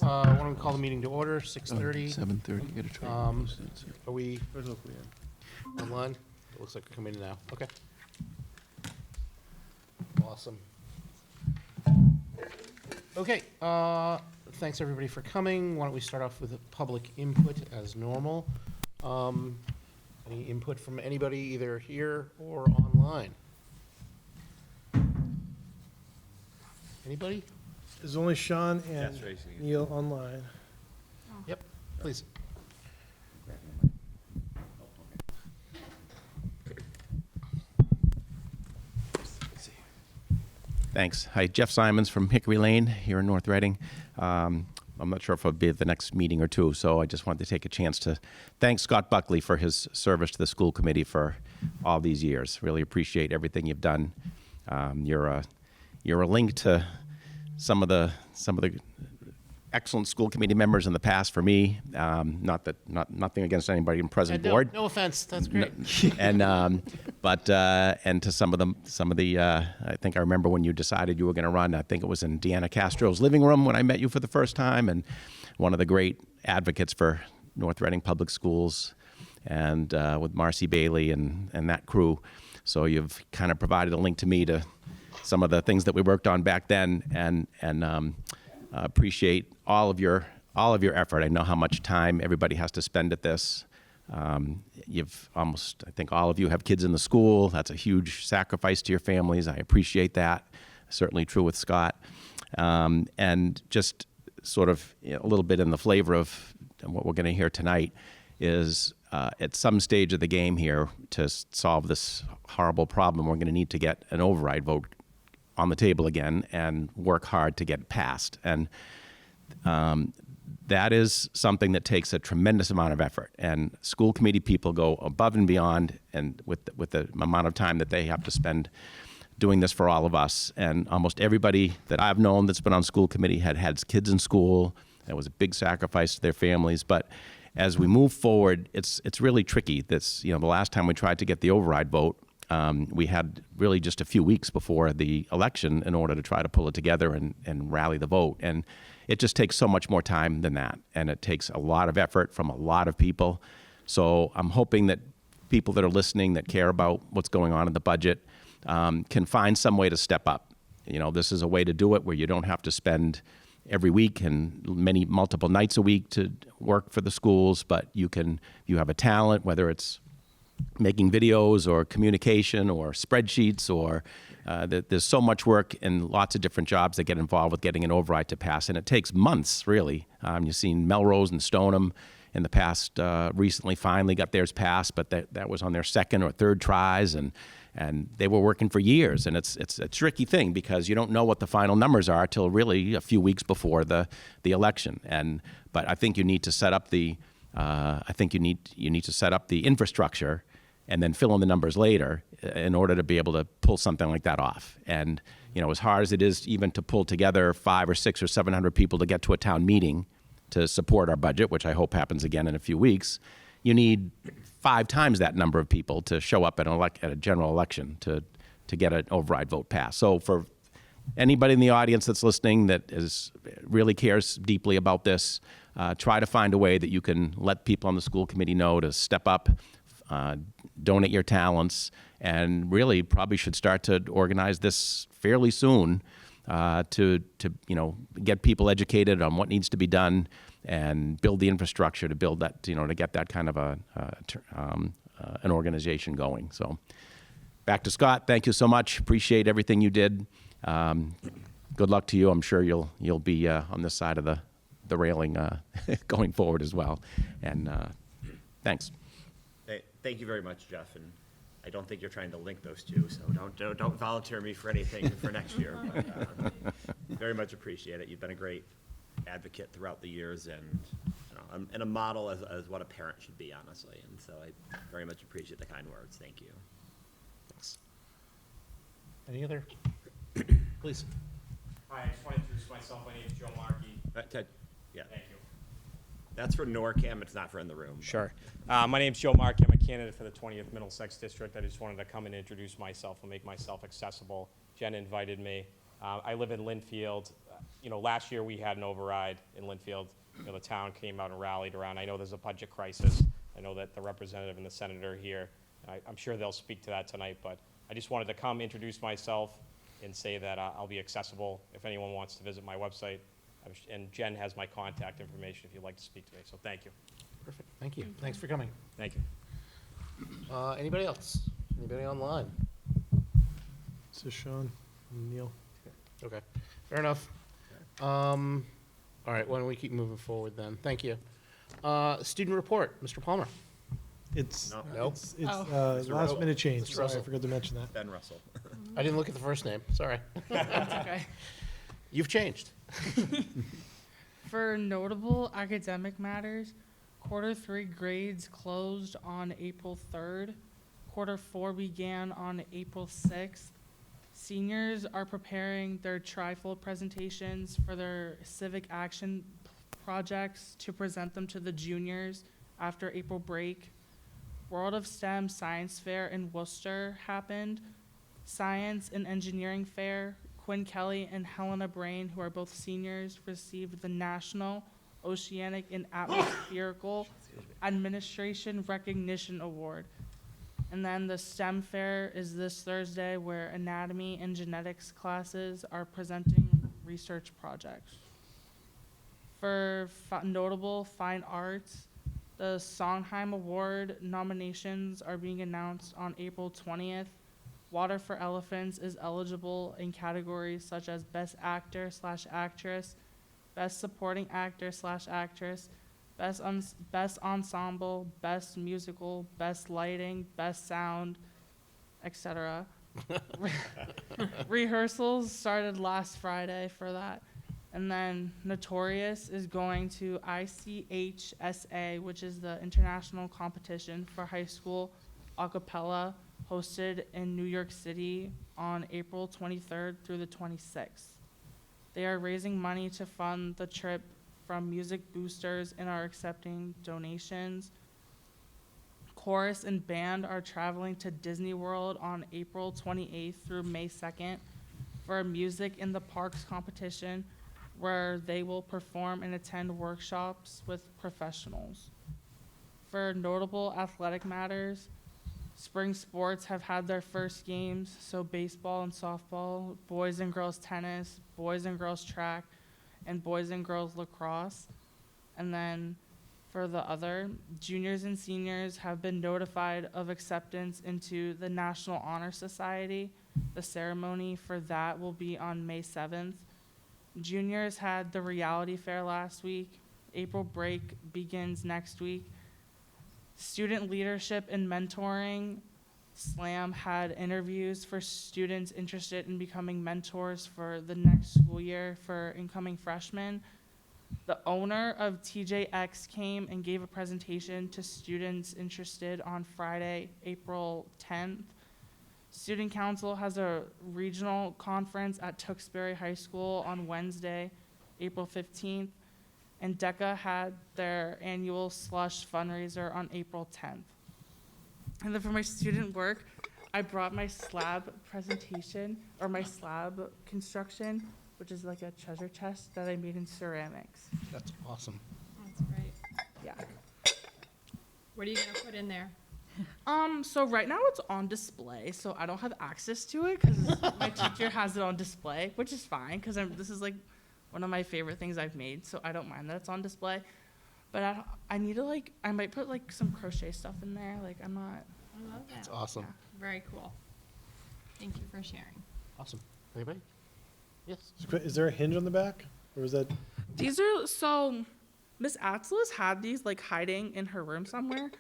Why don't we call the meeting to order, 6:30. 7:30, get a train. Are we online? It looks like we're coming in now. Okay. Awesome. Okay, thanks everybody for coming. Why don't we start off with public input as normal? Any input from anybody either here or online? Anybody? There's only Sean and That's racing. Neil online. Yep, please. Thanks. Hi, Jeff Simons from Hickory Lane here in North Reading. I'm not sure if I'll be at the next meeting or two, so I just wanted to take a chance to thank Scott Buckley for his service to the school committee for all these years. Really appreciate everything you've done. You're a link to some of the excellent school committee members in the past for me. Nothing against anybody in present board. No offense, that's great. And and to some of the I think I remember when you decided you were going to run. I think it was in Deanna Castro's living room when I met you for the first time, and one of the great advocates for North Reading Public Schools, and with Marcy Bailey and that crew. So you've kind of provided a link to me to some of the things that we worked on back then, and appreciate all of your effort. I know how much time everybody has to spend at this. I think all of you have kids in the school. That's a huge sacrifice to your families. I appreciate that. Certainly true with Scott. And just sort of a little bit in the flavor of what we're going to hear tonight is at some stage of the game here to solve this horrible problem, we're going to need to get an override vote on the table again and work hard to get passed. And that is something that takes a tremendous amount of effort. And school committee people go above and beyond, and with the amount of time that they have to spend doing this for all of us. And almost everybody that I've known that's been on school committee had kids in school. It was a big sacrifice to their families. But as we move forward, it's really tricky. The last time we tried to get the override vote, we had really just a few weeks before the election in order to try to pull it together and rally the vote. And it just takes so much more time than that. And it takes a lot of effort from a lot of people. So I'm hoping that people that are listening that care about what's going on in the budget can find some way to step up. This is a way to do it where you don't have to spend every week and multiple nights a week to work for the schools, but you have a talent, whether it's making videos or communication or spreadsheets or there's so much work and lots of different jobs that get involved with getting an override to pass, and it takes months, really. You've seen Melrose and Stoneham in the past recently finally got theirs passed, but that was on their second or third tries, and they were working for years. And it's a tricky thing because you don't know what the final numbers are till really a few weeks before the election. But I think you need to set up the infrastructure and then fill in the numbers later in order to be able to pull something like that off. And as hard as it is even to pull together 500 or 600 or 700 people to get to a town meeting to support our budget, which I hope happens again in a few weeks, you need 5 times that number of people to show up at a general election to get an override vote passed. So for anybody in the audience that's listening that really cares deeply about this, try to find a way that you can let people on the school committee know to step up, donate your talents, and really probably should start to organize this fairly soon to get people educated on what needs to be done and build the infrastructure to build that, to get that kind of an organization going. So back to Scott. Thank you so much. Appreciate everything you did. Good luck to you. I'm sure you'll be on this side of the railing going forward as well. And thanks. Thank you very much, Jeff. And I don't think you're trying to link those two, so don't volunteer me for anything for next year. But, very much appreciate it. You've been a great advocate throughout the years, and a model as what a parent should be, honestly. And so I very much appreciate the kind words. Thank you. Thanks. Any other? Please. Hi, I just want to introduce myself. My name is Joe Markey. Ted, yeah. Thank you. That's for NORCAM. It's not for in the room. Sure. My name's Joe Markey. I'm a candidate for the 20th Middlesex District. I just wanted to come and introduce myself and make myself accessible. Jen invited me. I live in Linfield. you know, last year we had an override in Linfield. You know, the town came out and rallied around. I know there's a budget crisis. I know that the representative and the senator here, I'm sure they'll speak to that tonight, but I just wanted to come introduce myself and say that I'll be accessible if anyone wants to visit my website. And Jen has my contact information if you'd like to speak to me, so thank you. Perfect, thank you. Thanks for coming. Thank you. Anybody else? Anybody online? So Sean and Neil. Okay, fair enough. All right, why don't we keep moving forward then? Thank you. Student report, Mr. Palmer. It's, No. Nope. it's Mr. last Russell. minute change. Mr. Sorry, I Russell. forgot to mention that. Ben Russell. I didn't look at the first name, sorry. That's okay. You've changed. For notable academic matters, quarter 3 grades closed on April 3rd. Quarter 4 began on April 6th. Seniors are preparing their trifold presentations for their civic action projects to present them to the juniors after April break. World of STEM Science Fair in Worcester happened. Science and Engineering Fair, Quinn Kelly and Helena Brain, who are both seniors, received the National Oceanic and Atmospherical Administration Recognition Award. And then the STEM Fair is this Thursday, where anatomy and genetics classes are presenting research projects. For notable fine arts, the Sondheim Award nominations are being announced on April 20th. Water for Elephants is eligible in categories such as Best Actor/Actress, Best Supporting Actor/Actress, Best Ensemble, Best Musical, Best Lighting, Best Sound, etc. Rehearsals started last Friday for that. And then Notorious is going to ICHSA, which is the international competition for high school a cappella, hosted in New York City on April 23rd through the 26th. They are raising money to fund the trip from Music Boosters and are accepting donations. Chorus and band are traveling to Disney World on April 28th through May 2nd for a Music in the Parks competition, where they will perform and attend workshops with professionals. For notable athletic matters, spring sports have had their first games, so baseball and softball, boys and girls tennis, boys and girls track, and boys and girls lacrosse. And then for the other, juniors and seniors have been notified of acceptance into the National Honor Society. The ceremony for that will be on May 7th. Juniors had the reality fair last week. April break begins next week. Student leadership and mentoring, SLAM had interviews for students interested in becoming mentors for the next school year for incoming freshmen. The owner of TJX came and gave a presentation to students interested on Friday, April 10th. Student Council has a regional conference at Tewksbury High School on Wednesday, April 15th. And DECA had their annual slush fundraiser on April 10th. And then for my student work, I brought my slab presentation, or my slab construction, which is like a treasure chest that I made in ceramics. That's awesome. That's great. Yeah. What are you gonna put in there? So right now it's on display, so I don't have access to it because my teacher has it on display, which is fine because this is like one of my favorite things I've made, so I don't mind that it's on display. But I need to I might put like some crochet stuff in there. Like I'm not. I love that. That's awesome. Yeah. Very cool. Thank you for sharing. Awesome. Anybody? Yes. Is there a hinge on the back, or is that? These are so. Miss Atlas had these like hiding in her room somewhere,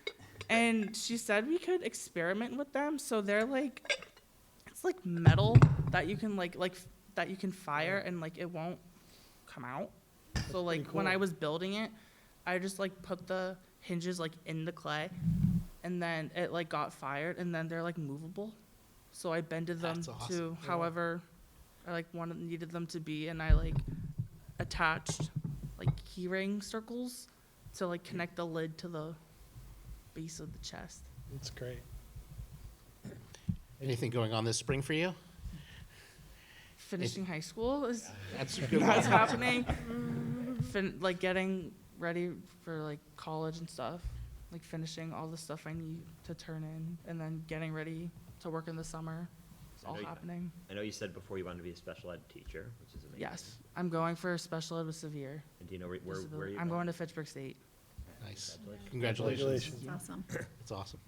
and she said we could experiment with them. So they're like, it's like metal that you can that you can fire and like it won't come out. So like pretty when I cool. was building it, I just like put the hinges like in the clay, and then it like got fired, and then they're like movable. So I bended them That's awesome. to Yeah. however I needed them to be, and I like attached like keyring circles to like connect the lid to the base of the chest. That's great. Anything going on this spring for you? finishing high school is That's a good that's one. happening. Like getting ready for like college and stuff, like finishing all the stuff I need to turn in, and then getting ready to work in the summer. It's I all know you- happening. I know you said before you wanted to be a special ed teacher, which is amazing. Yes, I'm going for special ed with severe And do you know where are disability. you I'm going to Fitchburg State. Nice. Congratulations. Congratulations. That's awesome. That's awesome.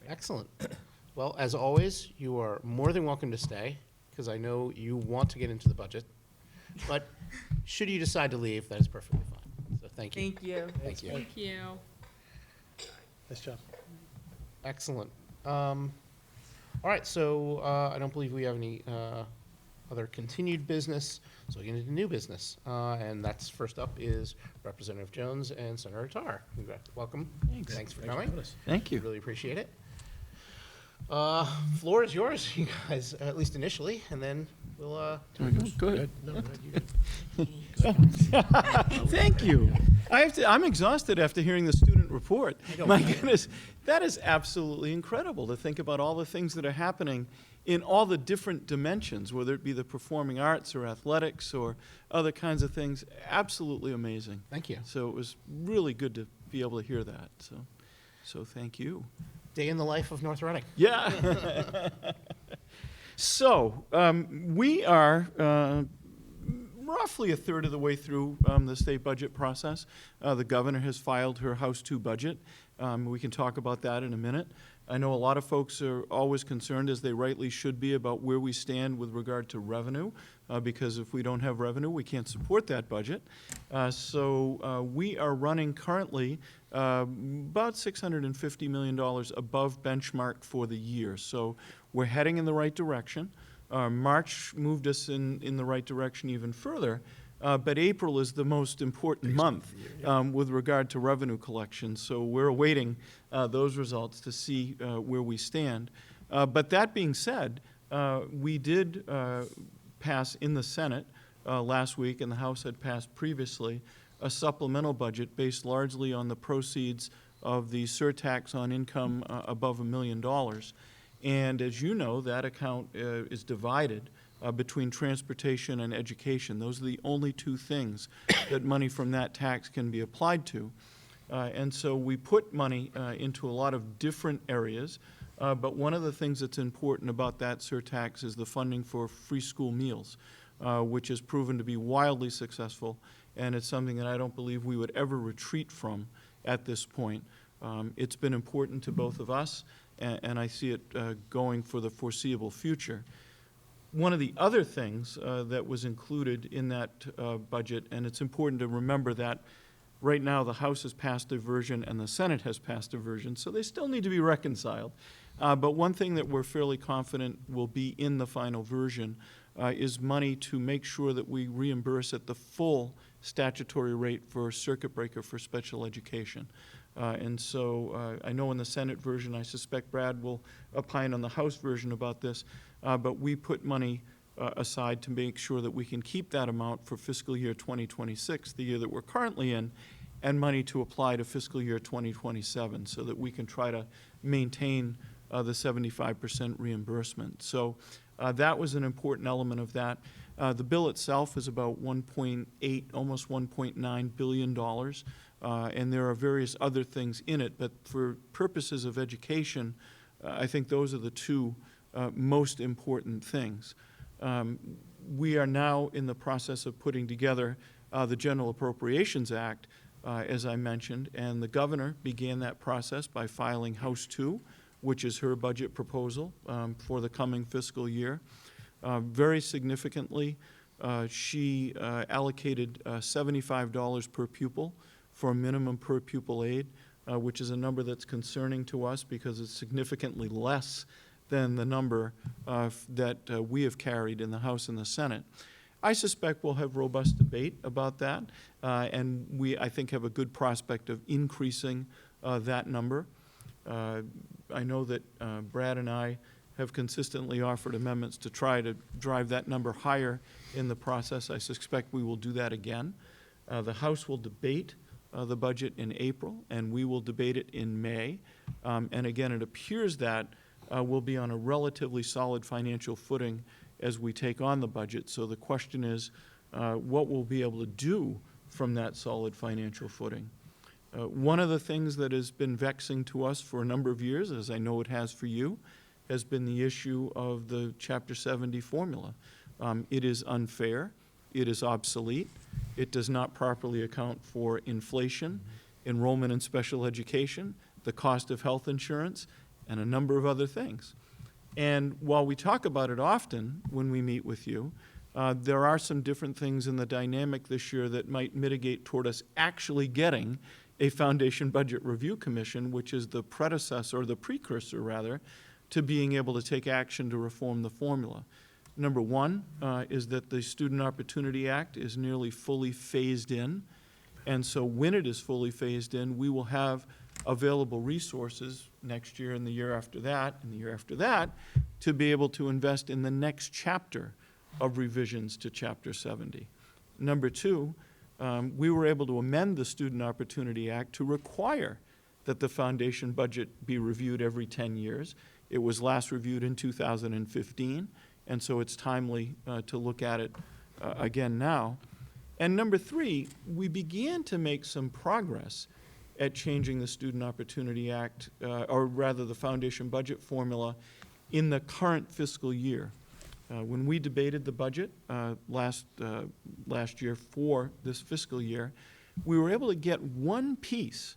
Excellent. Well, as always, you are more than welcome to stay, because I know you want to get into the budget. But should you decide to leave, that is perfectly fine. So thank you. Thank you. Thank you. Thank you. Nice job. Excellent. All right, so I don't believe we have any other continued business, so we get into new business. And that's, first up is Representative Jones and Senator Tarr. Welcome. Thanks. Thanks for coming. Thank you. Really appreciate it. Floor is yours, you guys, at least initially, and then we'll, Good. no, no, you good. Thank you. I'm exhausted after hearing the student report. My goodness, that is absolutely incredible to think about all the things that are happening in all the different dimensions, whether it be the performing arts or athletics or other kinds of things. Absolutely amazing. Thank you. So it was really good to be able to hear that. So thank you. Day in the life of North Reading. Yeah. So, we are roughly a third of the way through the state budget process. The governor has filed her House 2 budget. We can talk about that in a minute. I know a lot of folks are always concerned, as they rightly should be, about where we stand with regard to revenue, because if we don't have revenue, we can't support that budget. So we are running currently about $650 million above benchmark for the year. So we're heading in the right direction. March moved us in the right direction even further. But April is the most important month with regard to revenue collection. So we're awaiting those results to see where we stand. But that being said, we did pass in the Senate last week, and the House had passed previously, a supplemental budget based largely on the proceeds of the surtax on income above $1 million. And as you know, that account is divided between transportation and education. Those are the only two things that money from that tax can be applied to. And so we put money into a lot of different areas, but one of the things that's important about that surtax is the funding for free school meals, which has proven to be wildly successful, and it's something that I don't believe we would ever retreat from at this point. It's been important to both of us, and I see it going for the foreseeable future. One of the other things that was included in that budget, and it's important to remember that right now the House has passed a version and the Senate has passed a version, so they still need to be reconciled. But one thing that we're fairly confident will be in the final version is money to make sure that we reimburse at the full statutory rate for circuit breaker for special education. And so I know in the Senate version, I suspect Brad will opine on the House version about this, but we put money aside to make sure that we can keep that amount for fiscal year 2026, the year that we're currently in, and money to apply to fiscal year 2027 so that we can try to maintain the 75% reimbursement. So that was an important element of that. The bill itself is about 1.8, almost $1.9 billion. And there are various other things in it, but for purposes of education, I think those are the two most important things. We are now in the process of putting together the General Appropriations Act, as I mentioned, and the governor began that process by filing House 2, which is her budget proposal for the coming fiscal year. Very significantly, she allocated $75 per pupil for minimum per pupil aid, which is a number that's concerning to us because it's significantly less than the number that we have carried in the House and the Senate. I suspect we'll have robust debate about that, and we, I think, have a good prospect of increasing that number. I know that Brad and I have consistently offered amendments to try to drive that number higher in the process. I suspect we will do that again. The House will debate the budget in April, and we will debate it in May. And again, it appears that we'll be on a relatively solid financial footing as we take on the budget. So the question is, what we'll be able to do from that solid financial footing. One of the things that has been vexing to us for a number of years, as I know it has for you, has been the issue of the Chapter 70 formula. It is unfair, it is obsolete, it does not properly account for inflation, enrollment in special education, the cost of health insurance, and a number of other things. And while we talk about it often when we meet with you, there are some different things in the dynamic this year that might mitigate toward us actually getting a Foundation Budget Review Commission, which is the predecessor, or the precursor rather, to being able to take action to reform the formula. Number one is that the Student Opportunity Act is nearly fully phased in. And so when it is fully phased in, we will have available resources next year and the year after that and the year after that to be able to invest in the next chapter of revisions to Chapter 70. Number two, we were able to amend the Student Opportunity Act to require that the foundation budget be reviewed every 10 years. It was last reviewed in 2015, and so it's timely to look at it again now. And number three, we began to make some progress at changing the Student Opportunity Act, or rather the foundation budget formula, in the current fiscal year. When we debated the budget last year for this fiscal year, we were able to get one piece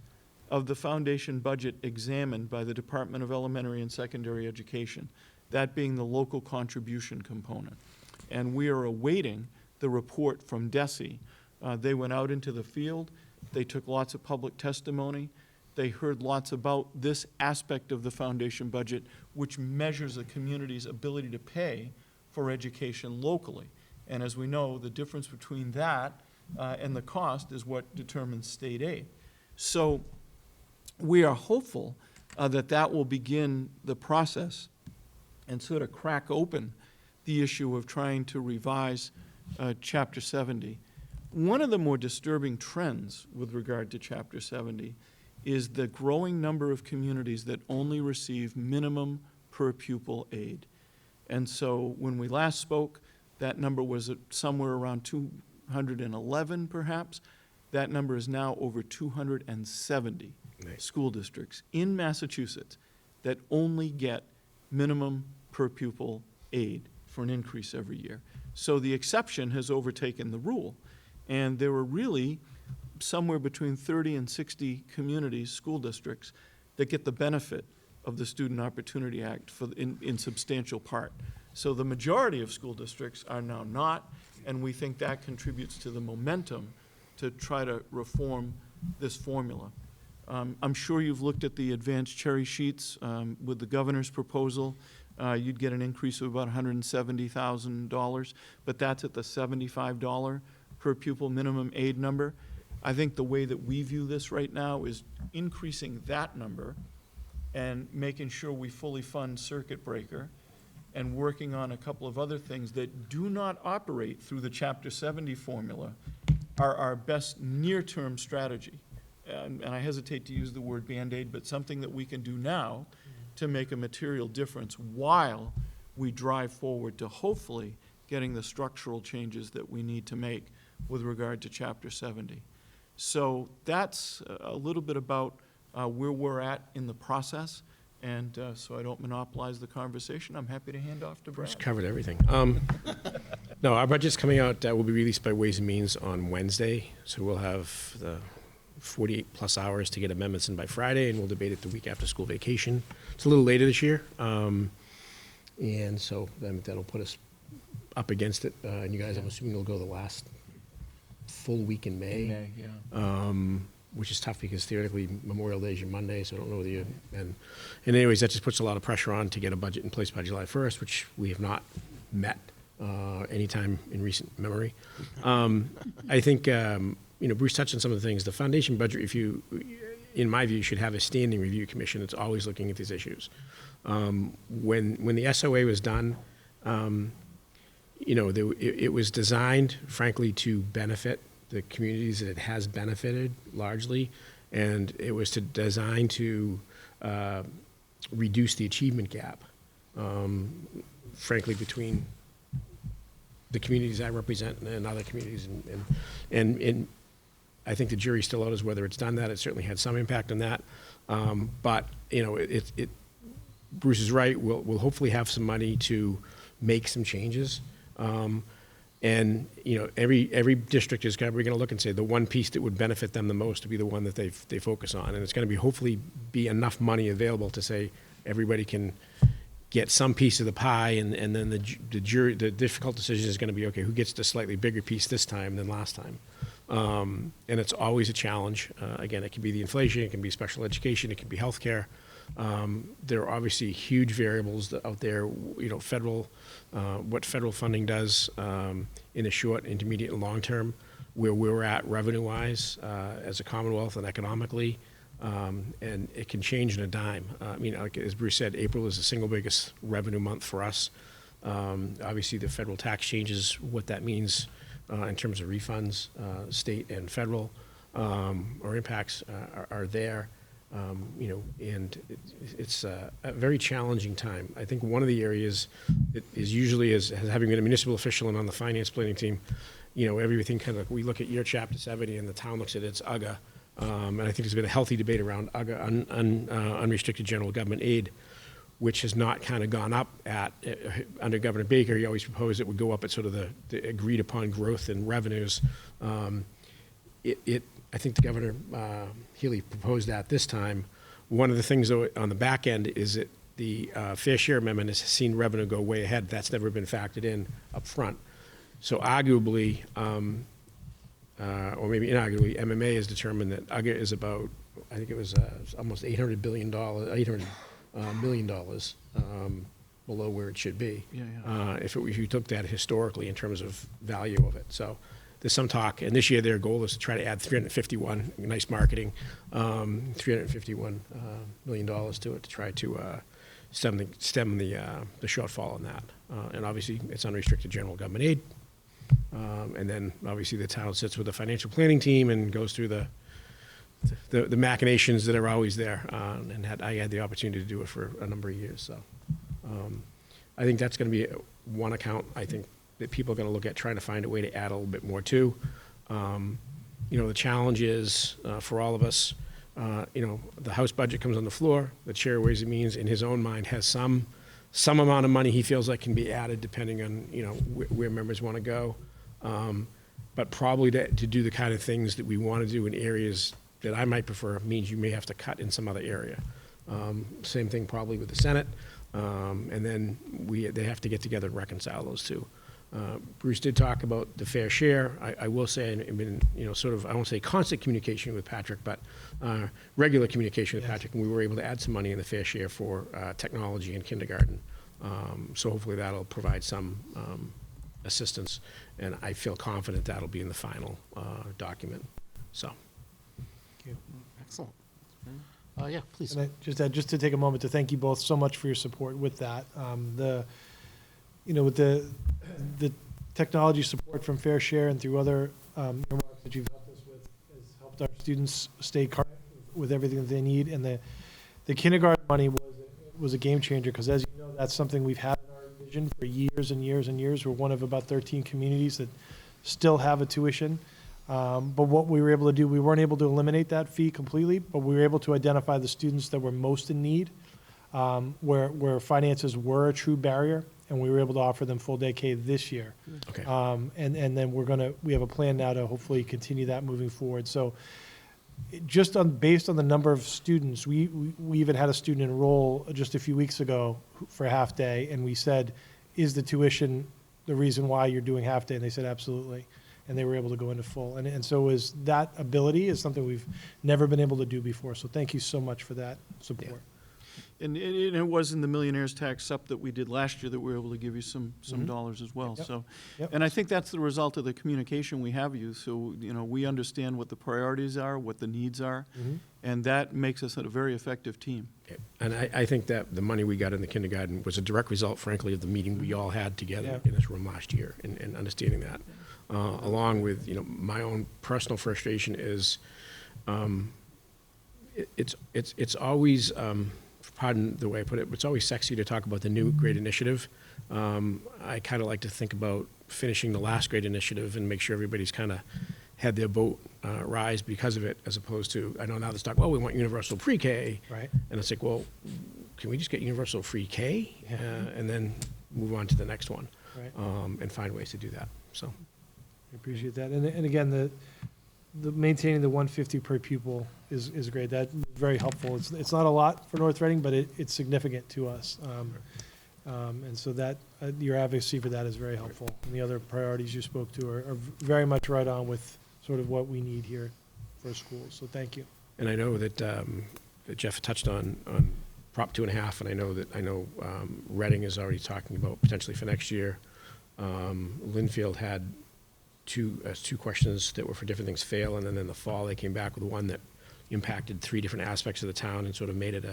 of the foundation budget examined by the Department of Elementary and Secondary Education, that being the local contribution component. And we are awaiting the report from DESE. They went out into the field, they took lots of public testimony, they heard lots about this aspect of the foundation budget, which measures a community's ability to pay for education locally. And as we know, the difference between that and the cost is what determines state aid. So we are hopeful that that will begin the process and sort of crack open the issue of trying to revise Chapter 70. One of the more disturbing trends with regard to Chapter 70 is the growing number of communities that only receive minimum per pupil aid. And so when we last spoke, that number was at somewhere around 211 perhaps. That number is now over 270 school districts in Massachusetts that only get minimum per pupil aid for an increase every year. So the exception has overtaken the rule. And there were really somewhere between 30 and 60 communities, school districts, that get the benefit of the Student Opportunity Act in substantial part. So the majority of school districts are now not, and we think that contributes to the momentum to try to reform this formula. I'm sure you've looked at the advanced cherry sheets with the governor's proposal. You'd get an increase of about $170,000, but that's at the $75 per pupil minimum aid number. I think the way that we view this right now is increasing that number and making sure we fully fund circuit breaker and working on a couple of other things that do not operate through the Chapter 70 formula are our best near-term strategy. And I hesitate to use the word Band-Aid, but something that we can do now to make a material difference while we drive forward to hopefully getting the structural changes that we need to make with regard to Chapter 70. So that's a little bit about where we're at in the process. And so I don't monopolize the conversation. I'm happy to hand off to Brad. Just covered everything. No, our budget's coming out, will be released by Ways and Means on Wednesday. So we'll have the 48 plus hours to get amendments in by Friday, and we'll debate it the week after school vacation. It's a little later this year. And so then that'll put us up against it. And you guys, I'm assuming you'll go the last full week in May. Which is tough because theoretically Memorial Day is your Monday, so I don't know whether you, and anyways, that just puts a lot of pressure on to get a budget in place by July 1st, which we have not met anytime in recent memory. I think, Bruce touched on some of the things. The foundation budget review, in my view, should have a standing review commission that's always looking at these issues. When the SOA was done, it was designed, frankly, to benefit the communities that it has benefited largely, and it was designed to reduce the achievement gap, frankly, between the communities I represent and other communities. And I think the jury's still out as whether it's done that. It certainly had some impact on that. But, you know, Bruce is right. We'll hopefully have some money to make some changes. And, you know, every district is we're going to look and say the one piece that would benefit them the most to be the one that they focus on. And it's going to be hopefully be enough money available to say everybody can get some piece of the pie, and then the jury, the difficult decision is going to be, okay, who gets the slightly bigger piece this time than last time? And it's always a challenge. Again, it can be the inflation, it can be special education, it can be healthcare. There are obviously huge variables out there, you know, what federal funding does in the short, intermediate, and long term, where we're at revenue-wise as a Commonwealth and economically. And it can change in a dime. I mean, like, as Bruce said, April is the single biggest revenue month for us. Obviously, the federal tax changes, what that means in terms of refunds, state and federal, or impacts are there. You know, and it's a very challenging time. I think one of the areas that is usually, as having been a municipal official and on the finance planning team, you know, everything kind of, we look at your Chapter 70 and the town looks at its UGA. And I think there's been a healthy debate around unrestricted general government aid, which has not kind of gone up under Governor Baker. He always proposed it would go up at sort of the agreed upon growth in revenues. I think the Governor Healy proposed that this time. One of the things, though, on the back end is that the fair share amendment has seen revenue go way ahead. That's never been factored in up front. So arguably, or maybe inarguably, MMA has determined that UGA is about, I think it was almost $800 million below where it should be. If you took that historically in terms of value of it. So there's some talk, and this year their goal is to try to add 351, nice marketing, $351 million to it to try to stem the shortfall on that. And obviously, it's unrestricted general government aid. And then obviously the town sits with the financial planning team and goes through the machinations that are always there. And I had the opportunity to do it for a number of years. So I think that's going to be one account, I think, that people are going to look at trying to find a way to add a little bit more to. You know, the challenge is for all of us, you know, the House budget comes on the floor. The chair of Ways and Means, in his own mind, has some amount of money he feels like can be added depending on, you know, where members want to go. But probably to do the kind of things that we want to do in areas that I might prefer means you may have to cut in some other area. Same thing probably with the Senate. And then they have to get together and reconcile those two. Bruce did talk about the fair share. I will say, I've been, you know, sort of, I won't say constant communication with Patrick, but regular communication with Patrick, and we were able to add some money in the fair share for technology in kindergarten. So hopefully that'll provide some assistance, and I feel confident that'll be in the final document. So. Excellent. Yeah, please. And just to take a moment to thank you both so much for your support with that. With the technology support from Fair Share and through other earmarks that you've helped us with has helped our students stay current with everything that they need. And the kindergarten money was a game changer because, as you know, that's something we've had in our vision for years and years and years. We're one of about 13 communities that still have a tuition. But what we were able to do, we weren't able to eliminate that fee completely, but we were able to identify the students that were most in need, where finances were a true barrier, and we were able to offer them full day K this year. Okay. And then we have a plan now to hopefully continue that moving forward. So just based on the number of students, we even had a student enroll just a few weeks ago for a half day, and we said, is the tuition the reason why you're doing half day? And they said, absolutely. And they were able to go into full. And so that ability is something we've never been able to do before. So thank you so much for that support. Yeah. And it was in the millionaire's tax sup that we did last year that we were able to give you some dollars as well. Yep. So, Yep. and I think that's the result of the communication we have you. So, you know, we understand what the priorities are, what the needs are, and that makes us a very effective team. Okay. And I think that the money we got in the kindergarten was a direct result, frankly, of the meeting we all had together in this room last year and understanding that. Along with, you know, my own personal frustration is it's always pardon the way I put it, but it's always sexy to talk about the new great initiative. I kind of like to think about finishing the last great initiative and make sure everybody's kind of had their boat rise because of it, as opposed to, I know now there's talk, well, we want universal pre-K. Right. And it's like, well, can we just get universal free K and then move on to the next one? Right. And find ways to do that, so. I appreciate that. And again, the maintaining the 150 per pupil is great. That's very helpful. It's not a lot for North Reading, but it's significant to us. And so that, your advocacy for that is very helpful. And the other priorities you spoke to are very much right on with sort of what we need here for schools. So thank you. And I know that Jeff touched on Prop 2.5, and I know Reading is already talking about potentially for next year. Linfield had two questions that were for different things fail, and then in the fall they came back with one that impacted 3 different aspects of the town and sort of made it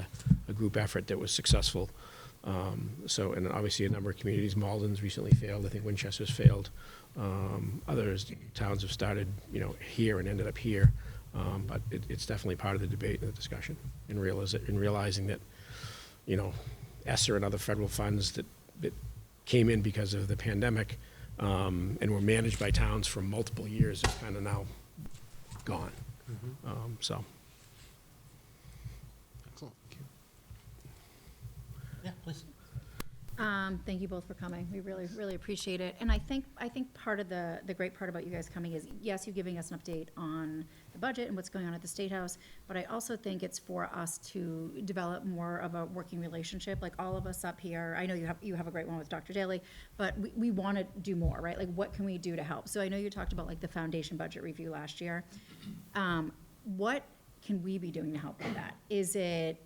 a group effort that was successful. So, and obviously a number of communities, Malden's recently failed, I think Winchester's failed. Others, towns have started, here and ended up here. But it's definitely part of the debate and the discussion, and realizing that, ESSER and other federal funds that came in because of the pandemic, and were managed by towns for multiple years is kind of now gone. So. Excellent. Yeah, please. Thank you both for coming. We really, really appreciate it. And I think part of the great part about you guys coming is, yes, you're giving us an update on the budget and what's going on at the State House, but I also think it's for us to develop more of a working relationship. Like all of us up here, I know you have a great one with Dr. Daly, but we want to do more, right? Like what can we do to help? So I know you talked about like the foundation budget review last year. What can we be doing to help with that? Is it,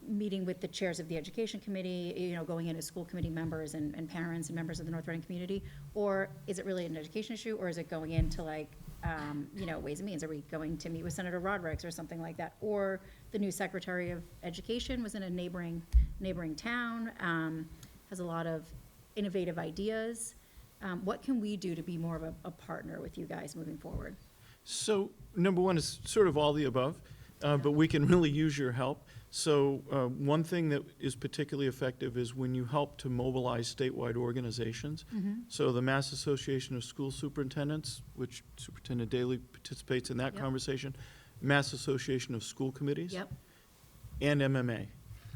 meeting with the chairs of the education committee, going in as school committee members and parents and members of the North Reading community? Or is it really an education issue, or is it going into like, Ways and Means? Are we going to meet with Senator Rodrigues or something like that? Or the new Secretary of Education was in a neighboring town, has a lot of innovative ideas. What can we do to be more of a partner with you guys moving forward? So, number one is sort of all the above, but we can really use your help. So one thing that is particularly effective is when you help to mobilize statewide organizations. So the Mass Association of School Superintendents, which Superintendent Daly participates in that Yep. conversation, Mass Association of School Committees, Yep, and MMA.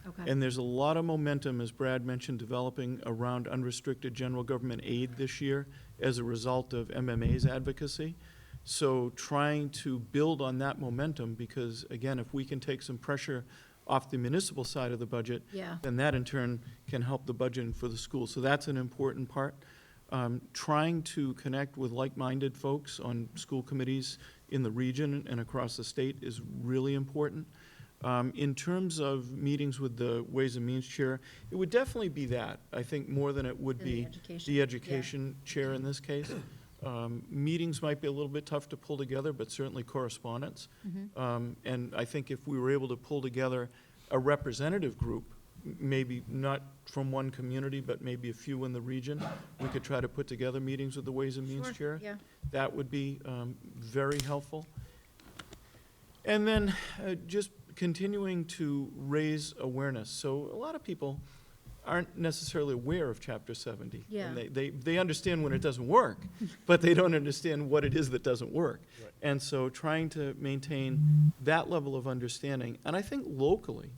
okay. And there's a lot of momentum, as Brad mentioned, developing around unrestricted general government aid this year as a result of MMA's advocacy. So trying to build on that momentum, because again, if we can take some pressure off the municipal side of the budget, Yeah. then that in turn can help the budgeting for the school. So that's an important part. Trying to connect with like-minded folks on school committees in the region and across the state is really important. In terms of meetings with the Ways and Means Chair, it would definitely be that, I think, more than it would Than the be education, the yeah. education chair in this case. Meetings might be a little bit tough to pull together, but certainly correspondence. And I think if we were able to pull together a representative group, maybe not from one community, but maybe a few in the region, we could try to put together meetings with the Ways and Means Sure, Chair. yeah. That would be very helpful. And then just continuing to raise awareness. So a lot of people aren't necessarily aware of Chapter 70. Yeah. And they understand when it doesn't work, but they don't understand what it is that doesn't work. Right. And so trying to maintain that level of understanding, and I think locally,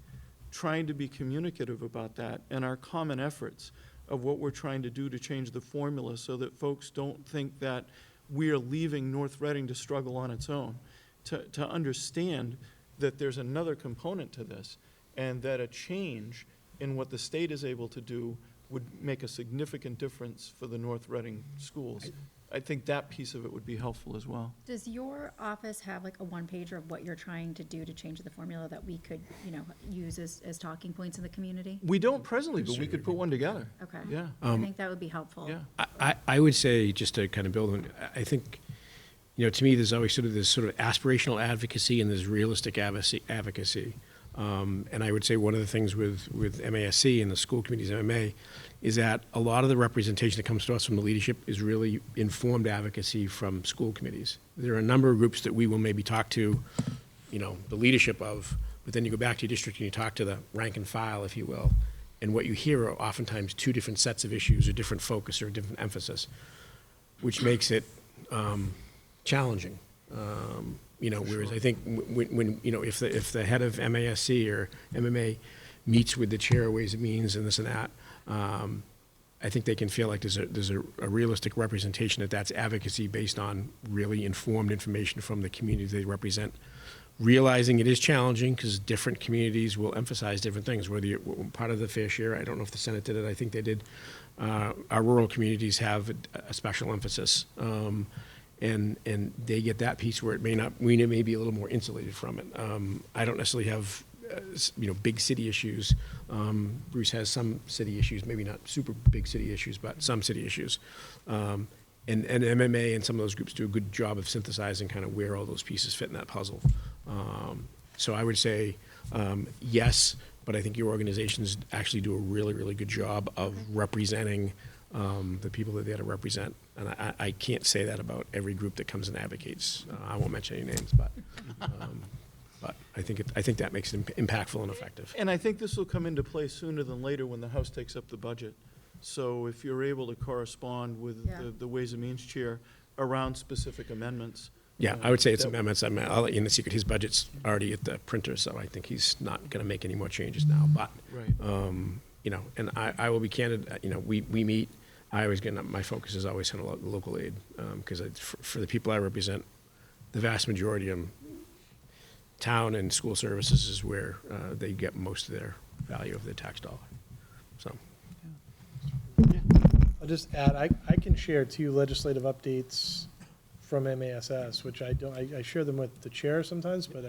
trying to be communicative about that and our common efforts of what we're trying to do to change the formula so that folks don't think that we are leaving North Reading to struggle on its own. To understand that there's another component to this, and that a change in what the state is able to do would make a significant difference for the North Reading schools. I think that piece of it would be helpful as well. Does your office have like a one-pager of what you're trying to do to change the formula that we could, use as talking points in the community? We don't presently, but we could put one together. Okay. Yeah, I think that would be helpful. yeah. I would say, just to kind of build on, I think, to me, there's always sort of this sort of aspirational advocacy and there's realistic advocacy. And I would say one of the things with MASC and the school committees MMA is that a lot of the representation that comes to us from the leadership is really informed advocacy from school committees. There are a number of groups that we will maybe talk to, the leadership of, But then you go back to your district and you talk to the rank and file, if you will, and what you hear are oftentimes two different sets of issues, or different focus, or different emphasis, which makes it challenging. Whereas I think when if the head of MASC or MMA meets with the chair of Ways and Means and this and that, I think they can feel like there's a realistic representation that's advocacy based on really informed information from the communities they represent. Realizing it is challenging because different communities will emphasize different things, whether you're part of the fair share. I don't know if the Senate did it. I think they did. Our rural communities have a special emphasis. And they get that piece where we may be a little more insulated from it. I don't necessarily have, big city issues. Bruce has some city issues, maybe not super big city issues, but some city issues. And MMA and some of those groups do a good job of synthesizing kind of where all those pieces fit in that puzzle. So I would say yes, but I think your organizations actually do a really, really good job of representing the people that they're to represent. And I can't say that about every group that comes and advocates. I won't mention any names, but I think that makes it impactful and effective. And I think this will come into play sooner than later when the House takes up the budget. So if you're able to correspond with Yeah. the Ways and Means Chair around specific amendments. Yeah, I would say it's that- amendments. I'll let you in the secret. His budget's already at the printer, so I think he's not going to make any more changes now. But, Right. and I will be candid, we meet. I always get, my focus is always on local aid, because for the people I represent, the vast majority of town and school services is where they get most of their value of their tax dollar. So, I'll just add, I can share 2 legislative updates from MASS, which I don't, I share them with the chair sometimes, but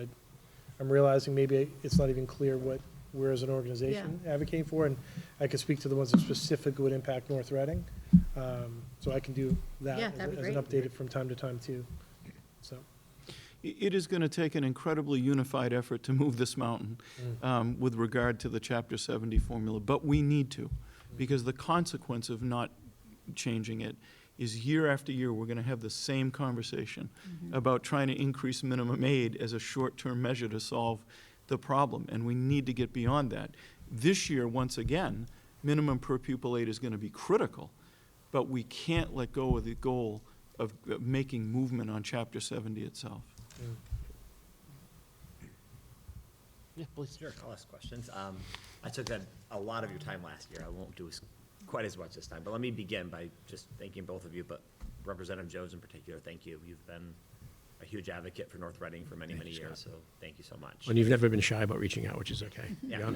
I'm realizing maybe it's not even clear what we're as an organization advocating for, and I could speak to the ones that specifically would impact North Reading. So I can do that Yeah, that'd be as an update from time to time too, so. It is going to take an incredibly unified effort to move this mountain with regard to the Chapter 70 formula, but we need to, because the consequence of not changing it is year after year, we're going to have the same conversation about trying to increase minimum aid as a short-term measure to solve the problem, and we need to get beyond that. This year, once again, minimum per pupil aid is going to be critical, but we can't let go of the goal of making movement on Chapter 70 itself. Yeah, please. Sure, I'll ask questions. I took a lot of your time last year. I won't do quite as much this time, but let me begin by just thanking both of you, but Representative Jones in particular, thank you. You've been a huge advocate for North Reading for many, many years, so thank you so much. and you've never been shy about reaching out, which is okay. Yeah,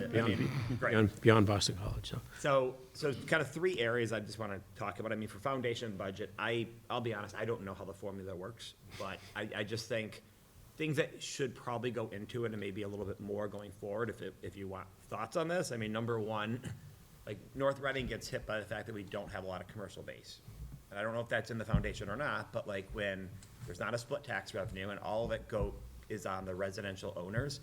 great. Beyond Boston College, so. So kind of 3 areas I just want to talk about. I mean, for foundation budget, I'll be honest, I don't know how the formula works, but I just think things that should probably go into it and maybe a little bit more going forward, if you want thoughts on this. I mean, number one, like North Reading gets hit by the fact that we don't have a lot of commercial base. And I don't know if that's in the foundation or not, but like when there's not a split tax revenue and all of it is on the residential owners,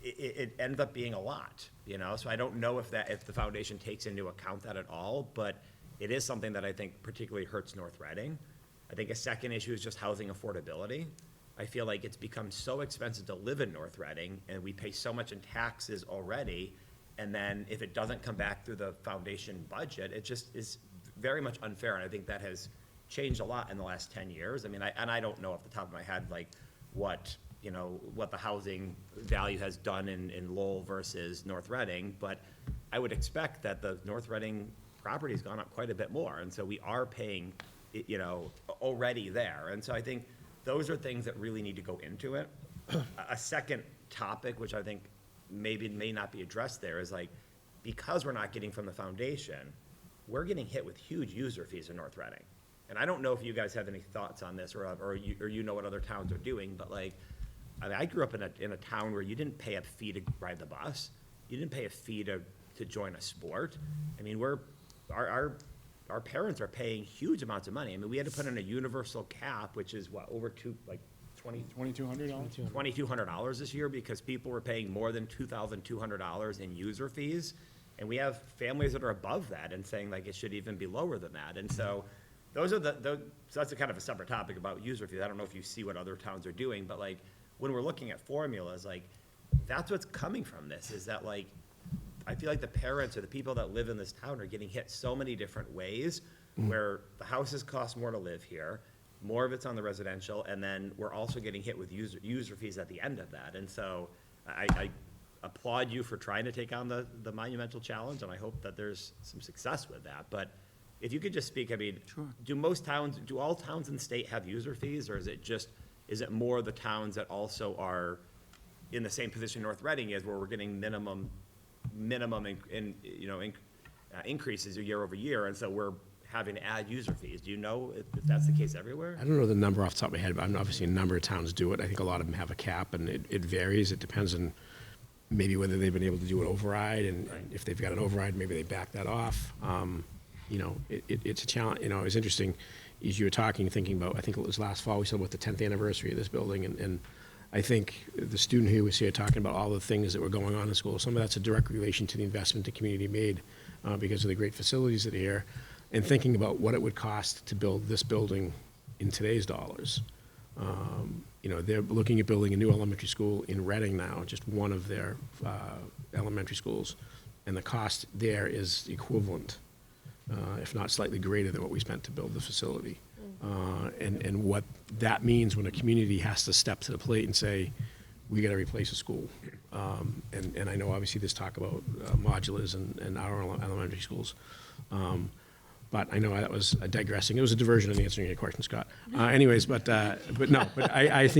it ends up being a lot, So I don't know if the foundation takes into account that at all, but it is something that I think particularly hurts North Reading. I think a second issue is just housing affordability. I feel like it's become so expensive to live in North Reading, and we pay so much in taxes already, and then if it doesn't come back through the foundation budget, it just is very much unfair, and I think that has changed a lot in the last 10 years. I mean, I don't know off the top of my head, like, what the housing value has done in Lowell versus North Reading, but I would expect that the North Reading property has gone up quite a bit more, and so we are paying, already there, and so I think those are things that really need to go into it. A second topic, which I think may not be addressed there, is like, because we're not getting from the foundation, we're getting hit with huge user fees in North Reading. And I don't know if you guys have any thoughts on this, or you know what other towns are doing, but like, I grew up in a town where you didn't pay a fee to ride the bus, you didn't pay a fee to join a sport. I mean, our parents are paying huge amounts of money. I mean, we had to put in a universal cap, which is what, over $2,200 this year, because people were paying more than $2,200 in user fees. And we have families that are above that and saying like it should even be lower than that. And so those are so that's a kind of a separate topic about user fees. I don't know if you see what other towns are doing, but like when we're looking at formulas, like that's what's coming from this, is that like, I feel like the parents or the people that live in this town are getting hit so many different ways, where the houses cost more to live here, more of it's on the residential, and then we're also getting hit with user fees at the end of that. And so I applaud you for trying to take on the monumental challenge, and I hope that there's some success with that. But if you could just speak, I mean, do all towns in the state have user fees, or is it more the towns that also are in the same position North Reading is, where we're getting minimum increases year over year, and so we're having to add user fees? Do you know if that's the case everywhere? I don't know the number off the top of my head, but obviously a number of towns do it. I think a lot of them have a cap, and it varies. It depends on maybe whether they've been able to do an override, and if they've got an override, maybe they back that off. It's a challenge. It was interesting, as you were talking, thinking about, I think it was last fall, we said about the 10th anniversary of this building, and I think the student who was here talking about all the things that were going on in school, some of that's a direct relation to the investment the community made because of the great facilities that are here, and thinking about what it would cost to build this building in today's dollars. They're looking at building a new elementary school in Reading now, just one of their elementary schools, and the cost there is equivalent, if not slightly greater than what we spent to build the facility. And what that means when a community has to step to the plate and say, we got to replace a school. And I know obviously there's talk about modulars and our elementary schools. But I know that was digressing. It was a diversion in answering your question, Scott. I think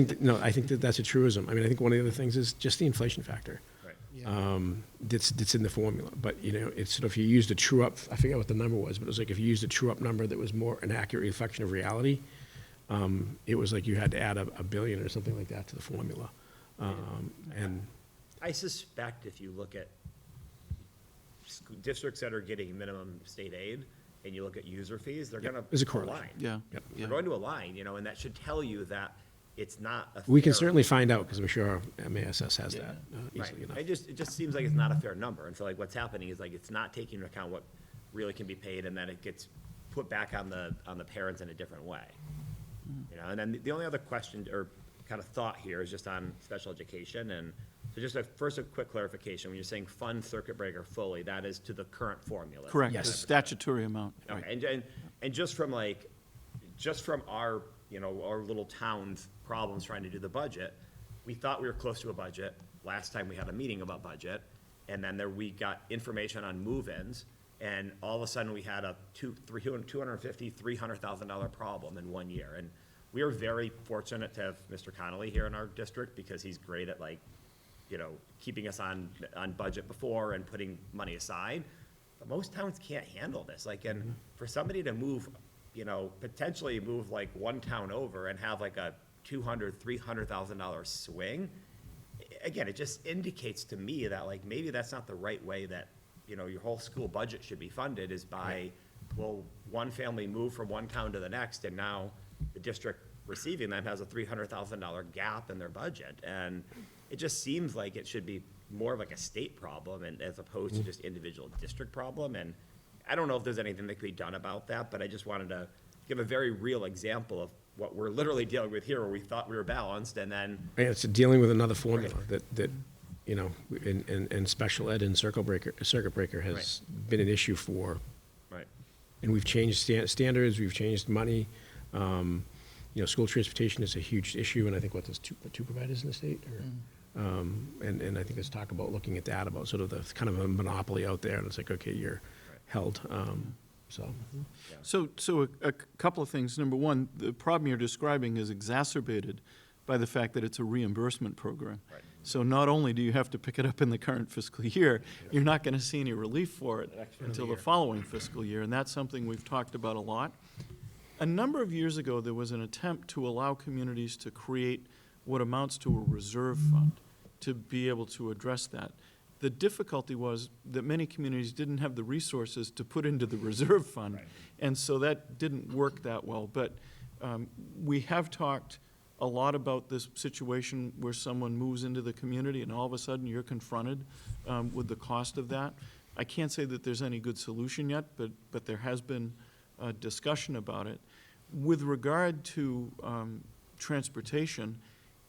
that that's a truism. I mean, I think one of the other things is just the inflation factor. That's in the formula. But, it's sort of, if you used a true up, I forget what the number was, but it was like if you used a true up number that was more an accurate reflection of reality, it was like you had to add a billion or something like that to the formula. And I suspect if you look at districts that are getting minimum state aid, and you look at user fees, they're gonna there's a correlation. align. Yeah. Yep. They're going to align, and that should tell you that it's not a We can fair- certainly find out, because I'm sure MASs has that Right. easily enough. It just seems like it's not a fair number, and so like what's happening is like it's not taking into account what really can be paid, and then it gets put back on the parents in a different way. And then the only other question or kind of thought here is just on special education, and so just a quick clarification. When you're saying fund circuit breaker fully, that is to the current formula. Correct, the Yes. statutory amount. Right. Okay, and just from our, our little town's problems trying to do the budget, we thought we were close to a budget last time we had a meeting about budget, and then we got information on move-ins, and all of a sudden we had a $250,000, $300,000 problem in 1 year. And we are very fortunate to have Mr. Connolly here in our district, because he's great at keeping us on budget before and putting money aside. But most towns can't handle this. And for somebody to move, potentially move like one town over and have like a $200,000, $300,000 swing, again, it just indicates to me that maybe that's not the right way that, your whole school budget should be funded, is by, one family moved from one town to the next, and now the district receiving them has a $300,000 gap in their budget. And it just seems like it should be more of like a state problem, and as opposed to just individual district problem. And I don't know if there's anything that could be done about that, but I just wanted to give a very real example of what we're literally dealing with here, where we thought we were balanced, and then, And it's dealing with another formula that in special ed and circuit breaker has been an issue for, right, and we've changed standards, we've changed money. School transportation is a huge issue, and I think there's two providers in the state, or, and I think there's talk about looking at that, about sort of the kind of a monopoly out there, and it's like, okay, you're held, so. So a couple of things. Number one, the problem you're describing is exacerbated by the fact that it's a reimbursement program. Right. So not only do you have to pick it up in the current fiscal year, you're not going to see any relief for it Next until the following fiscal year, and that's something we've talked about a lot. A number of years ago, there was an attempt to allow communities to create what amounts to a reserve fund to be able to address that. The difficulty was that many communities didn't have the resources to put into the reserve fund, and so that didn't work that well. But we have talked a lot about this situation where someone moves into the community and all of a sudden you're confronted with the cost of that. I can't say that there's any good solution yet, but there has been a discussion about it. With regard to transportation,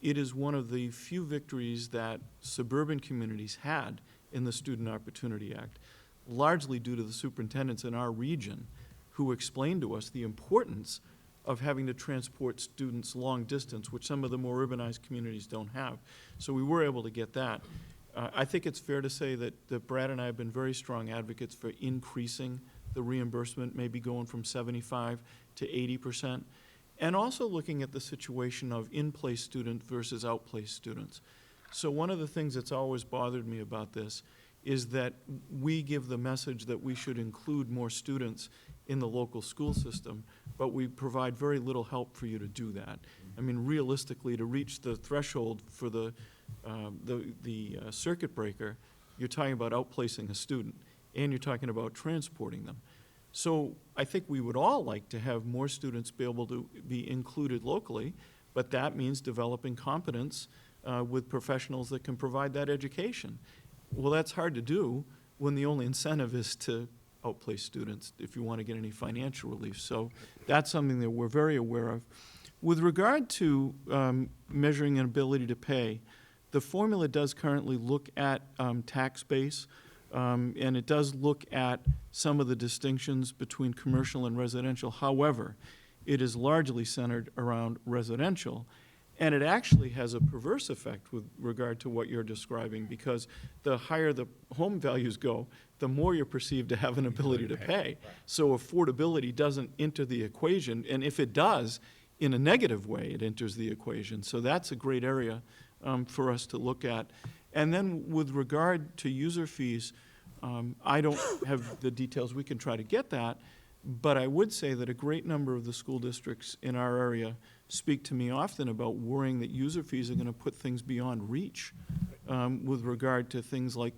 it is one of the few victories that suburban communities had in the Student Opportunity Act, largely due to the superintendents in our region who explained to us the importance of having to transport students long distance, which some of the more urbanized communities don't have. So we were able to get that. I think it's fair to say that Brad and I have been very strong advocates for increasing the reimbursement, maybe going from 75 to 80%, and also looking at the situation of in-place student versus out-place students. So one of the things that's always bothered me about this is that we give the message that we should include more students in the local school system, but we provide very little help for you to do that. I mean, realistically, to reach the threshold for the circuit breaker, you're talking about outplacing a student, and you're talking about transporting them. So I think we would all like to have more students be able to be included locally, but that means developing competence with professionals that can provide that education. Well, that's hard to do when the only incentive is to outplace students if you want to get any financial relief. So that's something that we're very aware of. With regard to measuring an ability to pay, the formula does currently look at tax base, and it does look at some of the distinctions between commercial and residential. However, it is largely centered around residential, and it actually has a perverse effect with regard to what you're describing, because the higher the home values go, the more you're perceived to have an ability to pay. So affordability doesn't enter the equation, and if it does, in a negative way, it enters the equation. So that's a great area for us to look at. And then with regard to user fees, I don't have the details. We can try to get that. But I would say that a great number of the school districts in our area speak to me often about worrying that user fees are going to put things beyond reach with regard to things like,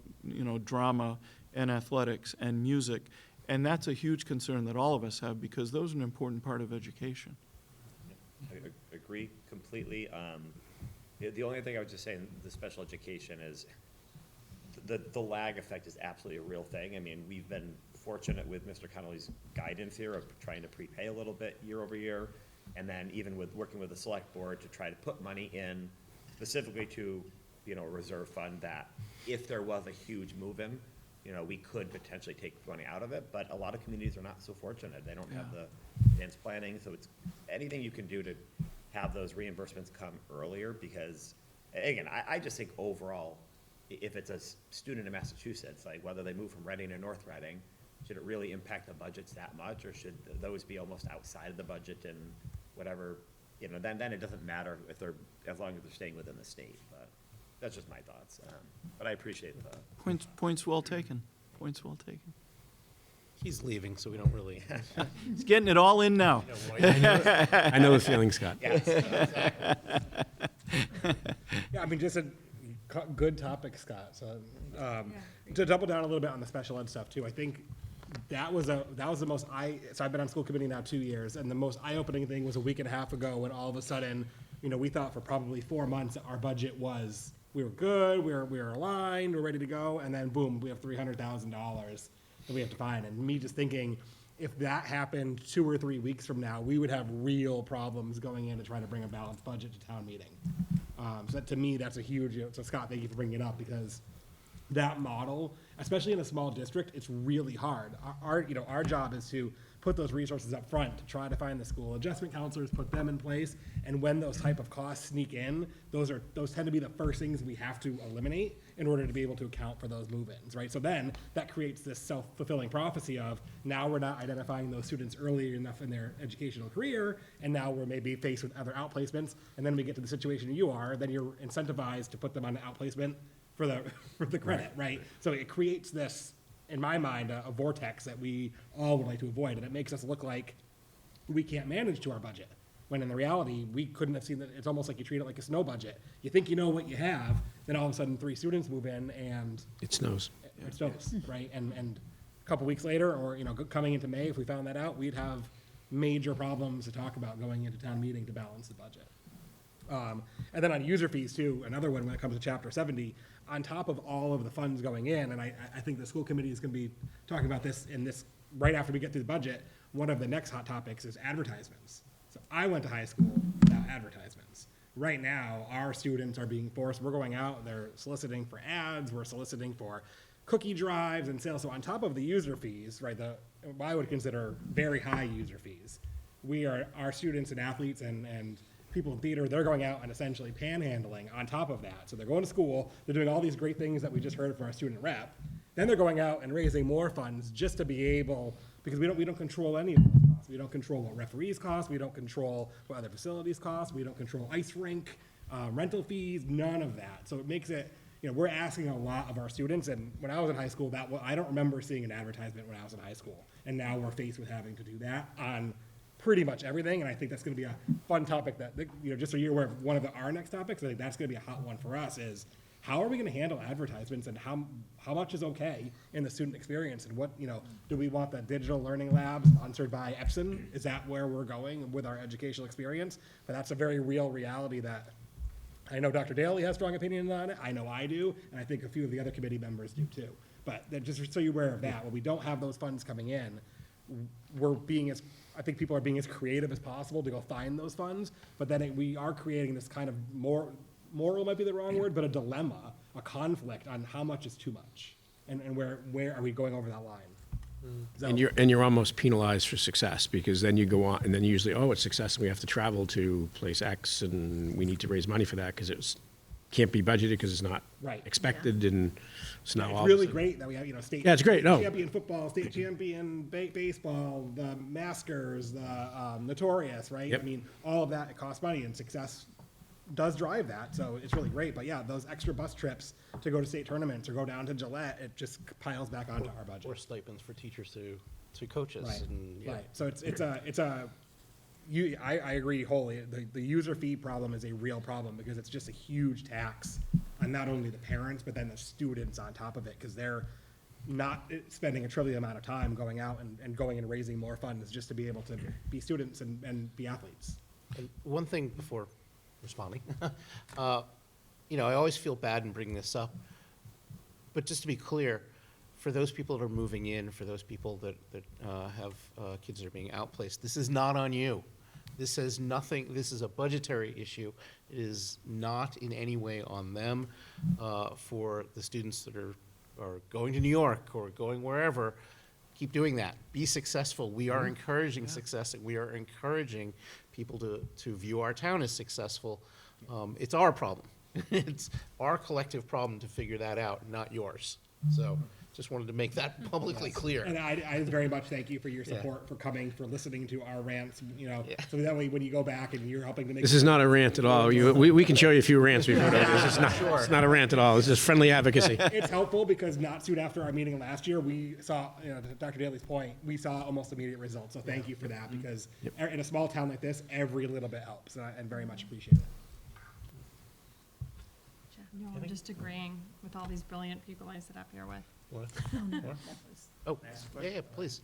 drama and athletics and music. And that's a huge concern that all of us have, because those are an important part of education. I agree completely. The only thing I would just say in the special education is the lag effect is absolutely a real thing. I mean, we've been fortunate with Mr. Connolly's guidance here of trying to prepay a little bit year over year, and then even with working with the select board to try to put money in specifically to, a reserve fund that if there was a huge move-in, we could potentially take money out of it, but a lot of communities are not so fortunate. They don't have the advanced planning, so it's anything you can do to have those reimbursements come earlier, because, again, I just think overall, if it's a student in Massachusetts, like whether they move from Reading to North Reading, should it really impact the budgets that much, or should those be almost outside of the budget and whatever, then it doesn't matter if as long as they're staying within the state, but that's just my thoughts. But I appreciate the. Points well taken. Points well taken. He's leaving, so we don't really. He's getting it all in now. I know the feeling, Scott. Yes. Yeah, I mean, just a good topic, Scott. So to double down a little bit on the special ed stuff too, I think that was the most so I've been on school committee now 2 years, and the most eye-opening thing was a week and a half ago when all of a sudden, we thought for probably 4 months our budget was, we were good, we were aligned, we're ready to go, and then boom, we have $300,000 that we have to find. And me just thinking, if that happened 2 or 3 weeks from now, we would have real problems going in to try to bring a balanced budget to town meeting. So that, to me, that's a huge, so Scott, thank you for bringing it up, because that model, especially in a small district, it's really hard. Our job is to put those resources up front to try to find the school adjustment counselors, put them in place, and when those type of costs sneak in, those tend to be the first things we have to eliminate in order to be able to account for those move-ins, right? So then that creates this self-fulfilling prophecy of now we're not identifying those students early enough in their educational career, and now we're maybe faced with other outplacements, and then we get to the situation you are, then you're incentivized to put them on the outplacement for the credit, right? So it creates this, in my mind, a vortex that we all would like to avoid, and it makes us look like we can't manage to our budget, when in the reality, we couldn't have seen that. It's almost like you treat it like a snow budget. You think you know what you have, then all of a sudden 3 students move in and It snows. it snows, right? And a couple weeks later, or coming into May, if we found that out, we'd have major problems to talk about going into town meeting to balance the budget. And then on user fees too, another one when it comes to Chapter 70, on top of all of the funds going in, and I think the school committee is going to be talking about this right after we get through the budget, one of the next hot topics is advertisements. So I went to high school without advertisements. Right now, our students are being forced, we're going out, they're soliciting for ads, we're soliciting for cookie drives and sales. So on top of the user fees, right, what I would consider very high user fees, our students and athletes and people in theater, they're going out and essentially panhandling on top of that. So they're going to school, they're doing all these great things that we just heard from our student rep. Then they're going out and raising more funds just to be able, because we don't control any of those costs. We don't control what referees cost, we don't control what other facilities cost, we don't control ice rink, rental fees, none of that. So it makes it, we're asking a lot of our students, and when I was in high school, I don't remember seeing an advertisement when I was in high school. And now we're faced with having to do that on pretty much everything, and I think that's gonna be a fun topic that, just so you're aware of one of our next topics, I think that's gonna be a hot one for us, is how are we gonna handle advertisements, and how much is okay in the student experience, and what, do we want the digital learning labs sponsored by Epson? Is that where we're going with our educational experience? But that's a very real reality that I know Dr. Daly has strong opinions on it, I know I do, and I think a few of the other committee members do too. But just so you're aware of that, when we don't have those funds coming in, I think people are being as creative as possible to go find those funds, but then we are creating this kind of moral might be the wrong word, but a dilemma, a conflict on how much is too much, and where are we going over that line? So- And you're almost penalized for success, because then you go on, and then usually, it's success, and we have to travel to place X, and we need to raise money for that, because it can't be budgeted, because it's not Right. expected, and so now It's all of a really sudden- great that we have, state. Yeah, it's great, no. Champion football, state champion baseball, the Maskers, the Notorious, right? Yep. I mean, all of that, it costs money, and success does drive that, so it's really great. But yeah, those extra bus trips to go to state tournaments or go down to Gillette, it just piles back onto our budget. Or stipends for teachers to coaches. Right, And, yeah. right. So I agree wholly. The user fee problem is a real problem, because it's just a huge tax on not only the parents, but then the students on top of it, because they're not spending a trivial amount of time going out and going and raising more funds just to be able to be students and be athletes. And one thing before responding, I always feel bad in bringing this up, but just to be clear, for those people that are moving in, for those people that have kids that are being outplaced, this is not on you. This has nothing, this is a budgetary issue. It is not in any way on them. For the students that are going to New York or going wherever, keep doing that. Be successful. We are encouraging success, and we are encouraging people to view our town as successful. It's our problem. It's our collective problem to figure that out, not yours. So just wanted to make that publicly clear. And I very much thank you for your support, for coming, for listening to our rants, so that way when you go back and you're helping to make. This is not a rant at all. We can show you a few rants we've heard of. It's not a rant at all. It's just friendly advocacy. It's helpful, because not soon after our meeting last year, we saw, to Dr. Daly's point, we saw almost immediate results. So thank you for that, because in a small town like this, every little bit helps, and very much appreciate it. No, I'm just agreeing with all these brilliant people I sit up here with. Oh, yeah, please.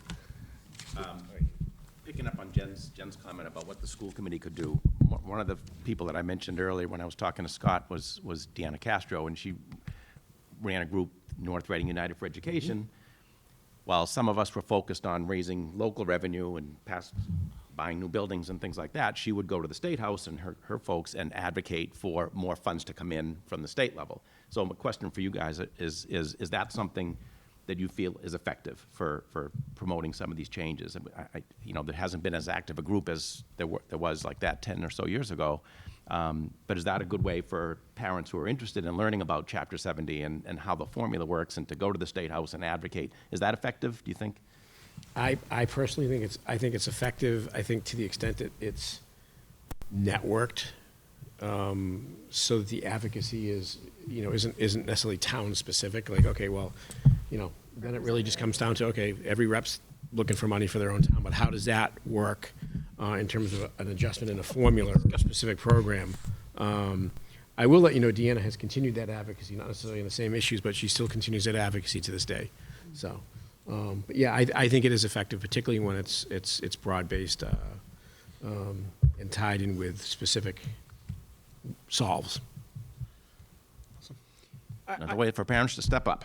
Picking up on Jen's comment about what the school committee could do, one of the people that I mentioned earlier when I was talking to Scott was Deanna Castro, and she ran a group, North Reading United for Education. While some of us were focused on raising local revenue and buying new buildings and things like that, she would go to the State House and her folks and advocate for more funds to come in from the state level. So my question for you guys is that something that you feel is effective for promoting some of these changes? There hasn't been as active a group as there was like that 10 or so years ago. But is that a good way for parents who are interested in learning about Chapter 70 and how the formula works, and to go to the State House and advocate? Is that effective, do you think? I personally think it's effective. I think to the extent that it's networked, so that the advocacy isn't necessarily town specific. Like, okay, well, then it really just comes down to, okay, every rep's looking for money for their own town, but how does that work in terms of an adjustment in a formula or a specific program? I will let you know, Deanna has continued that advocacy, not necessarily on the same issues, but she still continues that advocacy to this day. So, but yeah, I think it is effective, particularly when it's broad-based and tied in with specific solves. Another way for parents to step up.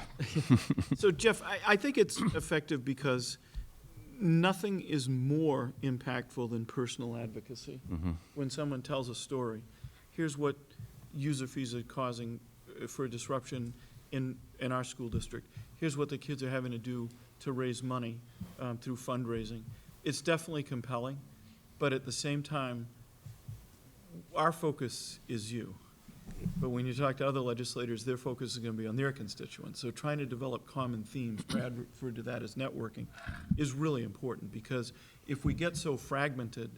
So Jeff, I think it's effective because nothing is more impactful than personal advocacy. When someone tells a story. here's what user fees are causing for disruption in our school district. Here's what the kids are having to do to raise money through fundraising. It's definitely compelling, but at the same time, our focus is you. But when you talk to other legislators, their focus is going to be on their constituents. So trying to develop common themes, Brad referred to that as networking, is really important, because if we get so fragmented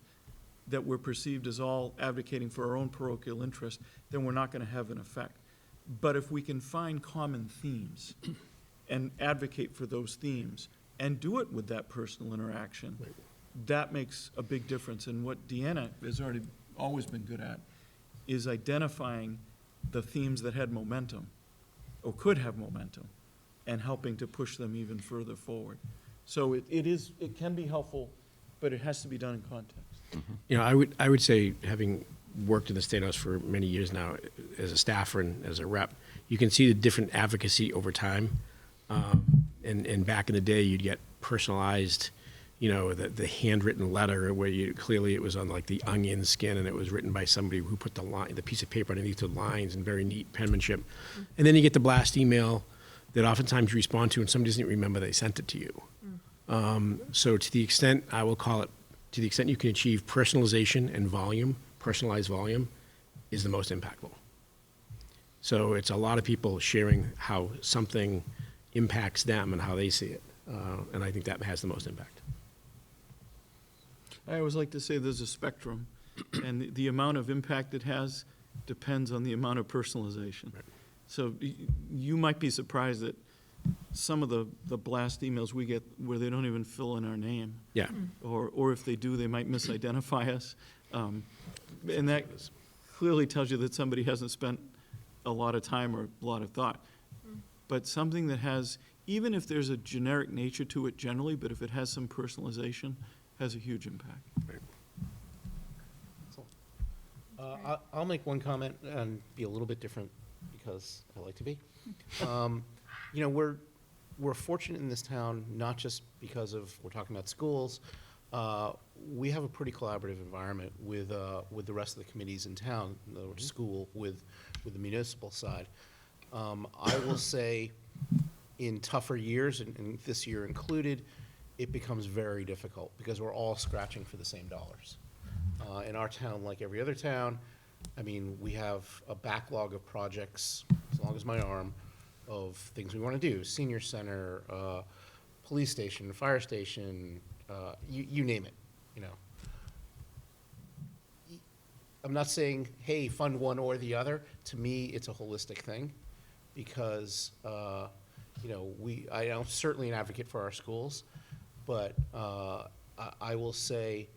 that we're perceived as all advocating for our own parochial interest, then we're not going to have an effect. But if we can find common themes and advocate for those themes and do it with that personal interaction, that makes a big difference. And what Deanna has always been good at is identifying the themes that had momentum or could have momentum and helping to push them even further forward. So it can be helpful, but it has to be done in context. You know, I would say, having worked in the State House for many years now as a staffer and as a rep, you can see the different advocacy over time. And back in the day, you'd get personalized, you know, the handwritten letter where clearly it was on like the onion skin, and it was written by somebody who put the piece of paper underneath the lines in very neat penmanship. And then you get the blast email that oftentimes you respond to and somebody doesn't remember they sent it to you. So to the extent, I will call it, to the extent you can achieve personalization and volume, personalized volume is the most impactful. So it's a lot of people sharing how something impacts them and how they see it. And I think that has the most impact. I always like to say there's a spectrum, and the amount of impact it has depends on the amount of personalization. Right. So you might be surprised that some of the blast emails we get where they don't even fill in our name. Yeah. Or if they do, they might misidentify us. And that clearly tells you that somebody hasn't spent a lot of time or a lot of thought. But something that has, even if there's a generic nature to it generally, but if it has some personalization, has a huge impact. I'll make one comment and be a little bit different because I like to be. You know, we're fortunate in this town, not just because of, we're talking about schools. We have a pretty collaborative environment with the rest of the committees in town, in other words, school with the municipal side. I will say, in tougher years, and this year included, it becomes very difficult because we're all scratching for the same dollars. In our town, like every other town, I mean, we have a backlog of projects, as long as my arm, of things we want to do: senior center, police station, fire station, you name it. You know, I'm not saying, hey, fund one or the other. To me, it's a holistic thing, because you know, I am certainly an advocate for our schools, but I will say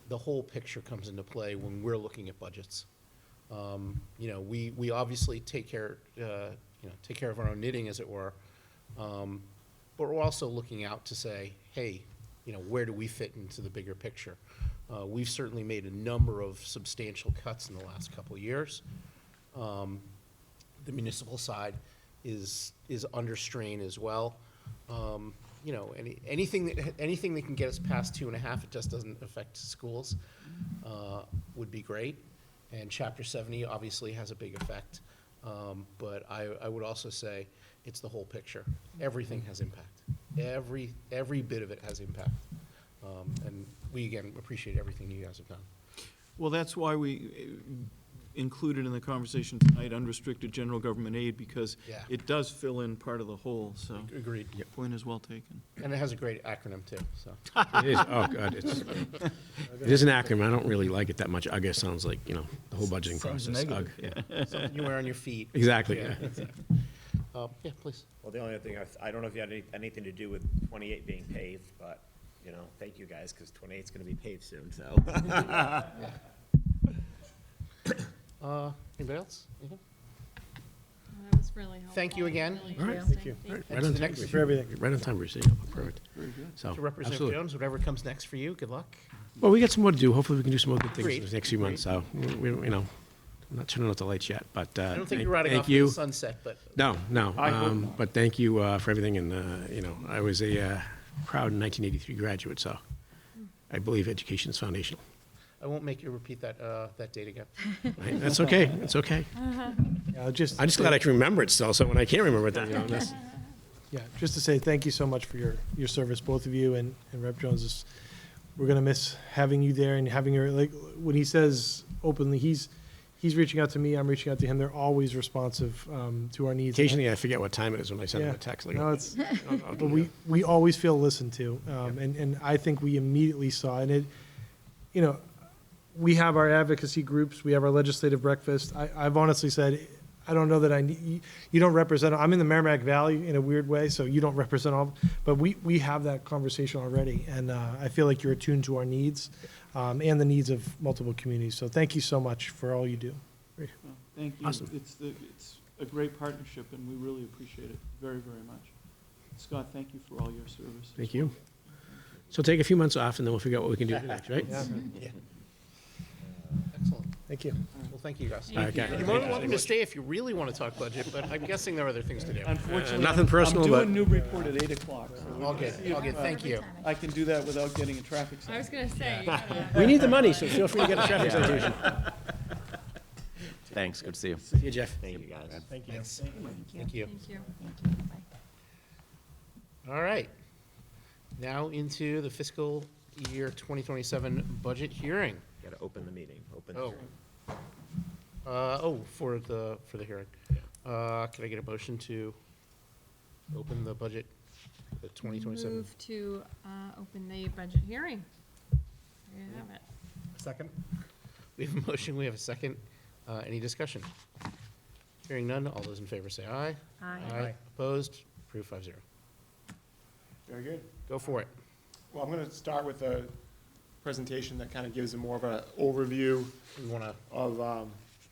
the whole picture comes into play when we're looking at budgets. You know, we obviously take care of our own knitting, as it were, but we're also looking out to say, hey, you know, where do we fit into the bigger picture? We've certainly made a number of substantial cuts in the last couple of years. The municipal side is under strain as well. You know, anything that can get us past 2.5, it just doesn't affect schools, would be great. And Chapter 70 obviously has a big effect. But I would also say it's the whole picture. Everything has impact. Every bit of it has impact. And we, again, appreciate everything you guys have done. Well, that's why we included in the conversation tonight unrestricted general government aid, because Yeah. it does fill in part of the whole, so. Agreed. Point is well taken. And it has a great acronym too, so. It is, oh, God, it is an acronym. I don't really like it that much. UGA sounds like, you know, the whole budgeting Sounds process. negative. UGG, yeah. Something you wear on your feet. Exactly, Yeah. yeah. Yeah, please. Well, the only other thing, I don't know if you had anything to do with 28 being paved, but, you know, thank you guys, because 28's going to be paved soon, so. Anybody else? Anything? That was really helpful. Thank you again. Really All right. interesting. Thank you. Thank Right And on to the time, next- Bruce. For everything. Right on time, Bruce. Yeah, perfect. So, To Representative absolutely. Jones, whatever comes next for you, good luck. Well, we got some more to do. Hopefully, we can do some more good things in Agreed. the next few months. So, you know, I'm not turning out the lights yet, but I don't think you're riding thank off you. into the sunset, but No, no. I hope not. But thank you for everything. And, you know, I was a proud 1983 graduate, so I believe education is foundational. I won't make you repeat that, that date again. That's okay, that's okay. Yeah, I'm just glad I can remember it still, so when I can't remember it, then, that's. Yeah, just to say thank you so much for your service, both of you, and Rep. Jones. We're gonna miss having you there and having your, like, when he says openly, he's reaching out to me, I'm reaching out to him. They're always responsive to our needs. Occasionally, I forget what time it is when I send them Yeah. a text. Like, No, it's, I'll but do we always feel listened to, and I think we immediately saw, and it, you know, we have our advocacy groups, we have our legislative breakfast. I've honestly said, I don't know that I need, you don't represent, I'm in the Merrimack Valley in a weird way, so you don't represent all, but we have that conversation already, and I feel like you're attuned to our needs, and the needs of multiple communities. So thank you so much for all you do. Well, thank you. Awesome. It's a great partnership, and we really appreciate it very, very much. Scott, thank you for all your service. Thank you. So take a few months off, and then we'll figure out what we can do next, right? Yeah. Excellent. Thank you. Well, thank you, guys. All right, guys. You're more than welcome to stay if you really want to talk budget, but I'm guessing there are other things to do. Unfortunately, Nothing personal, I'm but- doing Newburyport at 8 o'clock. So All good, thank you. I can do that without getting a traffic I was citation. gonna say, you gotta- We need the money, so feel free to get a traffic citation. Thanks, good to see you. See you, Jeff. Thank you, guys. Thank you. Thanks. Thank you. thank you. Thank you. Bye. All right. Now into the fiscal year 2027 budget hearing. Got to open the meeting, open the Oh. hearing. For the hearing. Could I get a motion to open the budget, the 2027? Move to, open the budget hearing. There you have it. Second? We have a motion, we have a second. Any discussion? Hearing none, all those in favor say aye. Aye. Opposed? Approved 5-0. Very good. Go for it. Well, I'm going to start with a presentation that kind of gives a more of an overview You want to of,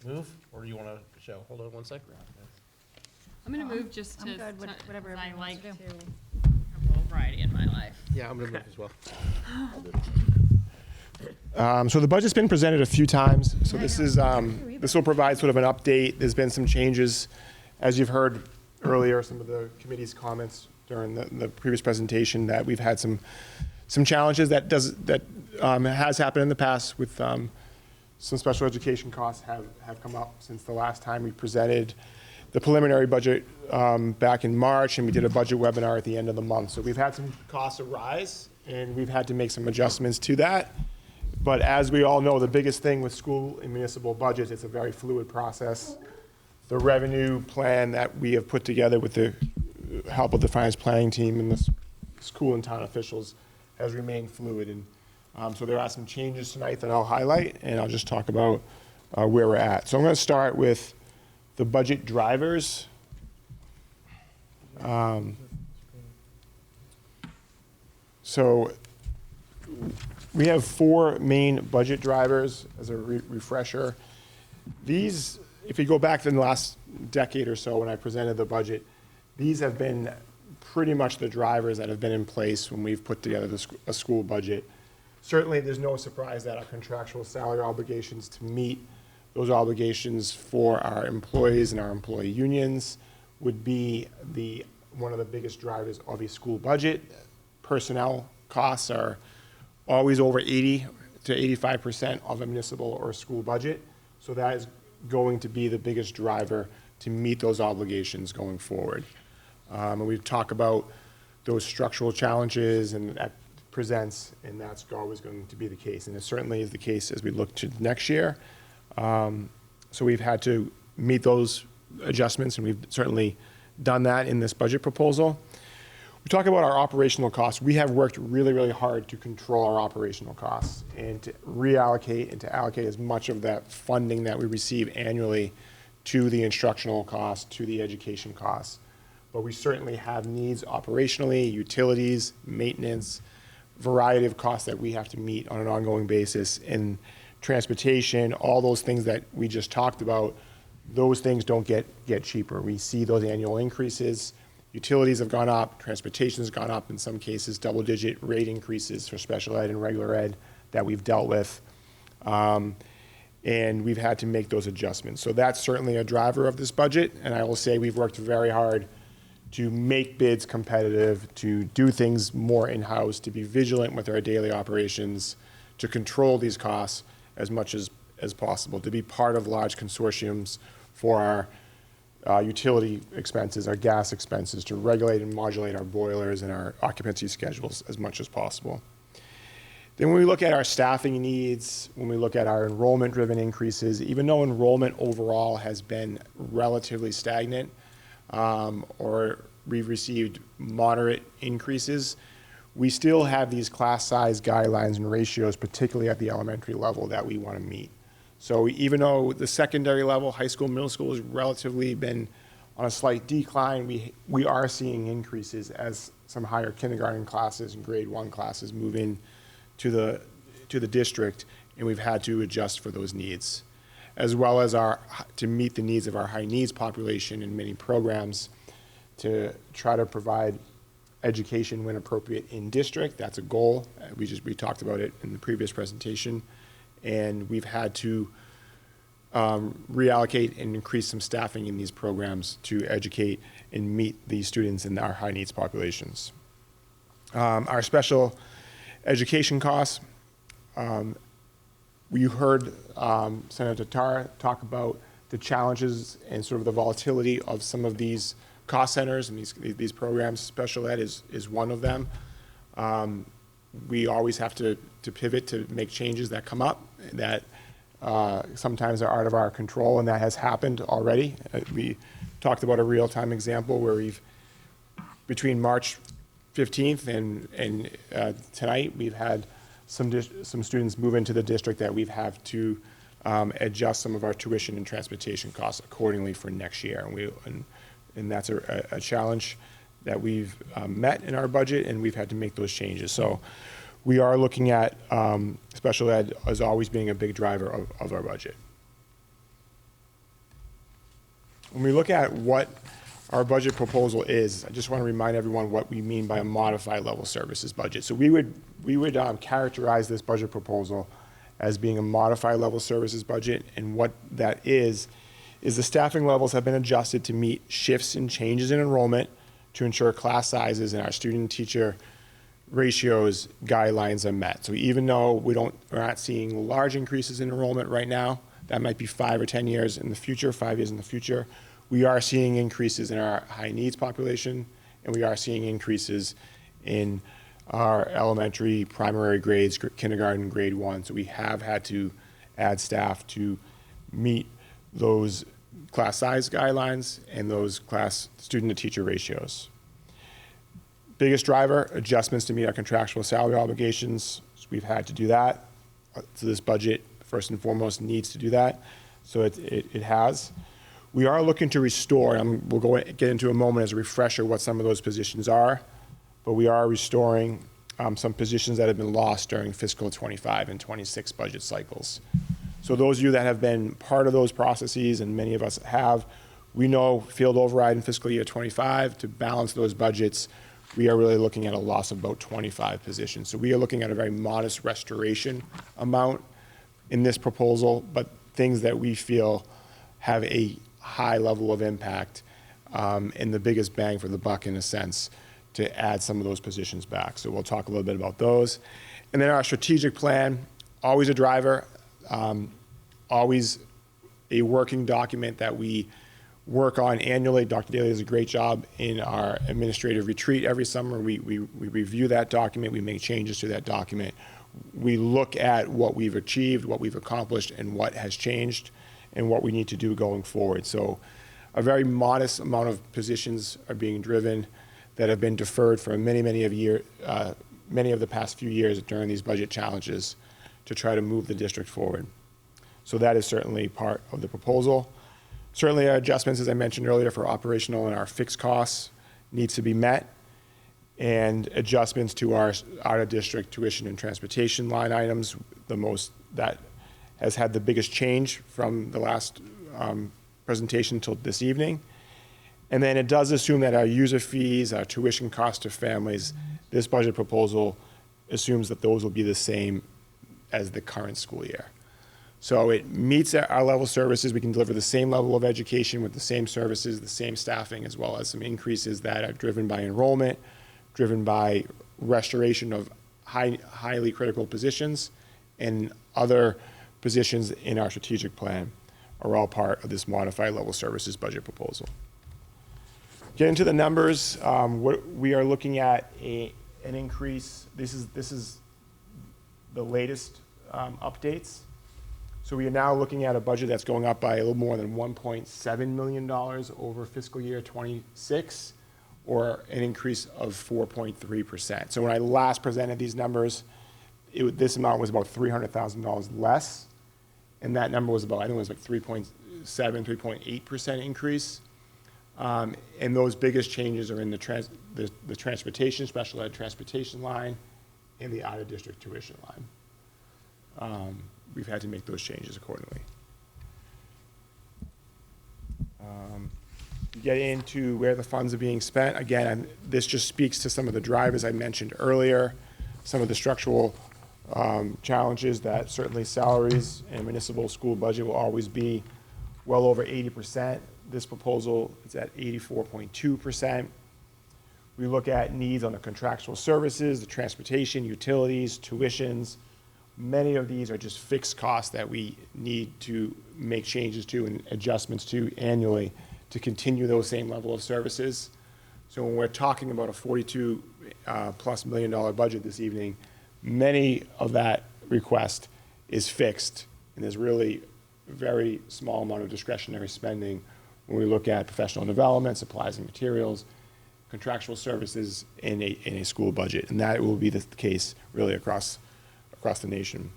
move, or do you want to show? Hold on one sec. I'm gonna move just I'm to, good, whatever I everyone wants like to to do. have a little variety in my life. Yeah, I'm going to move as well. so the budget's been presented a few times. So this is, this will provide sort of an update. There's been some changes, as you've heard earlier, some of the committee's comments during the previous presentation, that we've had some challenges that has happened in the past with some special education costs have come up since the last time we presented the preliminary budget back in March, and we did a budget webinar at the end of the month. So we've had some costs arise, and we've had to make some adjustments to that. But as we all know, the biggest thing with school and municipal budgets, it's a very fluid process. The revenue plan that we have put together with the help of the finance planning team and the school and town officials has remained fluid. And so there are some changes tonight that I'll highlight, and I'll just talk about where we're at. So I'm going to start with the budget drivers. So we have four main budget drivers as a refresher. These, if you go back to the last decade or so when I presented the budget, these have been pretty much the drivers that have been in place when we've put together a school budget. Certainly, there's no surprise that our contractual salary obligations to meet those obligations for our employees and our employee unions would be one of the biggest drivers of a school budget. Personnel costs are always over 80 to 85% of a municipal or school budget. So that is going to be the biggest driver to meet those obligations going forward. And we've talked about those structural challenges and that presents, and that's always going to be the case. And it certainly is the case as we look to next year. So we've had to meet those adjustments, and we've certainly done that in this budget proposal. We talk about our operational costs. We have worked really, really hard to control our operational costs and to reallocate and to allocate as much of that funding that we receive annually to the instructional costs, to the education costs. But we certainly have needs operationally, utilities, maintenance, variety of costs that we have to meet on an ongoing basis. And transportation, all those things that we just talked about, those things don't get cheaper. We see those annual increases. Utilities have gone up, transportation has gone up, in some cases, double-digit rate increases for special ed and regular ed that we've dealt with. And we've had to make those adjustments. So that's certainly a driver of this budget, and I will say we've worked very hard to make bids competitive, to do things more in-house, to be vigilant with our daily operations, to control these costs, as much as possible, to be part of large consortiums for our utility expenses, our gas expenses, to regulate and modulate our boilers and our occupancy schedules as much as possible. Then when we look at our staffing needs, when we look at our enrollment-driven increases, even though enrollment overall has been relatively stagnant, or we've received moderate increases, we still have these class size guidelines and ratios, particularly at the elementary level, that we want to meet. So even though the secondary level, high school, middle school, has relatively been on a slight decline, we are seeing increases as some higher kindergarten classes and grade 1 classes move in to the district, and we've had to adjust for those needs, as well as to meet the needs of our high needs population in many programs, to try to provide education when appropriate in district. That's a goal. We talked about it in the previous presentation, and we've had to reallocate and increase some staffing in these programs to educate and meet these students in our high needs populations. Our special education costs, we heard Senator Tar talk about the challenges and sort of the volatility of some of these cost centers and these programs. Special ed is one of them. We always have to pivot to make changes that come up that sometimes are out of our control, and that has happened already. We talked about a real-time example where between March 15th and tonight, we've had some students move into the district that we've had to adjust some of our tuition and transportation costs accordingly for next year. And that's a challenge that we've met in our budget, and we've had to make those changes. So we are looking at special ed as always being a big driver of our budget. When we look at what our budget proposal is, I just want to remind everyone what we mean by a modified level services budget. So we would characterize this budget proposal as being a modified level services budget, and what that is the staffing levels have been adjusted to meet shifts and changes in enrollment to ensure class sizes and our student-teacher ratios guidelines are met. So even though we're not seeing large increases in enrollment right now, that might be 5 or 10 years in the future, 5 years in the future, we are seeing increases in our high needs population, and we are seeing increases in our elementary, primary grades, kindergarten, grade 1. So we have had to add staff to meet those class size guidelines and those class student-to-teacher ratios. Biggest driver, adjustments to meet our contractual salary obligations. So we've had to do that. So this budget, first and foremost, needs to do that. So it has. We are looking to restore, and we'll get into a moment as a refresher what some of those positions are, but we are restoring some positions that have been lost during fiscal 25 and 26 budget cycles. So those of you that have been part of those processes, and many of us have, we know field override in fiscal year 25, to balance those budgets, we are really looking at a loss of about 25 positions. So we are looking at a very modest restoration amount in this proposal, but things that we feel have a high level of impact and the biggest bang for the buck, in a sense, to add some of those positions back. So we'll talk a little bit about those. And then our strategic plan, always a driver, always a working document that we work on annually. Dr. Daly does a great job in our administrative retreat every summer. We review that document, we make changes to that document. We look at what we've achieved, what we've accomplished, and what has changed, and what we need to do going forward. So a very modest amount of positions are being driven that have been deferred for many of the past few years during these budget challenges to try to move the district forward. So that is certainly part of the proposal. Certainly our adjustments, as I mentioned earlier, for operational and our fixed costs needs to be met, and adjustments to our out-of-district tuition and transportation line items, that has had the biggest change from the last presentation until this evening. And then it does assume that our user fees, our tuition costs to families, this budget proposal assumes that those will be the same as the current school year. So it meets our level of services. We can deliver the same level of education with the same services, the same staffing, as well as some increases that are driven by enrollment, driven by restoration of highly critical positions, and other positions in our strategic plan are all part of this modified level services budget proposal. Get into the numbers. What we are looking at an increase. This is the latest updates. So we are now looking at a budget that's going up by a little more than $1.7 million over fiscal year 26, or an increase of 4.3%. So when I last presented these numbers, this amount was about $300,000 less, and that number was about, I think it was like 3.7, 3.8% increase. And those biggest changes are in the transportation, special ed transportation line, and the out-of-district tuition line. We've had to make those changes accordingly. Get into where the funds are being spent. Again, this just speaks to some of the drivers I mentioned earlier, some of the structural challenges that certainly salaries and municipal school budget will always be well over 80%. This proposal is at 84.2%. We look at needs on the contractual services, the transportation, utilities, tuitions. Many of these are just fixed costs that we need to make changes to and adjustments to annually to continue those same level of services. So when we're talking about a $42 plus million budget this evening, many of that request is fixed, and there's really a very small amount of discretionary spending when we look at professional development, supplies and materials, contractual services in a school budget, and that will be the case really across the nation.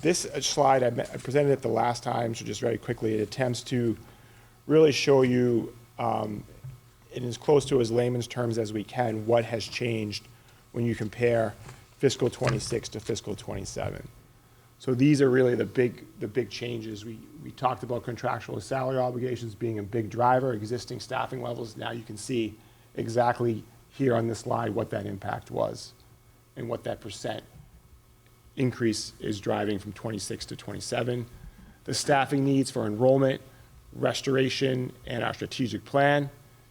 This slide, I presented it the last time, so just very quickly, it attempts to really show you, in as close to as layman's terms as we can, what has changed when you compare fiscal 26 to fiscal 27. So these are really the big changes. We talked about contractual salary obligations being a big driver, existing staffing levels. Now you can see exactly here on this slide what that impact was and what that percent increase is driving from 26 to 27. The staffing needs for enrollment, restoration, and our strategic plan.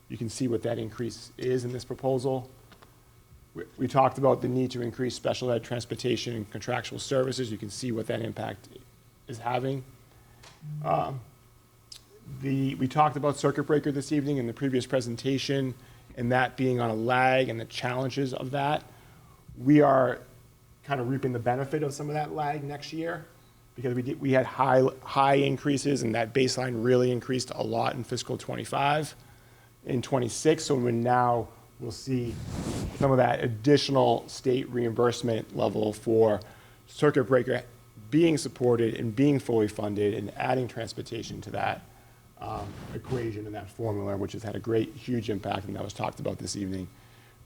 You can see what that increase is in this proposal. We talked about the need to increase special ed transportation and contractual services. You can see what that impact is having. We talked about circuit breaker this evening in the previous presentation, and that being on a lag and the challenges of that. We are kind of reaping the benefit of some of that lag next year, because we had high increases, and that baseline really increased a lot in fiscal 25 and 26. So we'll see some of that additional state reimbursement level for circuit breaker being supported and being fully funded, and adding transportation to that equation and that formula, which has had a great, huge impact, and that was talked about this evening,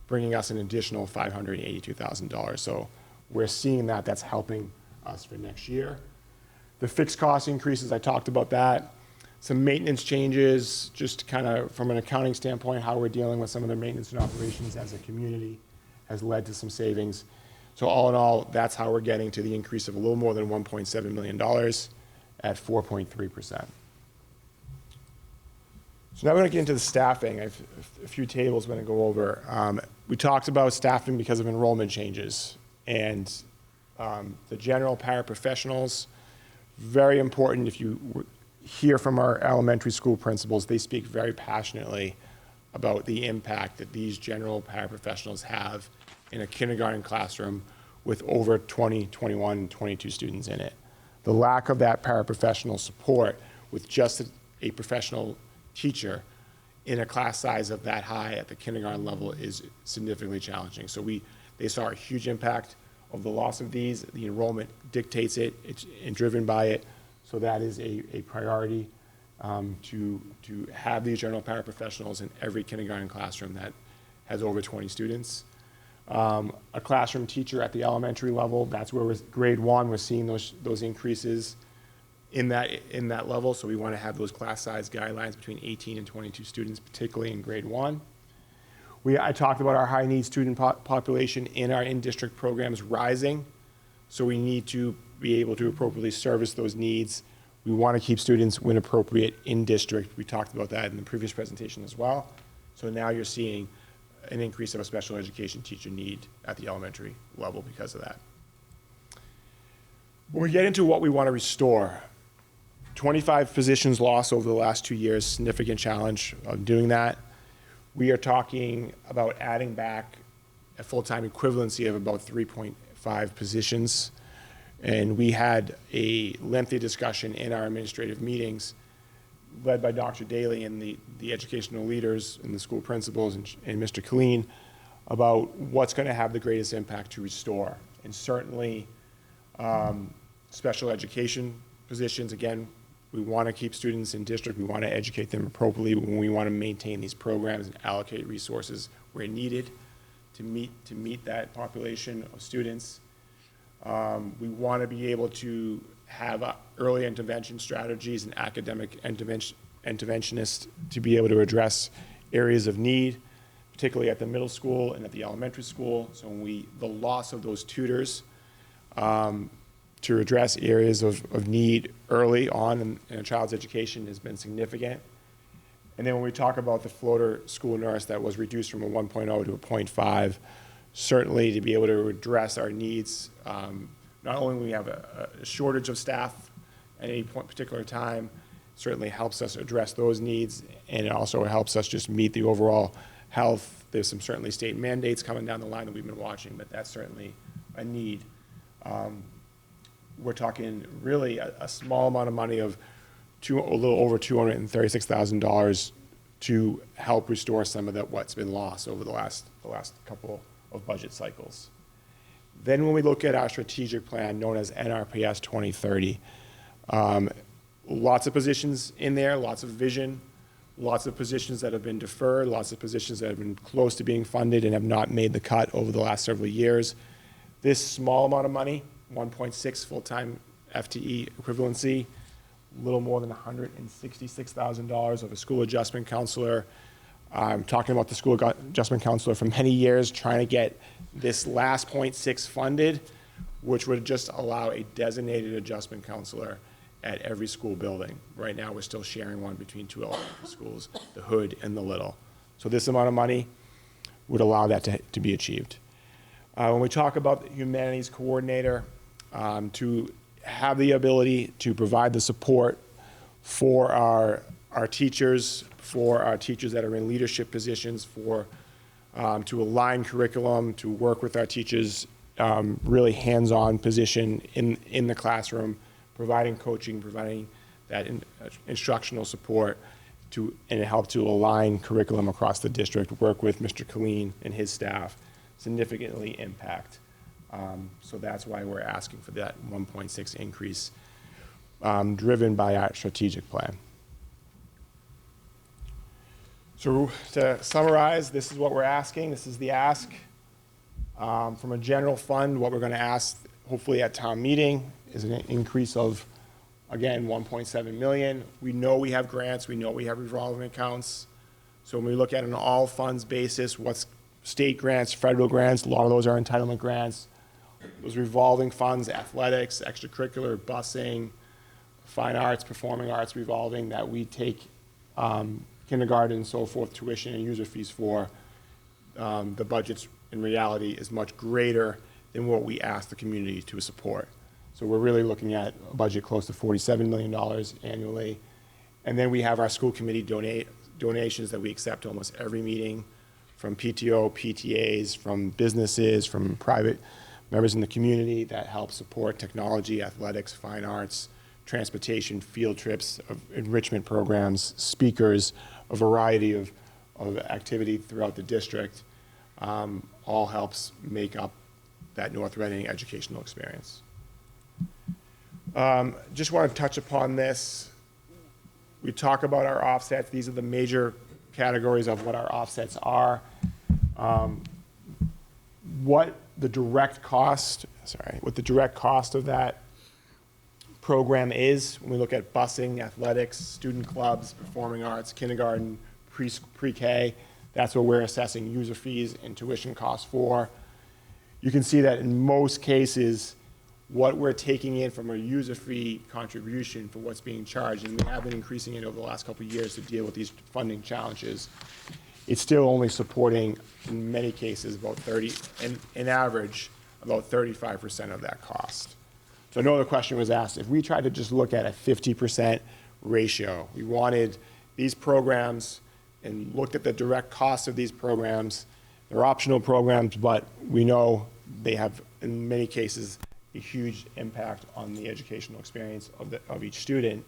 bringing us an additional $582,000. So we're seeing that's helping us for next year. The fixed cost increases, I talked about that. Some maintenance changes, just kind of from an accounting standpoint, how we're dealing with some of the maintenance and operations as a community has led to some savings. So all in all, that's how we're getting to the increase of a little more than $1.7 million at 4.3%. So now we're going to get into the staffing. I have a few tables I'm going to go over. We talked about staffing because of enrollment changes, and the general paraprofessionals, very important. If you hear from our elementary school principals, they speak very passionately about the impact that these general paraprofessionals have in a kindergarten classroom with over 20, 21, 22 students in it. The lack of that paraprofessional support with just a professional teacher in a class size of that high at the kindergarten level is significantly challenging. So they saw a huge impact of the loss of these. The enrollment dictates it, it's driven by it. So that is a priority to have these general paraprofessionals in every kindergarten classroom that has over 20 students. A classroom teacher at the elementary level, that's where grade 1, we're seeing those increases in that level. So we want to have those class size guidelines between 18 and 22 students, particularly in grade 1. I talked about our high need student population in our in-district programs rising. So we need to be able to appropriately service those needs. We want to keep students when appropriate in district. We talked about that in the previous presentation as well. So now you're seeing an increase of a special education teacher need at the elementary level because of that. When we get into what we want to restore, 25 positions lost over the last 2 years, significant challenge of doing that. We are talking about adding back a full-time equivalency of about 3.5 positions. And we had a lengthy discussion in our administrative meetings led by Dr. Daly and the educational leaders and the school principals and Mr. Colleen about what's going to have the greatest impact to restore. And certainly special education positions, again, we want to keep students in district, we want to educate them appropriately, we want to maintain these programs and allocate resources where needed to meet that population of students. We want to be able to have early intervention strategies and academic interventionists to be able to address areas of need, particularly at the middle school and at the elementary school. So the loss of those tutors to address areas of need early on in a child's education has been significant. And then when we talk about the floater school nurse that was reduced from a 1.0 to a 0.5, certainly to be able to address our needs, not only do we have a shortage of staff at any particular time, certainly helps us address those needs, and it also helps us just meet the overall health. There's some certainly state mandates coming down the line that we've been watching, but that's certainly a need. We're talking really a small amount of money of a little over $236,000 to help restore some of what's been lost over the last couple of budget cycles. Then when we look at our strategic plan known as NRHS 2030, lots of positions in there, lots of vision, lots of positions that have been deferred, lots of positions that have been close to being funded and have not made the cut over the last several years. This small amount of money, 1.6 full-time FTE equivalency, a little more than $166,000 of a school adjustment counselor. I'm talking about the school adjustment counselor for many years, trying to get this last 0.6 funded, which would just allow a designated adjustment counselor at every school building. Right now, we're still sharing one between two elementary schools, the Hood and the Little. So this amount of money would allow that to be achieved. When we talk about the humanities coordinator, to have the ability to provide the support for our teachers, for our teachers that are in leadership positions, to align curriculum, to work with our teachers, really hands-on position in the classroom, providing coaching, providing that instructional support and help to align curriculum across the district, work with Mr. Colleen and his staff, significantly impact. So that's why we're asking for that 1.6 increase, driven by our strategic plan. So to summarize, this is what we're asking. This is the ask. From a general fund, what we're going to ask, hopefully at town meeting, is an increase of, again, 1.7 million. We know we have grants. We know we have revolving accounts. So when we look at an all funds basis, what's state grants, federal grants, a lot of those are entitlement grants. Those revolving funds, athletics, extracurricular, busing, fine arts, performing arts revolving that we take kindergarten and so forth, tuition and user fees for, the budgets in reality is much greater than what we ask the community to support. So we're really looking at a budget close to $47 million annually. And then we have our school committee donations that we accept almost every meeting, from PTO, PTAs, from businesses, from private members in the community that help support technology, athletics, fine arts, transportation, field trips, enrichment programs, speakers, a variety of activity throughout the district, all helps make up that North Reading educational experience. Just want to touch upon this. We talk about our offsets. These are the major categories of what our offsets are. What the direct cost of that program is when we look at busing, athletics, student clubs, performing arts, kindergarten, pre-K, that's what we're assessing user fees and tuition costs for. You can see that in most cases, what we're taking in from a user fee contribution for what's being charged, and we have been increasing it over the last couple of years to deal with these funding challenges, it's still only supporting, in many cases, about 30, in average, about 35% of that cost. So I know the question was asked, if we tried to just look at a 50% ratio, we wanted these programs and looked at the direct costs of these programs. They're optional programs, but we know they have, in many cases, a huge impact on the educational experience of each student.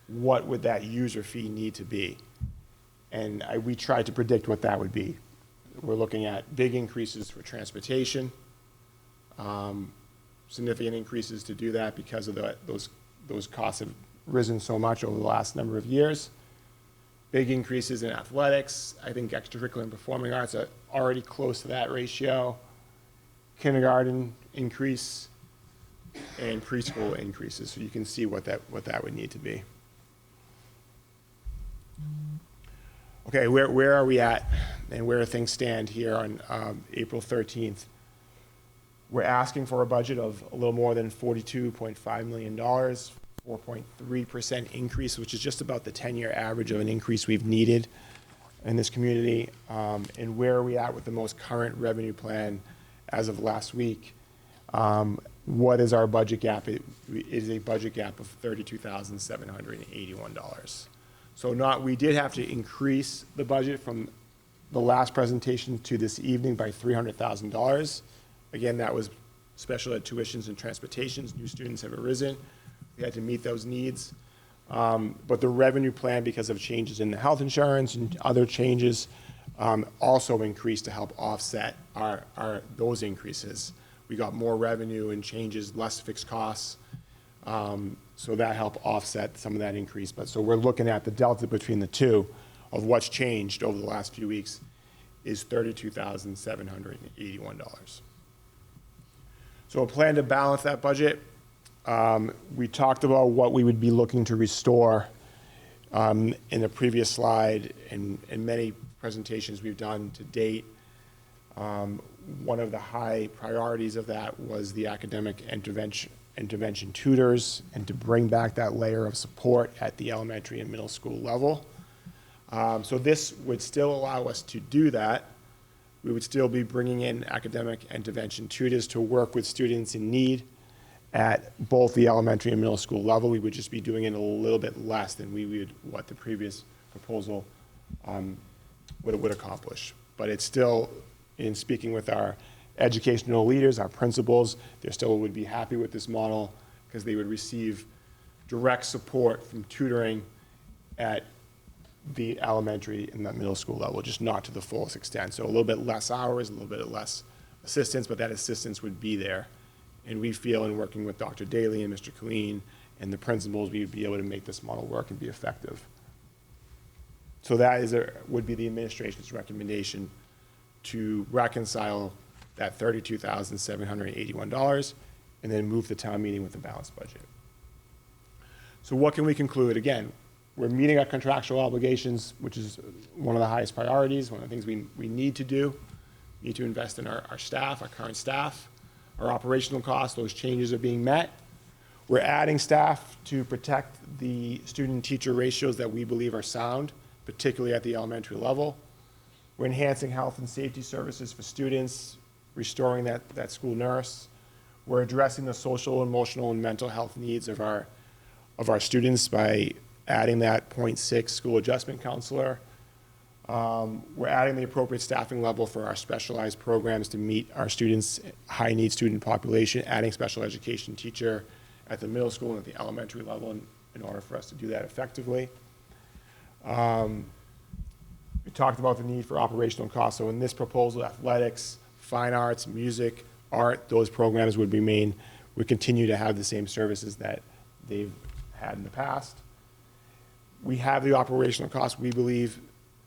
What would that user fee need to be? And we tried to predict what that would be. We're looking at big increases for transportation, significant increases to do that because of those costs have risen so much over the last number of years. Big increases in athletics. I think extracurricular and performing arts are already close to that ratio. Kindergarten increase and preschool increases. So you can see what that would need to be. Okay, where are we at and where things stand here on April 13th? We're asking for a budget of a little more than $42.5 million, 4.3% increase, which is just about the 10-year average of an increase we've needed in this community. And where are we at with the most current revenue plan as of last week? What is our budget gap? It is a budget gap of $32,781. So we did have to increase the budget from the last presentation to this evening by $300,000. Again, that was special ed tuitions and transportations. New students have arisen. We had to meet those needs. But the revenue plan, because of changes in the health insurance and other changes, also increased to help offset those increases. We got more revenue and changes, less fixed costs. So that helped offset some of that increase. So we're looking at the delta between the two of what's changed over the last few weeks is $32,781. So a plan to balance that budget. We talked about what we would be looking to restore in the previous slide and many presentations we've done to date. One of the high priorities of that was the academic intervention tutors and to bring back that layer of support at the elementary and middle school level. So this would still allow us to do that. We would still be bringing in academic intervention tutors to work with students in need at both the elementary and middle school level. We would just be doing it a little bit less than what the previous proposal would accomplish. But it's still, in speaking with our educational leaders, our principals, they still would be happy with this model because they would receive direct support from tutoring at the elementary and the middle school level, just not to the fullest extent. So a little bit less hours, a little bit less assistance, but that assistance would be there. And we feel in working with Dr. Daly and Mr. Colleen and the principals, we would be able to make this model work and be effective. So that would be the administration's recommendation to reconcile that $32,781 and then move the town meeting with a balanced budget. So what can we conclude? Again, we're meeting our contractual obligations, which is one of the highest priorities, one of the things we need to do. We need to invest in our staff, our current staff, our operational costs. Those changes are being met. We're adding staff to protect the student-teacher ratios that we believe are sound, particularly at the elementary level. We're enhancing health and safety services for students, restoring that school nurse. We're addressing the social, emotional, and mental health needs of our students by adding that 0.6 school adjustment counselor. We're adding the appropriate staffing level for our specialized programs to meet our students' high-need student population, adding special education teacher at the middle school and at the elementary level in order for us to do that effectively. We talked about the need for operational costs. So in this proposal, athletics, fine arts, music, art, those programs would continue to have the same services that they've had in the past. We have the operational costs, we believe,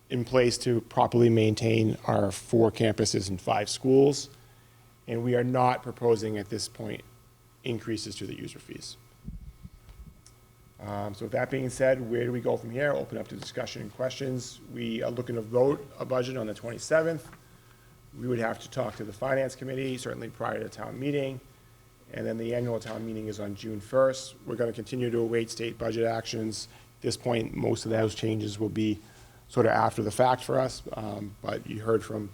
in place to properly maintain our 4 campuses and 5 schools. And we are not proposing at this point increases to the user fees. So with that being said, where do we go from here? Open up to discussion and questions. We are looking to vote a budget on the 27th. We would have to talk to the finance committee, certainly prior to the town meeting. And then the annual town meeting is on June 1st. We're going to continue to await state budget actions. At this point, most of those changes will be sort of after the fact for us. But you heard from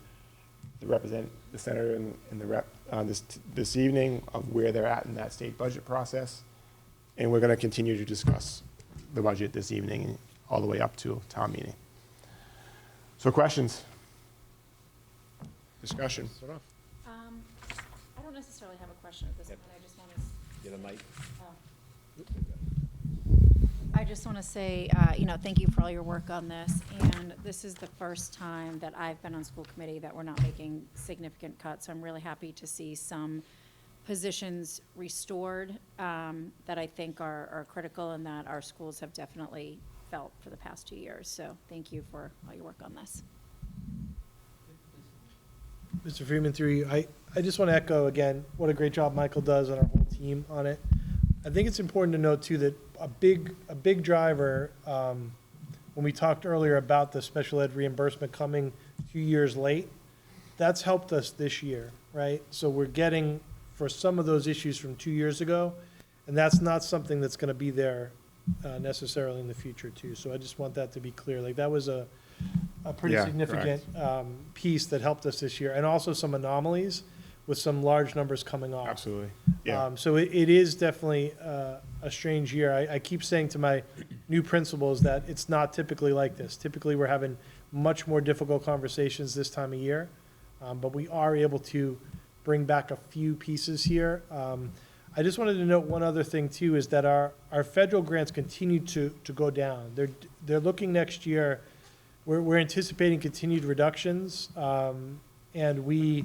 the senator and the rep this evening of where they're at in that state budget process. And we're going to continue to discuss the budget this evening all the way up to town meeting. So questions? Discussion? I don't necessarily have a question at this point, I just want to. Get a mic. I just want to say, thank you for all your work on this. And this is the first time that I've been on school committee that we're not making significant cuts. So I'm really happy to see some positions restored that I think are critical and that our schools have definitely felt for the past 2 years. So thank you for all your work on this. Mr. Freeman, through you, I just want to echo again, what a great job Michael does and our whole team on it. I think it's important to note too that a big driver, when we talked earlier about the special ed reimbursement coming 2 years late, that's helped us this year, right? So we're getting for some of those issues from 2 years ago, and that's not something that's going to be there necessarily in the future too. So I just want that to be clear. Like that was a pretty Yeah, significant piece that helped us this year, and also some anomalies with some large numbers coming off. Absolutely. Yeah. So it is definitely a strange year. I keep saying to my new principals that it's not typically like this. Typically, we're having much more difficult conversations this time of year, but we are able to bring back a few pieces here. I just wanted to note one other thing too, is that our federal grants continue to go down. They're looking next year, we're anticipating continued reductions, and we,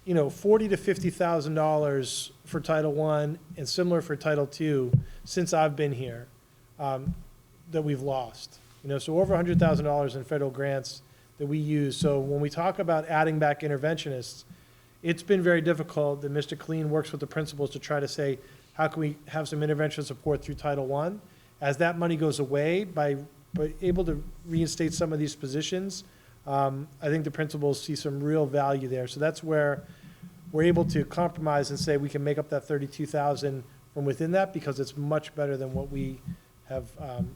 $40,000 to $50,000 for Title I and similar for Title II since I've been here, that we've lost. So over $100,000 in federal grants that we use. So when we talk about adding back interventionists, it's been very difficult that Mr. Clean works with the principals to try to say, how can we have some intervention support through Title I? As that money goes away, by able to reinstate some of these positions, I think the principals see some real value there. So that's where we're able to compromise and say we can make up that 32,000 from within that, because it's much better than what we have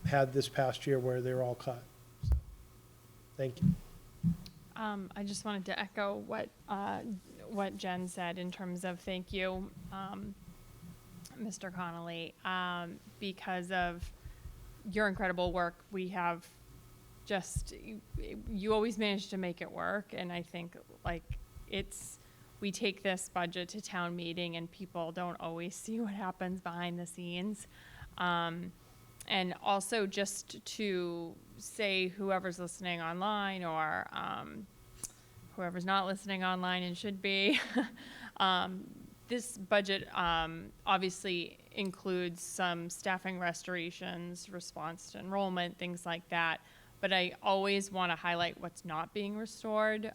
had this past year where they were all cut. So, thank you. I just wanted to echo what Jen said in terms of thank you, Mr. Connolly, because of your incredible work. We have you always manage to make it work, and I think we take this budget to town meeting and people don't always see what happens behind the scenes. And also just to say, whoever's listening online or whoever's not listening online and should be, this budget obviously includes some staffing restorations, response to enrollment, things like that. But I always want to highlight what's not being restored,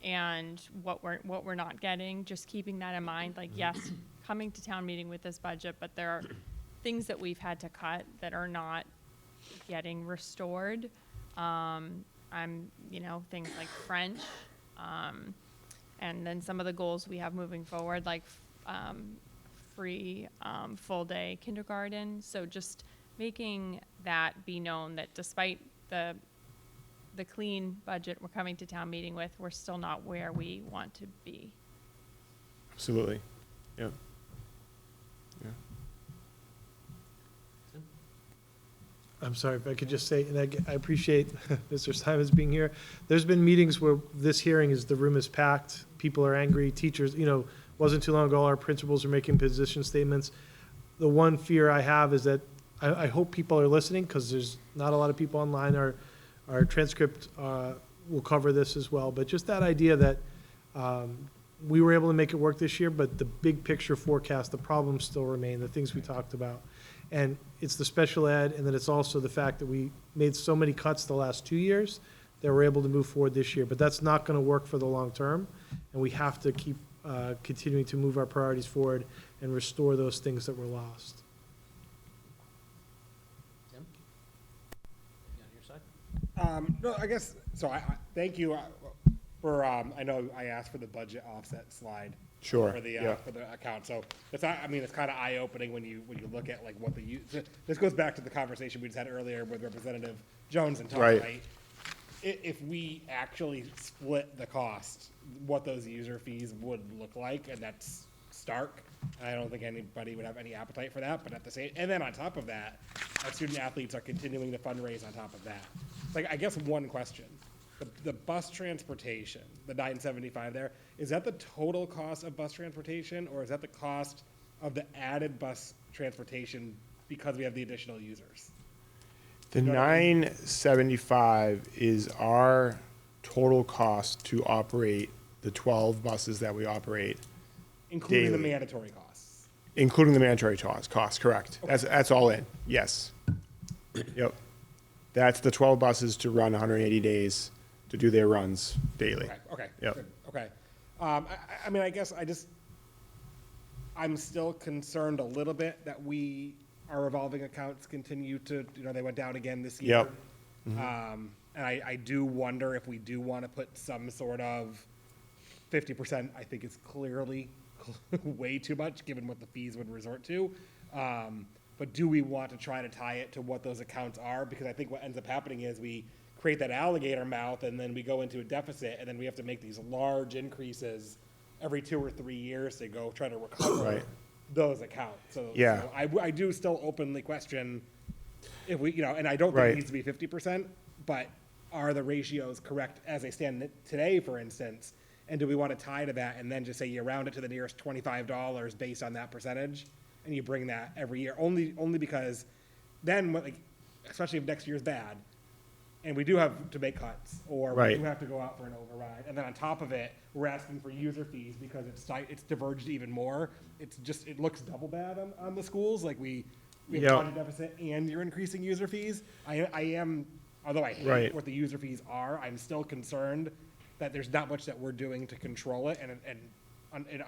and what we're not getting. Just keeping that in mind. Like, yes, coming to town meeting with this budget, but there are things that we've had to cut that are not getting restored. Things like French, and then some of the goals we have moving forward, like free full day kindergarten. So just making that be known that despite the clean budget we're coming to town meeting with, we're still not where we want to be. Absolutely. Yeah. Yeah. I'm sorry, if I could just say, and I appreciate Mr. Simons being here. There's been meetings where the room is packed, people are angry, teachers, wasn't too long ago, our principals are making position statements. The one fear I have is that I hope people are listening, because there's not a lot of people online. Our transcript will cover this as well, but just that idea that we were able to make it work this year, but the big picture forecast, the problems still remain, the things we talked about. And it's the special ed, and then it's also the fact that we made so many cuts the last 2 years that we're able to move forward this year. But that's not going to work for the long term, and we have to keep continuing to move our priorities forward and restore those things that were lost. Tim? On your side? No, I guess, so I thank you for, I know I asked for the budget offset slide. Sure, For the, yeah. for the account, so it's not, it's kind of eye-opening when you look at like what this goes back to the conversation we just had earlier with Representative Jones and Tom, Right. right? if we actually split the cost, what those user fees would look like, and that's stark. I don't think anybody would have any appetite for that, but at the same, and then on top of that, our student athletes are continuing to fundraise on top of that. Like, I guess one question, the bus transportation, the $975 there, is that the total cost of bus transportation, or is that the cost of the added bus transportation because we have the additional users? The 975 is our total cost to operate the 12 buses that we operate, Including the Daily. mandatory costs. including the mandatory cost, correct. That's all in, yes. Yep. That's the 12 buses to run 180 days to do their runs daily. Okay, Yep. good, okay. I mean, I guess I'm still concerned a little bit that our revolving accounts continue to, they went down again this year. Yep. And I do wonder if we do want to put some sort of 50%, I think is clearly way too much, given what the fees would resort to. But do we want to try to tie it to what those accounts are? Because I think what ends up happening is we create that alligator mouth, and then we go into a deficit, and then we have to make these large increases every 2 or 3 years to go try to recover Right. those accounts. So, Yeah. so I do still openly question if we, and I don't think Right. it needs to be 50%, but are the ratios correct as they stand today, for instance? And do we want to tie to that and then just say you round it to the nearest $25 based on that percentage, and you bring that every year? Only because then, especially if next year's bad, and we do have to make cuts, or we Right. do have to go out for an override, and then on top of it, we're asking for user fees because it's diverged even more. It looks double bad on the schools, like we have Yep. a budget deficit and you're increasing user fees. I am, although I hate Right. what the user fees are, I'm still concerned that there's not much that we're doing to control it, and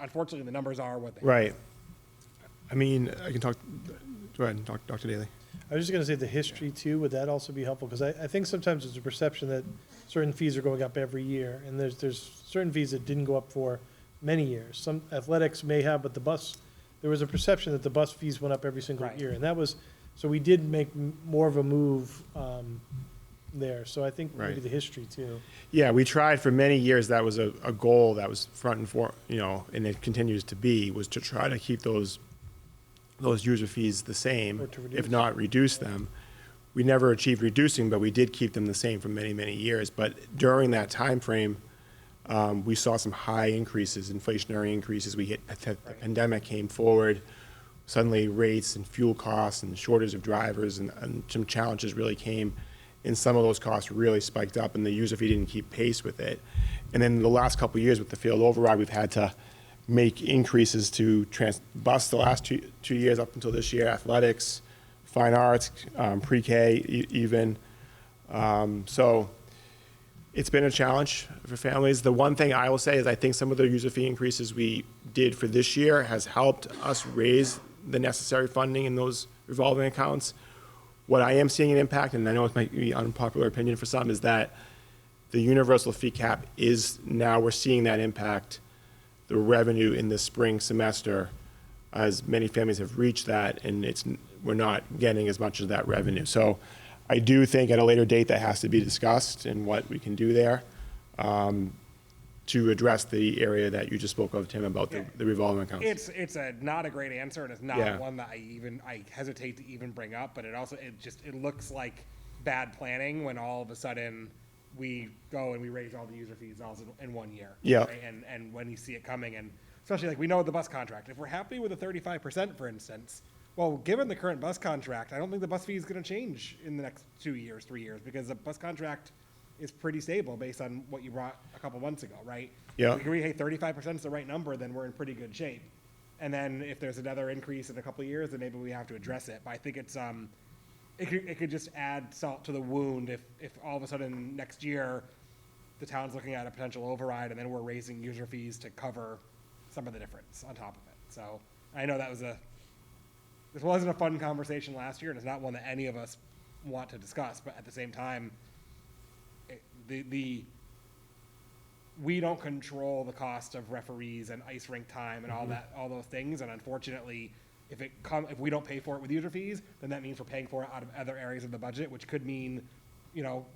unfortunately, the numbers are what they are. Right. I mean, I can talk, go ahead and talk, Dr. Daly. I was just gonna say the history too, would that also be helpful? Because I think sometimes there's a perception that certain fees are going up every year, and there's certain fees that didn't go up for many years. Some athletics may have, but there was a perception that the bus fees went up every single Right. year, and that was, so we did make more of a move, there, so I think maybe Right. the history too. Yeah, we tried for many years, that was a goal that was front and for, and it continues to be, was to try to keep those user fees the same, Or to if reduce. not reduce them. We never achieved reducing, but we did keep them the same for many, many years. But during that time frame, we saw some high increases, inflationary increases. The pandemic came forward, suddenly rates and fuel costs and shortage of drivers and some challenges really came, and some of those costs really spiked up, and the user fee didn't keep pace with it. And then the last couple of years with the field override, we've had to make increases to bus the last two years up until this year, athletics, fine arts, pre-K even. So it's been a challenge for families. The one thing I will say is I think some of the user fee increases we did for this year has helped us raise the necessary funding in those revolving accounts. What I am seeing an impact, and I know it might be unpopular opinion for some, is that the universal fee cap is now, we're seeing that impact the revenue in the spring semester, as many families have reached that, and we're not getting as much of that revenue. So I do think at a later date that has to be discussed and what we can do there to address the area that you just spoke of, Tim, about the revolving accounts. It's not a great answer, and it's not Yeah. one that I hesitate to even bring up, but it looks like bad planning when all of a sudden we go and we raise all the user fees all in 1 year. Yeah. Right? And when you see it coming, and especially like we know the bus contract, if we're happy with the 35%, for instance, well, given the current bus contract, I don't think the bus fee is going to change in the next 2 years, 3 years, because the bus contract is pretty stable based on what you brought a couple months ago, right? Yeah. If we agree, hey, 35% is the right number, then we're in pretty good shape. And then if there's another increase in a couple of years, then maybe we have to address it. But I think it's it could just add salt to the wound if all of a sudden next year the town's looking at a potential override and then we're raising user fees to cover some of the difference on top of it. So I know this wasn't a fun conversation last year, and it's not one that any of us want to discuss. But at the same time, we don't control the cost of referees and ice rink time and all those things. And unfortunately, if we don't pay for it with user fees, then that means we're paying for it out of other areas of the budget, which could mean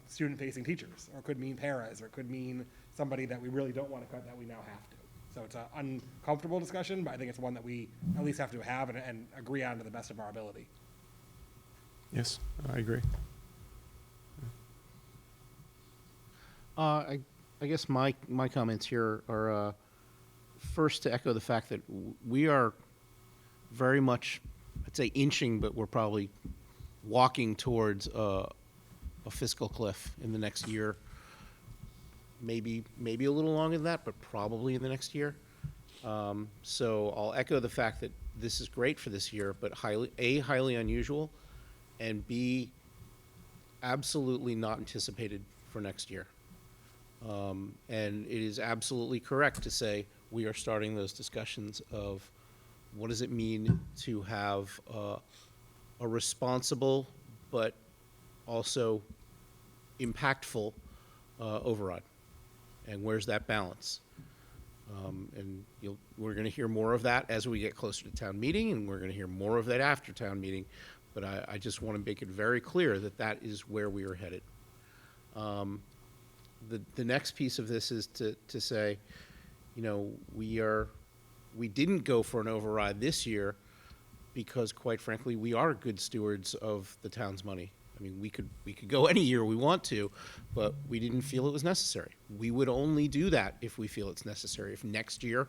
student-facing teachers, or it could mean paras, or it could mean somebody that we really don't want to cut that we now have to. So it's an uncomfortable discussion, but I think it's one that we at least have to have and agree on to the best of our ability. Yes, I agree. I guess my comments here are, first to echo the fact that we are very much, I'd say inching, but we're probably walking towards a fiscal cliff in the next year. Maybe a little longer than that, but probably in the next year. So I'll echo the fact that this is great for this year, but highly unusual, and B, absolutely not anticipated for next year. And it is absolutely correct to say we are starting those discussions of what does it mean to have a responsible but also impactful override, and where's that balance? And we're going to hear more of that as we get closer to town meeting, and we're going to hear more of that after town meeting. But I just want to make it very clear that that is where we are headed. The next piece of this is to say, we didn't go for an override this year because, quite frankly, we are good stewards of the town's money. I mean, we could go any year we want to, but we didn't feel it was necessary. We would only do that if we feel it's necessary. If next year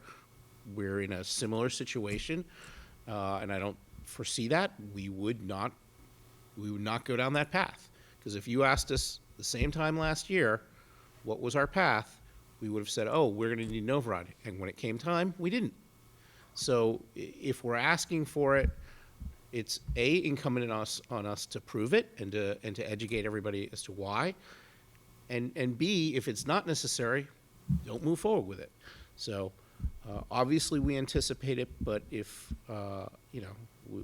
we're in a similar situation, and I don't foresee that, we would not go down that path. Because if you asked us the same time last year, what was our path, we would have said, oh, we're going to need an override. And when it came time, we didn't. So if we're asking for it, it's incumbent on us to prove it and to educate everybody as to why, and B, if it's not necessary, don't move forward with it. So obviously we anticipate it, but if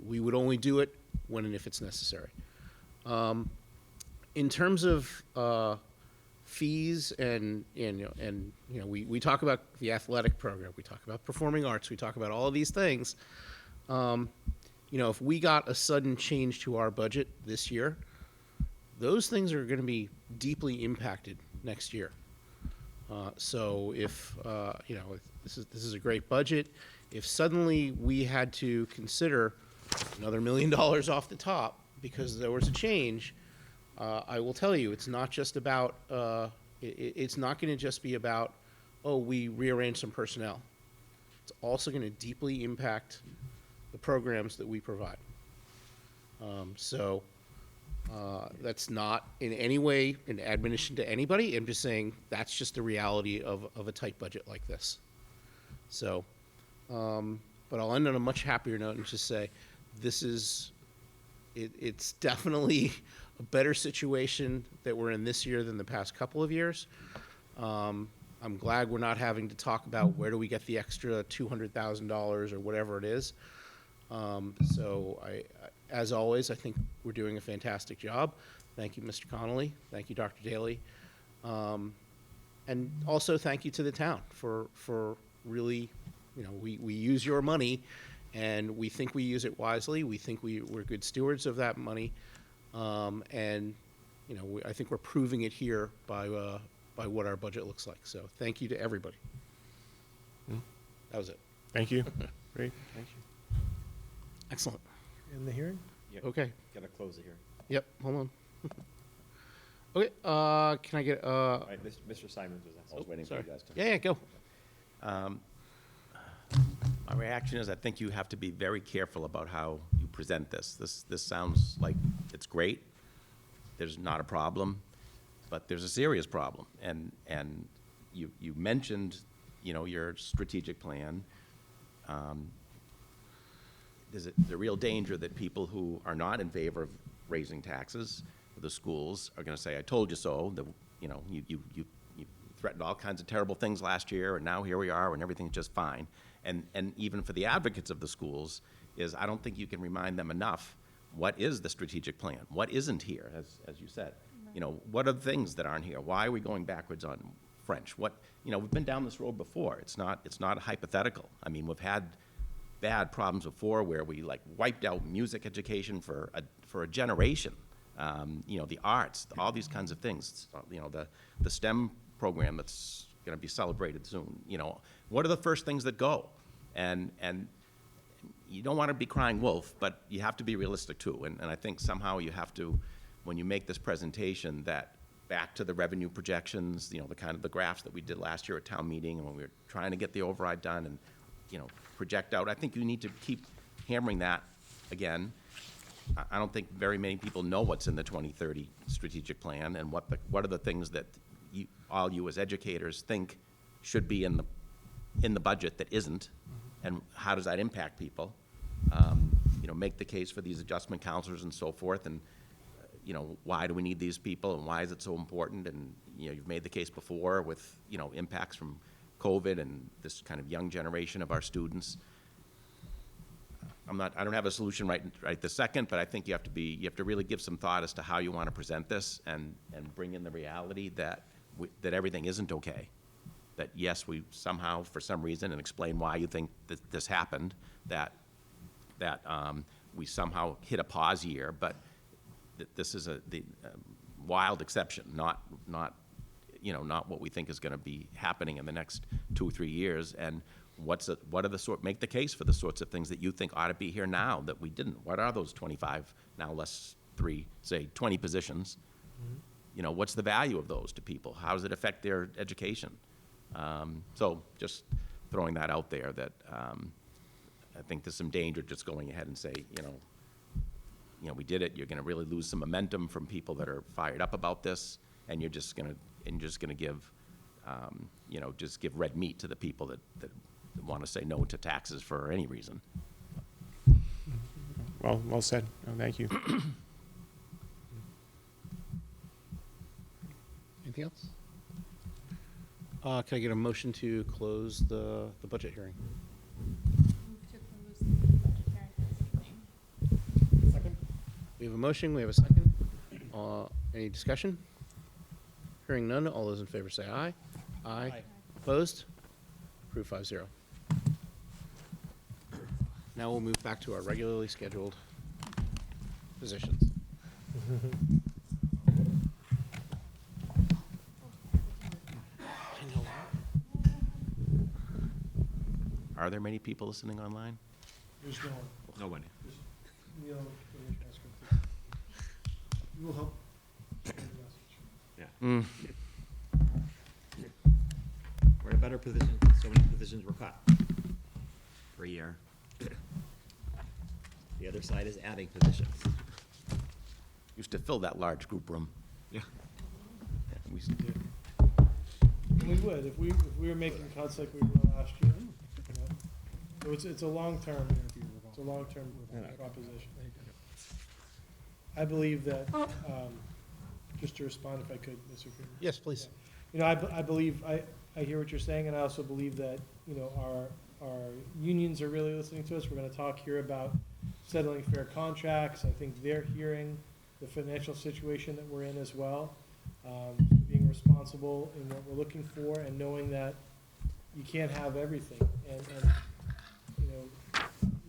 we would only do it when and if it's necessary. In terms of fees we talk about the athletic program, we talk about performing arts, we talk about all of these things. If we got a sudden change to our budget this year, those things are going to be deeply impacted next year. So if this is a great budget, if suddenly we had to consider another $1 million off the top because there was a change, I will tell you, it's not just about. It's not going to just be about, oh, we rearrange some personnel. It's also going to deeply impact the programs that we provide. That's not in any way an admonition to anybody. I'm just saying that's just the reality of a tight budget like this. So, but I'll end on a much happier note and just say it's definitely a better situation that we're in this year than the past couple of years. I'm glad we're not having to talk about where do we get the extra $200,000 or whatever it is. So as always, I think we're doing a fantastic job. Thank you, Mr. Connolly. Thank you, Dr. Daly. And also thank you to the town for really, we use your money and we think we use it wisely. We think we're good stewards of that money. And I think we're proving it here by what our budget looks like. So thank you to everybody. That was it. Thank you. Great, thank you. Excellent. In the hearing? Okay. Gotta close it here. Yep, hold on. Okay, can I get, All right, Mr. Simons was, I was waiting for you sorry. guys to. Yeah, go. My reaction is I think you have to be very careful about how you present this. This sounds like it's great. There's not a problem, but there's a serious problem. And you mentioned, your strategic plan. There's a real danger that people who are not in favor of raising taxes for the schools are going to say, I told you so. You threatened all kinds of terrible things last year, and now here we are, and everything's just fine. And even for the advocates of the schools, I don't think you can remind them enough, what is the strategic plan? What isn't here, as you said? What are the things that aren't here? Why are we going backwards on French? We've been down this road before. It's not hypothetical. I mean, we've had bad problems before where we wiped out music education for a generation. you know, the arts, all these kinds of things, you know, the STEM program that's going to be celebrated soon, you know, what are the first things that go? And you don't want to be crying wolf, but you have to be realistic too. And I think somehow you have to, when you make this presentation, that back to the revenue projections, you know, the kind of the graphs that we did last year at town meeting and when we were trying to get the override done and, you know, project out. I think you need to keep hammering that again. I don't think very many people know what's in the 2030 strategic plan and what are the things that all you as educators think should be in the budget that isn't, and how does that impact people? You know, make the case for these adjustment counselors and so forth, and you know, why do we need these people and why is it so important? And you know, you've made the case before with, you know, impacts from COVID and this kind of young generation of our students. I don't have a solution right this second, but I think you have to really give some thought as to how you want to present this and bring in the reality that that everything isn't okay. That yes, we somehow, for some reason, and explain why you think that this happened, that we somehow hit a pause year, but this is the wild exception, not you know, not what we think is going to be happening in the next 2 or 3 years. And what are the make the case for the sorts of things that you think ought to be here now that we didn't? What are those 25, now less 3, say 20 positions? Mm-hmm. You know, what's the value of those to people? How does it affect their education? So just throwing that out there that I think there's some danger just going ahead and say, you know, we did it. You're going to really lose some momentum from people that are fired up about this, and you're just going to give, you know, just give red meat to the people that want to say no to taxes for any reason. Well said. Oh, thank you. Anything else? Can I get a motion to close the budget hearing? Second? We have a motion, we have a second. Any discussion? Hearing none, all those in favor say aye. Aye. Opposed? Approved 5-0. Now we'll move back to our regularly scheduled positions. Are there many people listening online? There's no one. No one. Just Neil, ask him. You will help. Yeah. We're in a better position. So many positions were cut per year. The other side is adding positions. Used to fill that large group room. Yeah. We used to do. We would, if we were making cuts like we were last year. You know. So it's a long-term, it's a long-term proposition. I believe that, just to respond if I could, Mr. Chairman. Yes, please. You know, I believe, I hear what you're saying, and I also believe that, you know, our unions are really listening to us. We're gonna talk here about settling fair contracts. I think they're hearing the financial situation that we're in as well. Being responsible in what we're looking for and knowing that you can't have everything. And you know,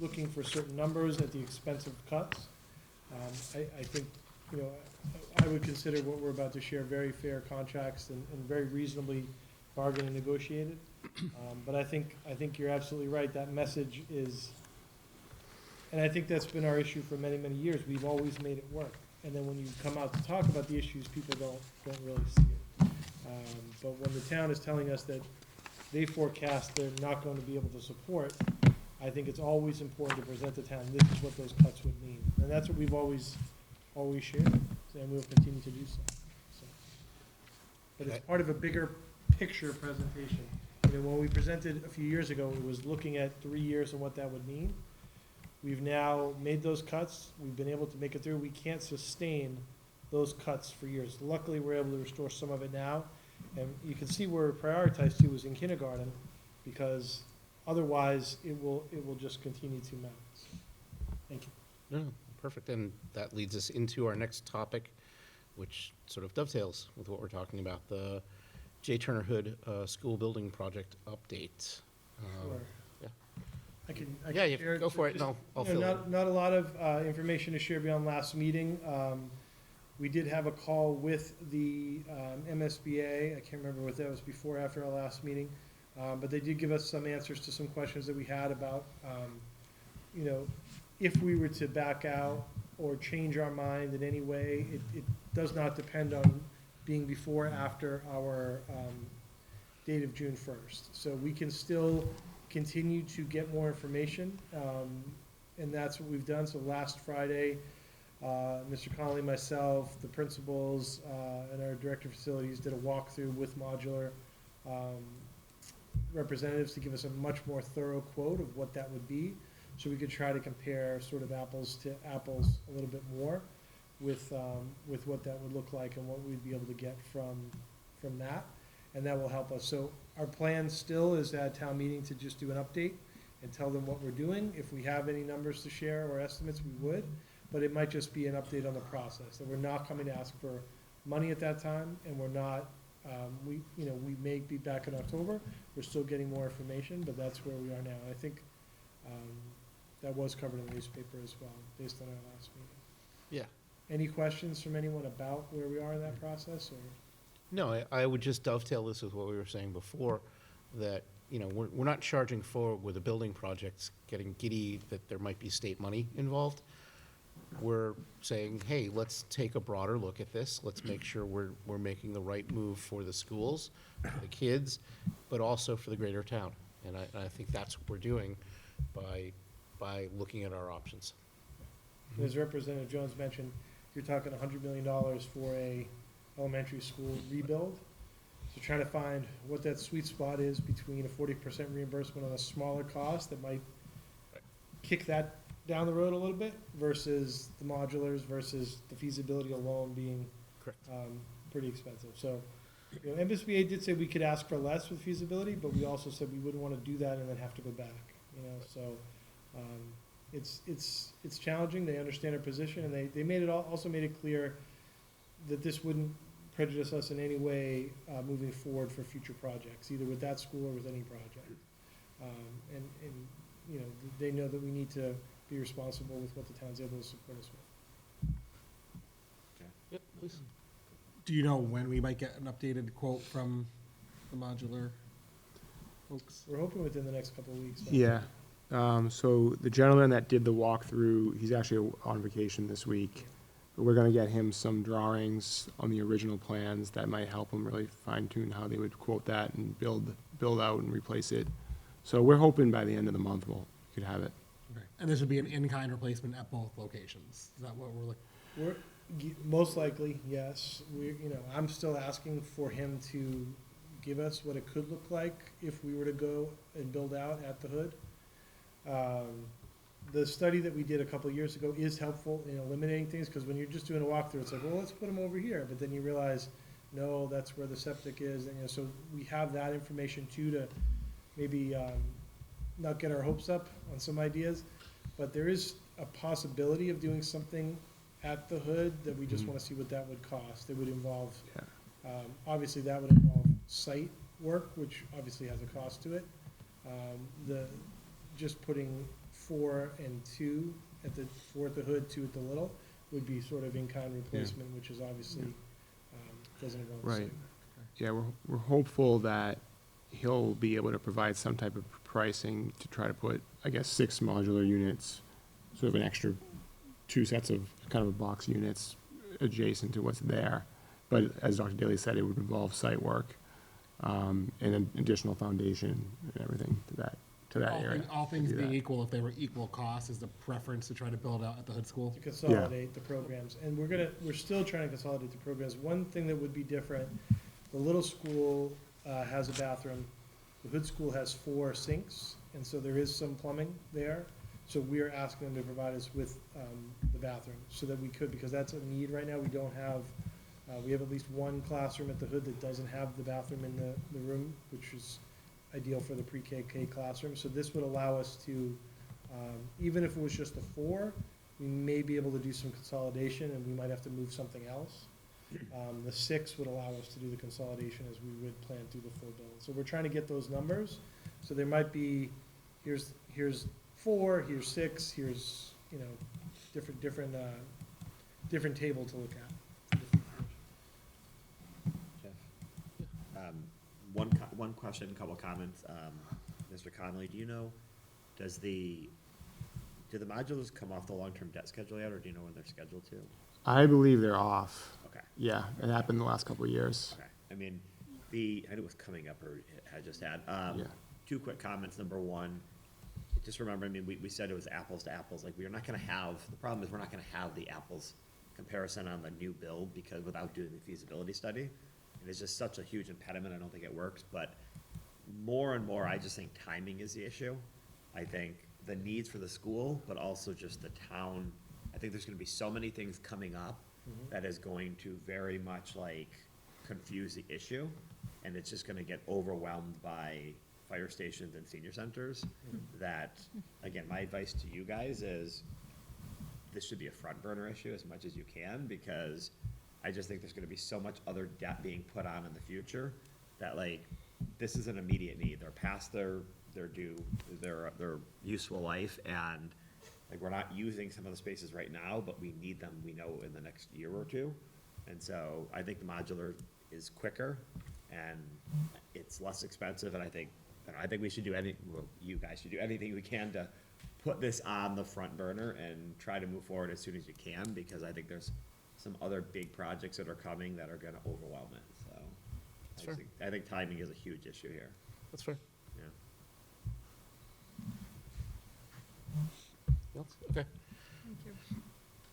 looking for certain numbers at the expense of cuts. I think, you know, I would consider what we're about to share very fair contracts and very reasonably bargained and negotiated. But I think you're absolutely right. That message is, and I think that's been our issue for many, many years. We've always made it work. And then when you come out to talk about the issues, people don't really see it. But when the town is telling us that they forecast they're not going to be able to support, I think it's always important to present the town, this is what those cuts would mean. And that's what we've always shared, and we'll continue to do so. But it's part of a bigger picture presentation. You know, when we presented a few years ago, it was looking at 3 years and what that would mean. We've now made those cuts. We've been able to make it through. We can't sustain those cuts for years. Luckily, we're able to restore some of it now. And you can see where prioritized to was in kindergarten, because otherwise it will just continue to mount. Thank you. No, perfect. And that leads us into our next topic, which sort of dovetails with what we're talking about, the J. Turner Hood School Building Project update. Sure. Yeah. I can Yeah, share go for it, and just, I'll you know, fill in. not a lot of information to share beyond last meeting. We did have a call with the MSBA. I can't remember what that was before or after our last meeting. But they did give us some answers to some questions that we had about, you know, if we were to back out or change our mind in any way, it does not depend on being before or after our date of June 1st. So we can still continue to get more information, and that's what we've done. So last Friday, Mr. Connolly, myself, the principals, and our director of facilities did a walkthrough with modular representatives to give us a much more thorough quote of what that would be, so we could try to compare sort of apples to apples a little bit more with what that would look like and what we'd be able to get from that, and that will help us. So our plan still is at town meeting to just do an update and tell them what we're doing. If we have any numbers to share or estimates, we would, but it might just be an update on the process, that we're not coming to ask for money at that time, and we're not, we may be back in October, we're still getting more information, but that's where we are now. And I think that was covered in the newspaper as well, based on our last meeting. Yeah. Any questions from anyone about where we are in that process, or? No, I would just dovetail this with what we were saying before, that, you know, we're not charging forward with the building projects, getting giddy that there might be state money involved. We're saying, hey, let's take a broader look at this. Let's make sure we're making the right move for the schools, for the kids, but also for the greater town. And I think that's what we're doing by looking at our options. As Representative Jones mentioned, you're talking $100 million for a elementary school rebuild. So trying to find what that sweet spot is between a 40% reimbursement on a smaller cost that might kick that down the road a little bit versus the modulars versus the feasibility alone being Correct. Pretty expensive. So, you know, MSBA did say we could ask for less with feasibility, but we also said we wouldn't want to do that and then have to go back, you know, so it's challenging. They understand our position, and they made it also made it clear that this wouldn't prejudice us in any way moving forward for future projects, either with that school or with any project. And you know, they know that we need to be responsible with what the town's able to support us with. Yep, please. Do you know when we might get an updated quote from the modular folks? We're hoping within the next couple of weeks. Yeah. So the gentleman that did the walkthrough, he's actually on vacation this week. But we're gonna get him some drawings on the original plans that might help him really fine tune how they would quote that and build out and replace it. So we're hoping by the end of the month we could have it. Okay. And this would be an in-kind replacement at both locations. Is that what we're looking? Most likely, yes. I'm still asking for him to give us what it could look like if we were to go and build out at the hood. The study that we did a couple of years ago is helpful in eliminating things, because when you're just doing a walkthrough, it's like, well, let's put them over here, but then you realize, no, that's where the septic is, and, you know, so we have that information too, to maybe not get our hopes up on some ideas, but there is a possibility of doing something at the hood that we just want to see what that would cost. It would involve, obviously that would involve site work, which obviously has a cost to it. Just putting 4 and 2 at the 4 at the hood, 2 at the little would be sort of in-kind replacement, which is obviously doesn't involve the Right. site. Yeah, we're hopeful that he'll be able to provide some type of pricing to try to put, I guess, 6 modular units, sort of an extra 2 sets of kind of box units adjacent to what's there. But as Dr. Daly said, it would involve site work, and an additional foundation and everything to that area. All things to do being that. equal, if they were equal cost, is the preference to try to build out at the hood school? To consolidate the programs, and we're still trying to consolidate the programs. One thing that would be different, the little school has a bathroom, the hood school has 4 sinks, and so there is some plumbing there. So we are asking them to provide us with the bathroom, so that we could, because that's a need right now. We don't have, we have at least one classroom at the hood that doesn't have the bathroom in the room, which is ideal for the pre-K classroom. So this would allow us to, even if it was just a 4, we may be able to do some consolidation, and we might have to move something else. The 6 would allow us to do the consolidation as we would plan through the full build. So we're trying to get those numbers. So there might be, here's 4, here's 6, here's, you know, different table to look at. one question, a couple of comments. Mr. Connolly, do you know, do the modulars come off the long-term debt schedule yet, or do you know when they're scheduled to? I believe they're off. Okay. Yeah, it happened the last couple of years. Okay, I mean, I knew it was coming up, or it had just had. Yeah. Two quick comments. Number one, just remember, I mean, we said it was apples to apples, like, we're not gonna have, the problem is, we're not gonna have the apples comparison on the new build, because without doing the feasibility study, and it's just such a huge impediment, I don't think it works, but more and more, I just think timing is the issue. I think the needs for the school, but also just the town, I think there's gonna be so many things coming up that is going to very much like confuse the issue, and it's just gonna get overwhelmed by fire stations and senior centers, that, again, my advice to you guys is, this should be a front burner issue as much as you can, because I just think there's gonna be so much other debt being put on in the future, that like, this is an immediate need, they're past their useful life, and like, we're not using some of the spaces right now, but we need them, we know, in the next year or two. And so I think the modular is quicker and it's less expensive, and I think we should do you guys should do anything we can to put this on the front burner and try to move forward as soon as you can, because I think there's some other big projects that are coming that are gonna overwhelm it, so. I think timing is a huge issue here, That's fair. yeah. Else? Okay.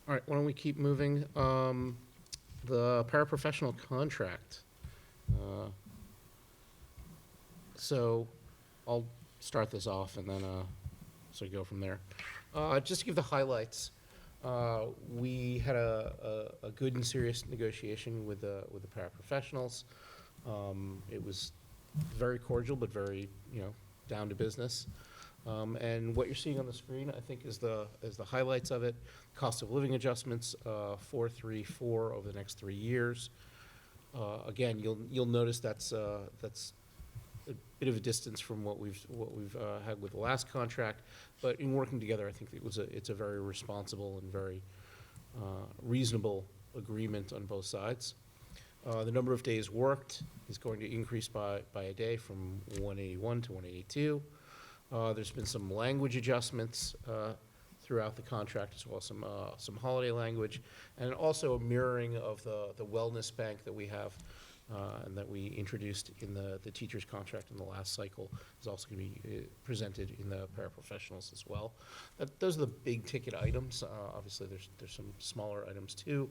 All right, why don't we keep moving? The paraprofessional contract. So I'll start this off and then, so go from there. Just to give the highlights, we had a good and serious negotiation with the paraprofessionals. It was very cordial, but very, down to business. And what you're seeing on the screen, I think, is the highlights of it. Cost of living adjustments, 4.34 over the next 3 years. Again, you'll notice that's a bit of a distance from what we've had with the last contract, but in working together, I think it's a very responsible and very reasonable agreement on both sides. The number of days worked is going to increase by a day from 181 to 182. There's been some language adjustments throughout the contract, as well as some holiday language, and also a mirroring of the wellness bank that we have and that we introduced in the teacher's contract in the last cycle is also going to be presented in the paraprofessionals as well. Those are the big ticket items. Obviously, there's some smaller items too,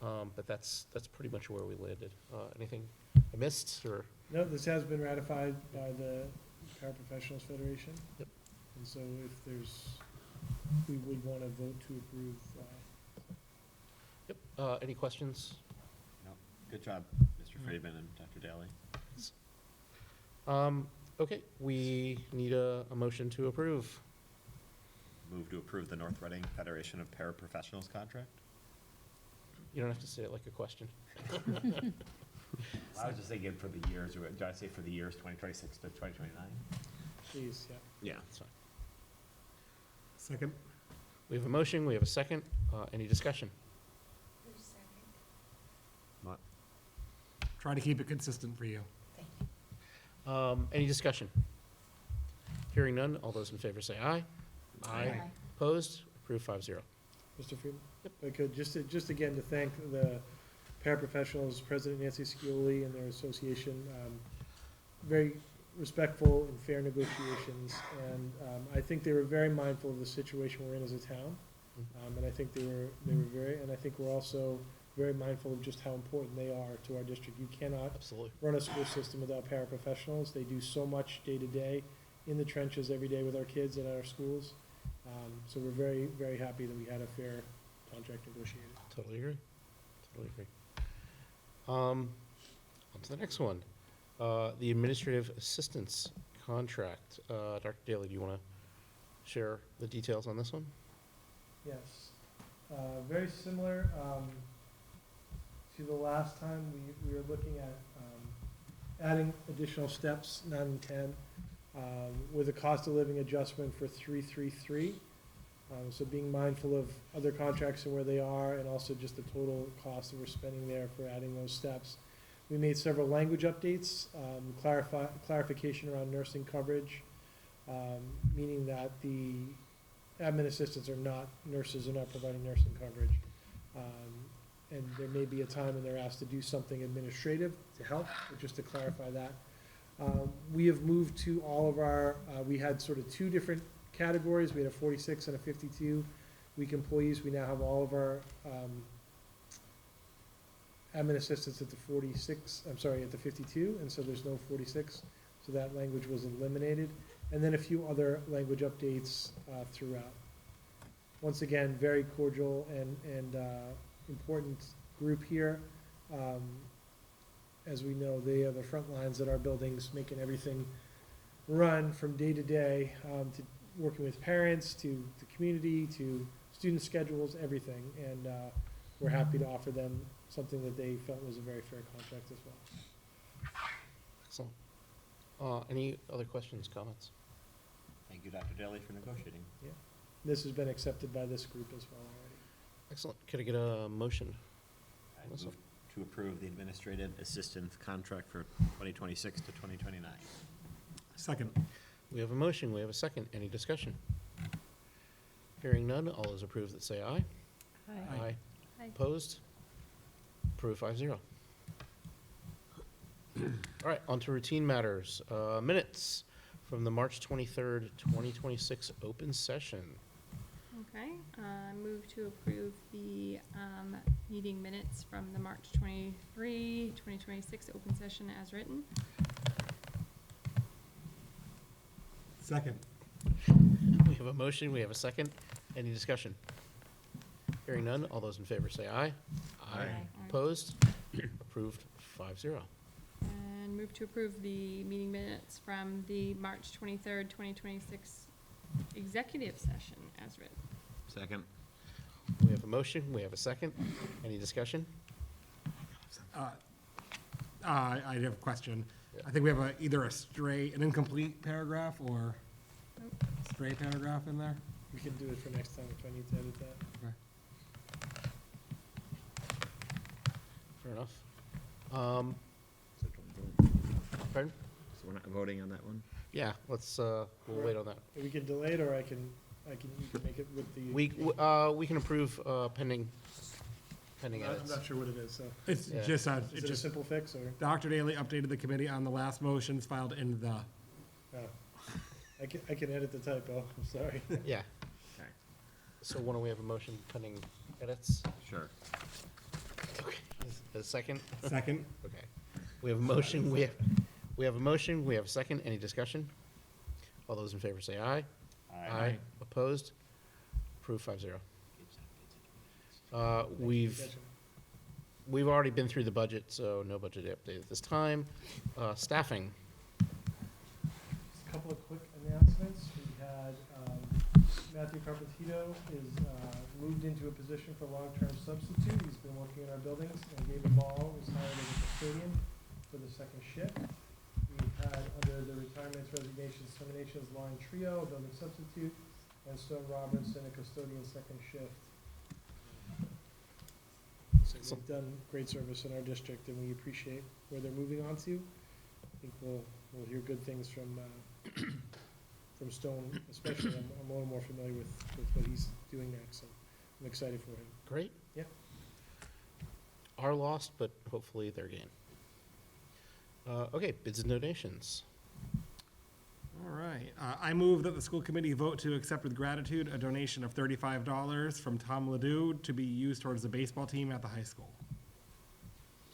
but that's pretty much where we landed. Anything I missed, or? No, this has been ratified by the Paraprofessionals Federation. Yep. And so we would want to vote to approve. Yep. Any questions? No, good job, Mr. Friedman and Dr. Daly. Okay, we need a motion to approve. Move to approve the North Reading Federation of Paraprofessionals contract? You don't have to say it like a question. I was just thinking for the years, or do I say for the years 2026 to 2029? Please, yeah. Yeah. That's fine. Second? We have a motion, we have a second. Any discussion? What? Try to keep it consistent for you. Any discussion? Hearing none, all those in favor say aye. Aye. Opposed? Approved 5-0. Mr. Freeman? If I could, just again to thank the paraprofessionals, President Nancy Scioli and their association, very respectful and fair negotiations, and I think they were very mindful of the situation we're in as a town, and I think they were very, and I think we're also very mindful of just how important they are to our district. You cannot Absolutely. run a school system without paraprofessionals. They do so much day to day in the trenches every day with our kids and at our schools. So we're very, very happy that we had a fair contract negotiated. Totally agree. Totally agree. On to the next one. The administrative assistance contract. Dr. Daly, do you want to share the details on this one? Yes. Very similar to the last time. We were looking at adding additional steps, 9 and 10, with a cost of living adjustment for 333. So being mindful of other contracts and where they are, and also just the total cost that we're spending there for adding those steps. We made several language updates, clarification around nursing coverage, meaning that the admin assistants are not nurses, are not providing nursing coverage. And there may be a time when they're asked to do something administrative to help, but just to clarify that. We have moved to all of our, we had sort of two different categories. We had a 46 and a 52-week employees. We now have all of our admin assistants at the 46, I'm sorry, at the 52, and so there's no 46. So that language was eliminated. And then a few other language updates throughout. Once again, very cordial and important group here. As we know, they are the front lines at our buildings, making everything run from day to day, to working with parents, to the community, to student schedules, everything. And we're happy to offer them something that they felt was a very fair contract as well. Excellent. Any other questions, comments? Thank you, Dr. Daly, for negotiating. This has been accepted by this group as well already. Excellent. Could I get a motion? I Melissa? move to approve the administrative assistant contract for 2026 to 2029. Second. We have a motion, we have a second. Any discussion? Hearing none, all those approved that say aye. Aye. Aye. Opposed? Approved 5-0. All right, on to routine matters. Minutes from the March 23rd, 2026 open session. Okay, move to approve the meeting minutes from the March 23, 2026 open session as written. Second. We have a motion, we have a second. Any discussion? Hearing none, all those in favor say aye. Aye. Opposed? Approved 5-0. And move to approve the meeting minutes from the March 23rd, 2026 executive session as written. Second. We have a motion, we have a second. Any discussion? I have a question. Yeah. I think we have either an incomplete paragraph or stray paragraph in there. We can do it for next time if I need to edit that. Fair enough. Pardon? So we're not voting on that one? Yeah, let's, we'll wait on that. We can delay it, or you can make it with the. We can approve pending I'm edits. not sure what it is, so. It's Yeah. just, Is it a simple fix, or? Dr. Daly updated the committee on the last motions filed in the. Oh. I can edit the typo, I'm sorry. Yeah. Okay. So why don't we have a motion pending edits? Sure. Okay. A second? Second. Okay. We have a motion, we have a motion, we have a second. Any discussion? All those in favor say aye. Aye. Opposed? Approved 5-0. We've already been through the budget, so no budget update at this time. Staffing. Just a couple of quick announcements. We had, Matthew Carpentino is, moved into a position for long-term substitute. He's been working in our buildings, and David Ball was hired as a custodian for the second shift. We've had, under the retirements, resignations, terminations, line trio, a building substitute, and Stone Robertson, a custodian second shift. So they've done great service in our district, and we appreciate where they're moving on to. I think we'll hear good things from Stone, especially. I'm a little more familiar with what he's doing next, so I'm excited for him. Great. Yep. Our loss, but hopefully their gain. Okay, bids and donations. All right. I move that the school committee vote to accept with gratitude a donation of $35 from Tom Ledoux to be used towards the baseball team at the high school.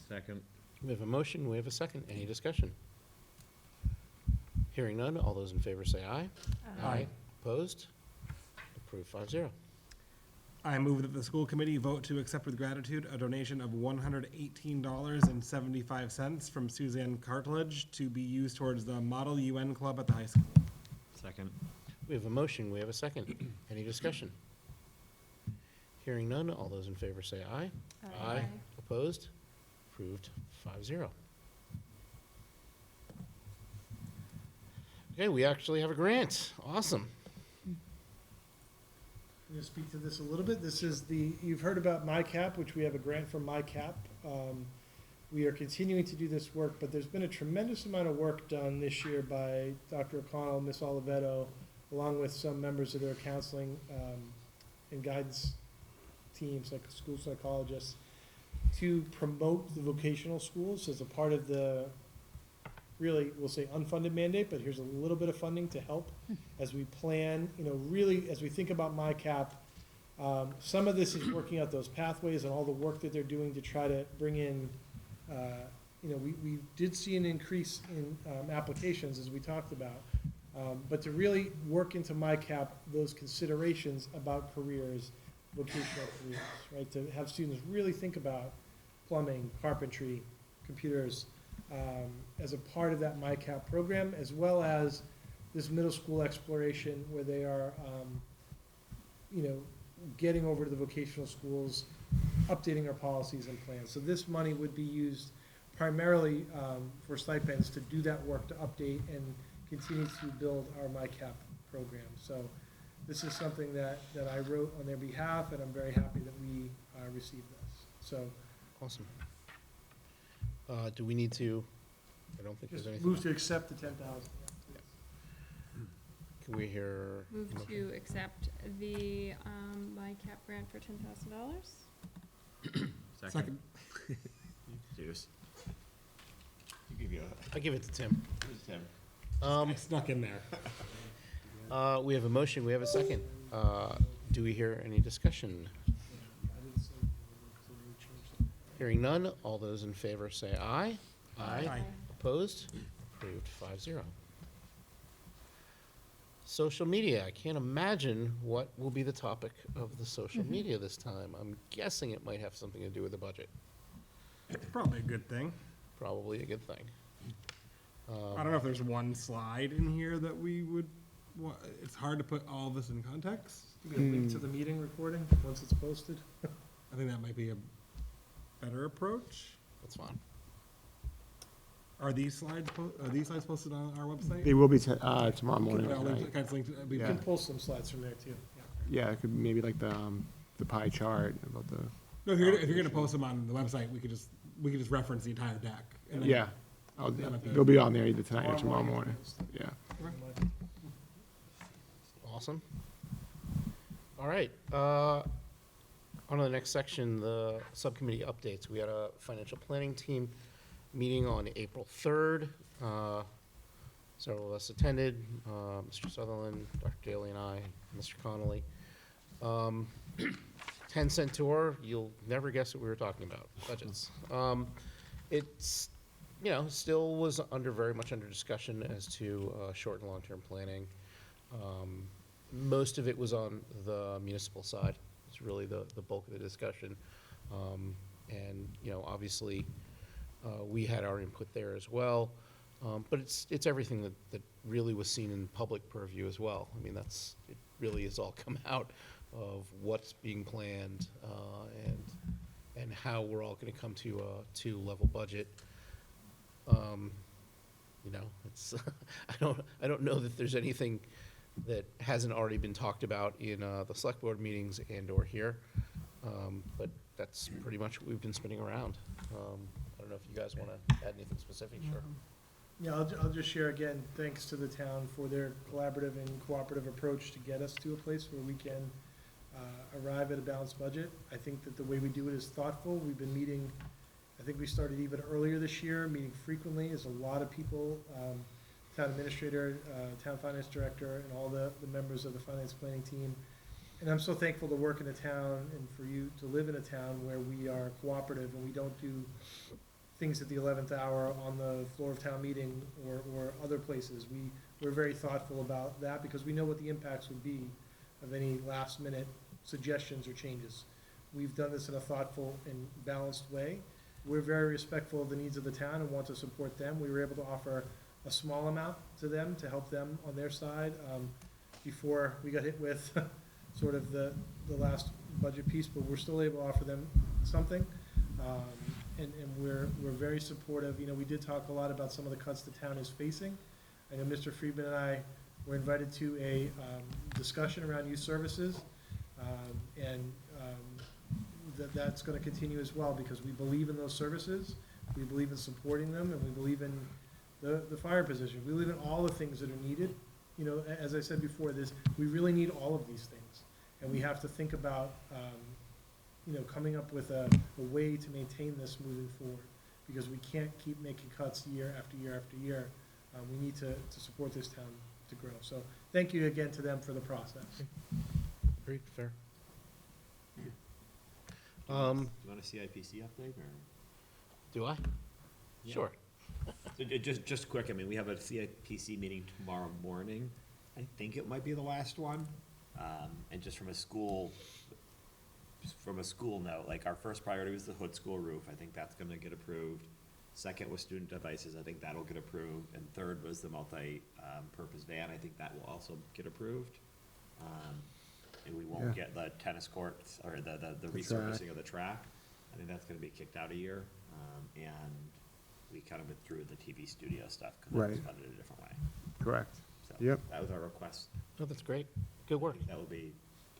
Second. We have a motion, we have a second. Any discussion? Hearing none, all those in favor say aye. Aye. Opposed? Approved 5-0. I move that the school committee vote to accept with gratitude a donation of $118.75 from Suzanne Cartledge to be used towards the Model UN Club at the high school. Second. We have a motion, we have a second. Any discussion? Hearing none, all those in favor say aye. Aye. Opposed? Approved 5-0. Okay, we actually have a grant. Awesome. I'm going to speak to this a little bit. This is you've heard about MyCap, which we have a grant from MyCap. we are continuing to do this work, but there's been a tremendous amount of work done this year by Dr. O'Connell, Ms. Oliveto, along with some members of their counseling and guidance teams, like school psychologists, to promote the vocational schools as a part of the, really, we'll say unfunded mandate, but here's a little bit of funding to help as we plan, really, as we think about MyCap. Some of this is working out those pathways and all the work that they're doing to try to bring in, we did see an increase in applications, as we talked about. But to really work into MyCap those considerations about careers, vocational careers, right? To have students really think about plumbing, carpentry, computers, as a part of that MyCap program, as well as this middle school exploration where they are, getting over to the vocational schools, updating our policies and plans. So this money would be used primarily for stipends to do that work, to update and continue to build our MyCap program. So this is something that I wrote on their behalf, and I'm very happy that we received this. So Awesome. Do we need to, I don't think there's just anything. move to accept the 10,000. Can we hear? a Move motion? to accept the MyCap grant for $10,000. Second. Juice. I give it to Tim. Tim. I snuck in there. We have a motion, we have a second. Do we hear any discussion? Hearing none, all those in favor say aye. Aye. Opposed? Approved 5-0. Social media, I can't imagine what will be the topic of the social media this time. I'm guessing it might have something to do with the budget. It's probably a good thing. Probably a good thing. I don't know if there's one slide in here that we would, it's hard to put all this in context. Give me a link to the meeting recording once it's posted. I think that might be a better approach. That's fine. Are these slides posted on our website? They will be tomorrow morning, Well, right? kind of linked- we You Yeah. can pull some slides from there too. Yeah, it could be maybe like the pie chart about the, No, if you're gonna post them on the website, we could just reference the entire deck. and then- yeah. They'll be on there either tonight or tomorrow morning, yeah. Awesome. All right, on to the next section, the subcommittee updates. We had a financial planning team meeting on April 3rd. Several of us attended, Mr. Sutherland, Dr. Daly and I, Mr. Connolly. 10-cent tour, you'll never guess what we were talking about, budgets. It's, still was very much under discussion as to short and long-term planning. Most of it was on the municipal side. It's really the bulk of the discussion. And, obviously, we had our input there as well. But it's everything that really was seen in public purview as well. I mean, it really has all come out of what's being planned, and how we're all gonna come to a two-level budget. It's, I don't know that there's anything that hasn't already been talked about in, the select board meetings and/or here. But that's pretty much what we've been spinning around. I don't know if you guys wanna add anything specific, sure. Yeah, I'll just share again, thanks to the town for their collaborative and cooperative approach to get us to a place where we can arrive at a balanced budget. I think that the way we do it is thoughtful. We've been meeting, I think we started even earlier this year, meeting frequently as a lot of people, town administrator, town finance director, and all the members of the finance planning team. And I'm so thankful to work in a town and for you to live in a town where we are cooperative and we don't do things at the 11th hour on the floor of town meeting or other places. We're very thoughtful about that because we know what the impacts would be of any last minute suggestions or changes. We've done this in a thoughtful and balanced way. We're very respectful of the needs of the town and want to support them. We were able to offer a small amount to them to help them on their side before we got hit with sort of the last budget piece, but we're still able to offer them something. And we're very supportive. We did talk a lot about some of the cuts the town is facing. I know Mr. Friedman and I were invited to a discussion around youth services. And that's gonna continue as well because we believe in those services. We believe in supporting them, and we believe in the fire position. We believe in all the things that are needed. You know, as I said before, we really need all of these things. And we have to think about, you know, coming up with a way to maintain this moving forward, because we can't keep making cuts year after year after year. We need to support this town to grow. So thank you again to them for the process. Agreed, fair. Do you want a CIPC update, or? Do I? Yeah. Sure. So just quick, I mean, we have a CIPC meeting tomorrow morning. I think it might be the last one. And just from a school note, like, our first priority was the Hood School roof. I think that's gonna get approved. Second was student devices. I think that'll get approved. And third was the multi-purpose van. I think that will also get approved. And we won't get the tennis courts or the resurfacing of the track. I think that's gonna be kicked out a year. And we kind of withdrew the TV studio stuff because it was Right. funded a different way. Correct. So Yep. that was our request. No, that's great. Good work. That will be,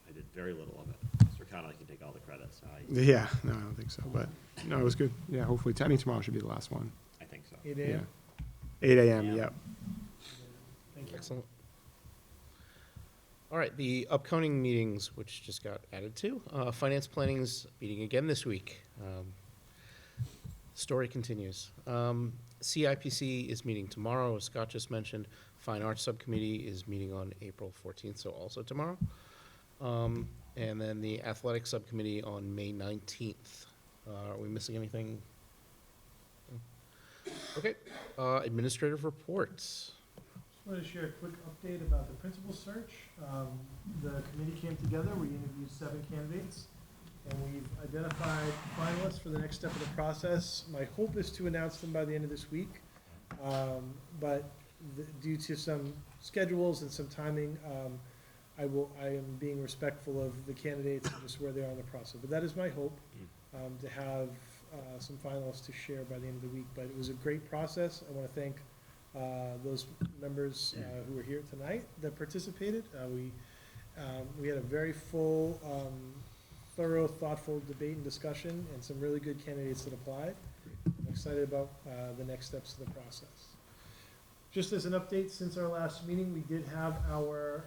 I did very little of it. Mr. Connolly can take all the credit, so Yeah, no, I don't think so, but, no, it was good. Yeah, hopefully, I mean, tomorrow should be the last one. I think so. 8 Yeah. a.m. 8 a.m., Yeah. yep. Thank you. Excellent. All right, the upcoming meetings, which just got added to, finance planning's meeting again this week. Story continues. CIPC is meeting tomorrow, as Scott just mentioned. Fine Arts Subcommittee is meeting on April 14th, so also tomorrow. And then the Athletic Subcommittee on May 19th. Are we missing anything? Okay, administrative reports. Just wanted to share a quick update about the principal search. The committee came together, we interviewed 7 candidates, and we've identified finalists for the next step of the process. My hope is to announce them by the end of this week, but due to some schedules and some timing, I am being respectful of the candidates and just where they are in the process. But that is my hope, to have some finalists to share by the end of the week. But it was a great process. I want to thank those members who were here tonight that participated. We had a very full, thorough, thoughtful debate and discussion, and some really good candidates that applied. I'm excited about the next steps of the process. Just as an update, since our last meeting, we did have our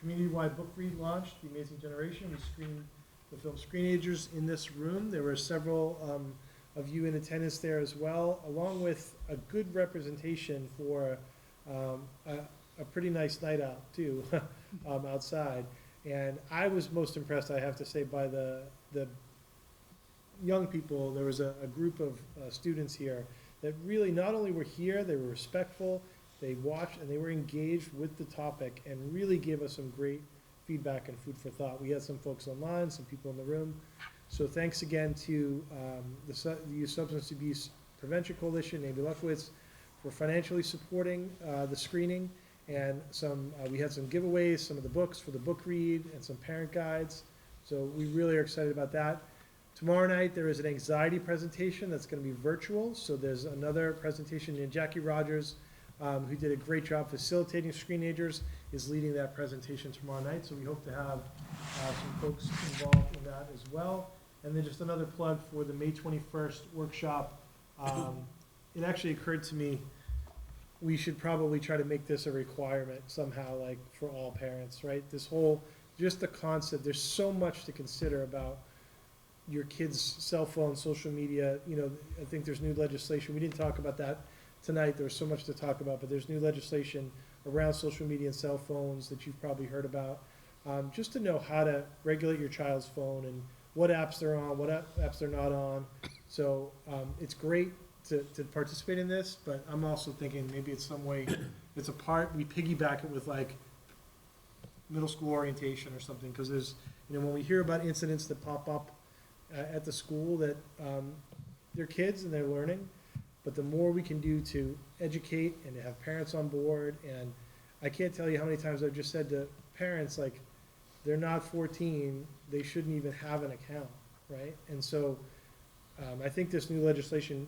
community-wide book read launched, The Amazing Generation. We screened the film Screenagers in this room. There were several of you in attendance there as well, along with a good representation for a pretty nice night out, too, outside. And I was most impressed, I have to say, by the young people. There was a group of students here that really not only were here, they were respectful, they watched, and they were engaged with the topic and really gave us some great feedback and food for thought. We had some folks online, some people in the room. So thanks again to the Youth Substance Abuse Prevention Coalition, Amy Lefkowitz, for financially supporting the screening. And we had some giveaways, some of the books for the book read, and some parent guides. So we really are excited about that. Tomorrow night, there is an anxiety presentation that's going to be virtual. So there's another presentation, and Jackie Rogers, who did a great job facilitating Screenagers, is leading that presentation tomorrow night. So we hope to have some folks involved in that as well. And then just another plug for the May 21st workshop. It actually occurred to me, we should probably try to make this a requirement somehow, like for all parents, right? This whole, just the concept, there's so much to consider about your kids' cell phone, social media. You know, I think there's new legislation. We didn't talk about that tonight. There's so much to talk about, but there's new legislation around social media and cell phones that you've probably heard about. Just to know how to regulate your child's phone and what apps they're on, what apps they're not on. So it's great to participate in this, but I'm also thinking maybe it's some way, it's a part, we piggyback it with like middle school orientation or something, because there's, you know, when we hear about incidents that pop up at the school that they're kids and they're learning, but the more we can do to educate and to have parents on board, and I can't tell you how many times I've just said to parents, like, they're not 14, they shouldn't even have an account, right? And so I think this new legislation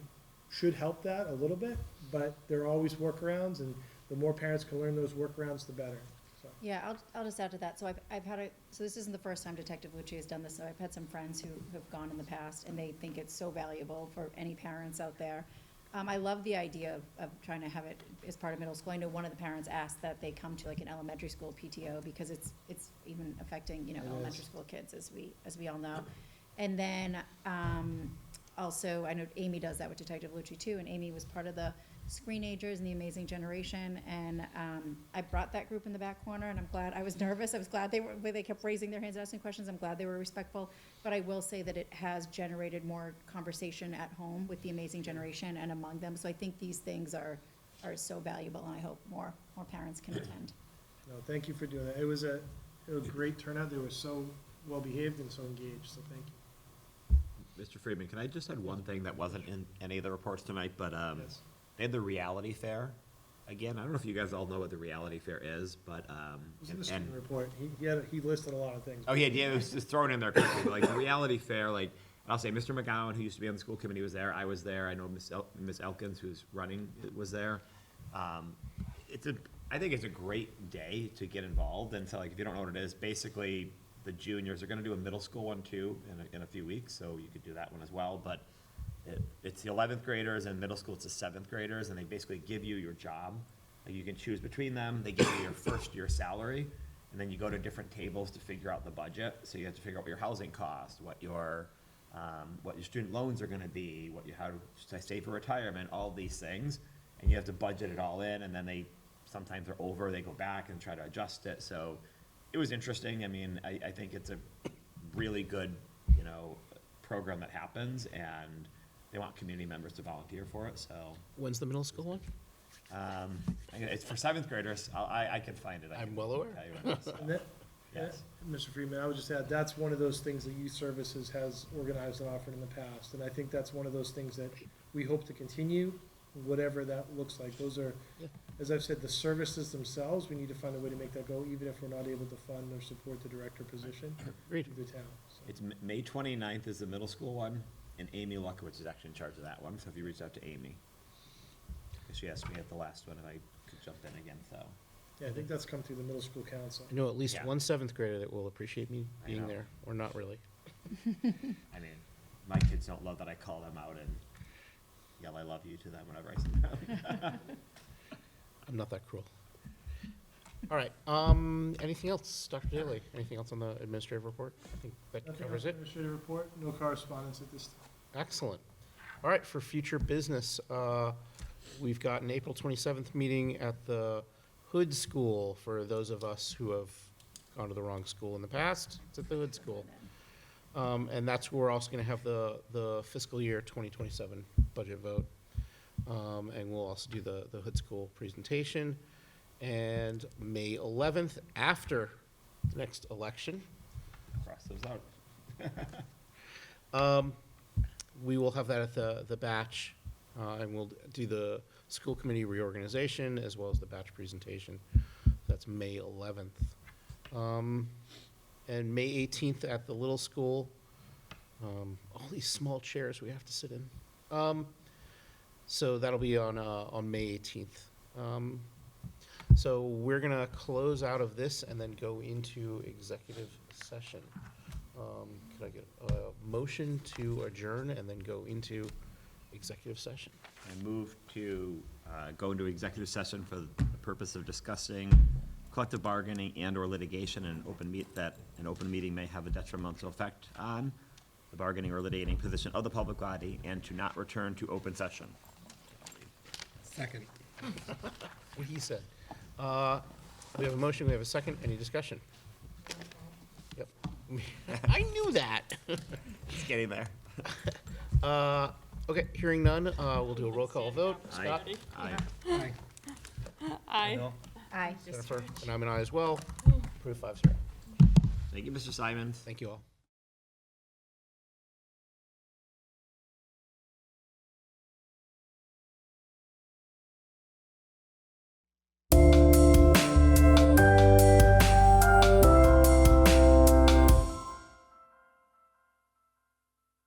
should help that a little bit, but there are always workarounds, and the more parents can learn those workarounds, the better. So Yeah, I'll just add to that. So I've had so this isn't the first time Detective Lucci has done this, so I've had some friends who have gone in the past, and they think it's so valuable for any parents out there. I love the idea of trying to have it as part of middle school. I know one of the parents asked that they come to like an elementary school PTO, because it's even affecting, you know, elementary school kids, as we all know. And then, also, I know Amy does that with Detective Lucci too, and Amy was part of the Screenagers and the Amazing Generation, and I brought that group in the back corner, and I'm glad. I was nervous. I was glad they kept raising their hands, asking questions. I'm glad they were respectful, but I will say that it has generated more conversation at home with the Amazing Generation and among them. So I think these things are so valuable, and I hope more parents can attend. No, thank you for doing that. It was a great turnout. They were so well behaved and so engaged, so thank you. Mr. Friedman, can I just add one thing that wasn't in any of the reports tonight, but Yes. they had the reality fair. Again, I don't know if you guys all know what the reality fair is, but, It was in the student report. He listed a lot of things. oh, yeah, it was just thrown in there quickly, but like the reality fair, like, I'll say Mr. McGowan, who used to be on the school committee, was there. I was there. I know Miss Elkins, who's running, was there. I think it's a great day to get involved, and so like, if you don't know what it is, basically, the juniors are gonna do a middle school one too in a few weeks, so you could do that one as well, but it's the 11th graders, and middle school it's the 7th graders, and they basically give you your job. Like, you can choose between them. They give you your first year salary, and then you go to different tables to figure out the budget. So you have to figure out what your housing costs, what your student loans are gonna be, how to save for retirement, all these things, and you have to budget it all in, and then sometimes they're over, they go back and try to adjust it, so it was interesting. I mean, I think it's a really good, you know, program that happens, and they want community members to volunteer for it, so. When's the middle school one? It's for 7th graders. I can find it. I'm well aware. Tell you when it is, so. And that, Yes. Mr. Friedman, I would just add, that's one of those things that Youth Services has organized and offered in the past. And I think that's one of those things that we hope to continue, whatever that looks like. Those are, Yeah. as I've said, the services themselves, we need to find a way to make that go, even if we're not able to fund or support the director position Agreed. through the town. So, It's May 29th is the middle school one, and Amy Luckowitz is actually in charge of that one, so if you reach out to Amy. 'Cause she asked me at the last one if I could jump in again, so. yeah, I think that's come through the middle school council. I know at least Yeah. one 7th grader that will appreciate me I being know. there, or not really. I mean, my kids don't love that I call them out and yell "I love you" to them whenever I see them. I'm not that cruel. All right, anything else, Dr. Daly? Anything else on the administrative report? I think that Nothing covers else, it. Administrative report, no correspondence at this time. Excellent. All right, for future business, we've got an April 27th meeting at the Hood School. For those of us who have gone to the wrong school in the past, it's at the Hood School. And that's where we're also going to have the fiscal year 2027 budget vote. And we'll also do the Hood School presentation. And May 11th, after the next election, Cross those out. we will have that at the batch, and we'll do the school committee reorganization as well as the batch presentation. That's May 11th. And May 18th at the little school. All these small chairs we have to sit in. So that'll be on May 18th. So we're gonna close out of this and then go into executive session. Could I get a motion to adjourn and then go into executive session? I move to go into executive session for the purpose of discussing collective bargaining and/or litigation in that an open meeting may have a detrimental effect on the bargaining or litigating position of the public body, and to not return to open session. Second. What he said. We have a motion, we have a second, any discussion? Yep. I knew that. Just getting there. Okay, hearing none, we'll do a roll call vote. Scott? Aye. Aye. Aye. Aye. Jennifer? And I'm an aye as well. Approved 5-0. Thank you, Mr. Simons. Thank you all.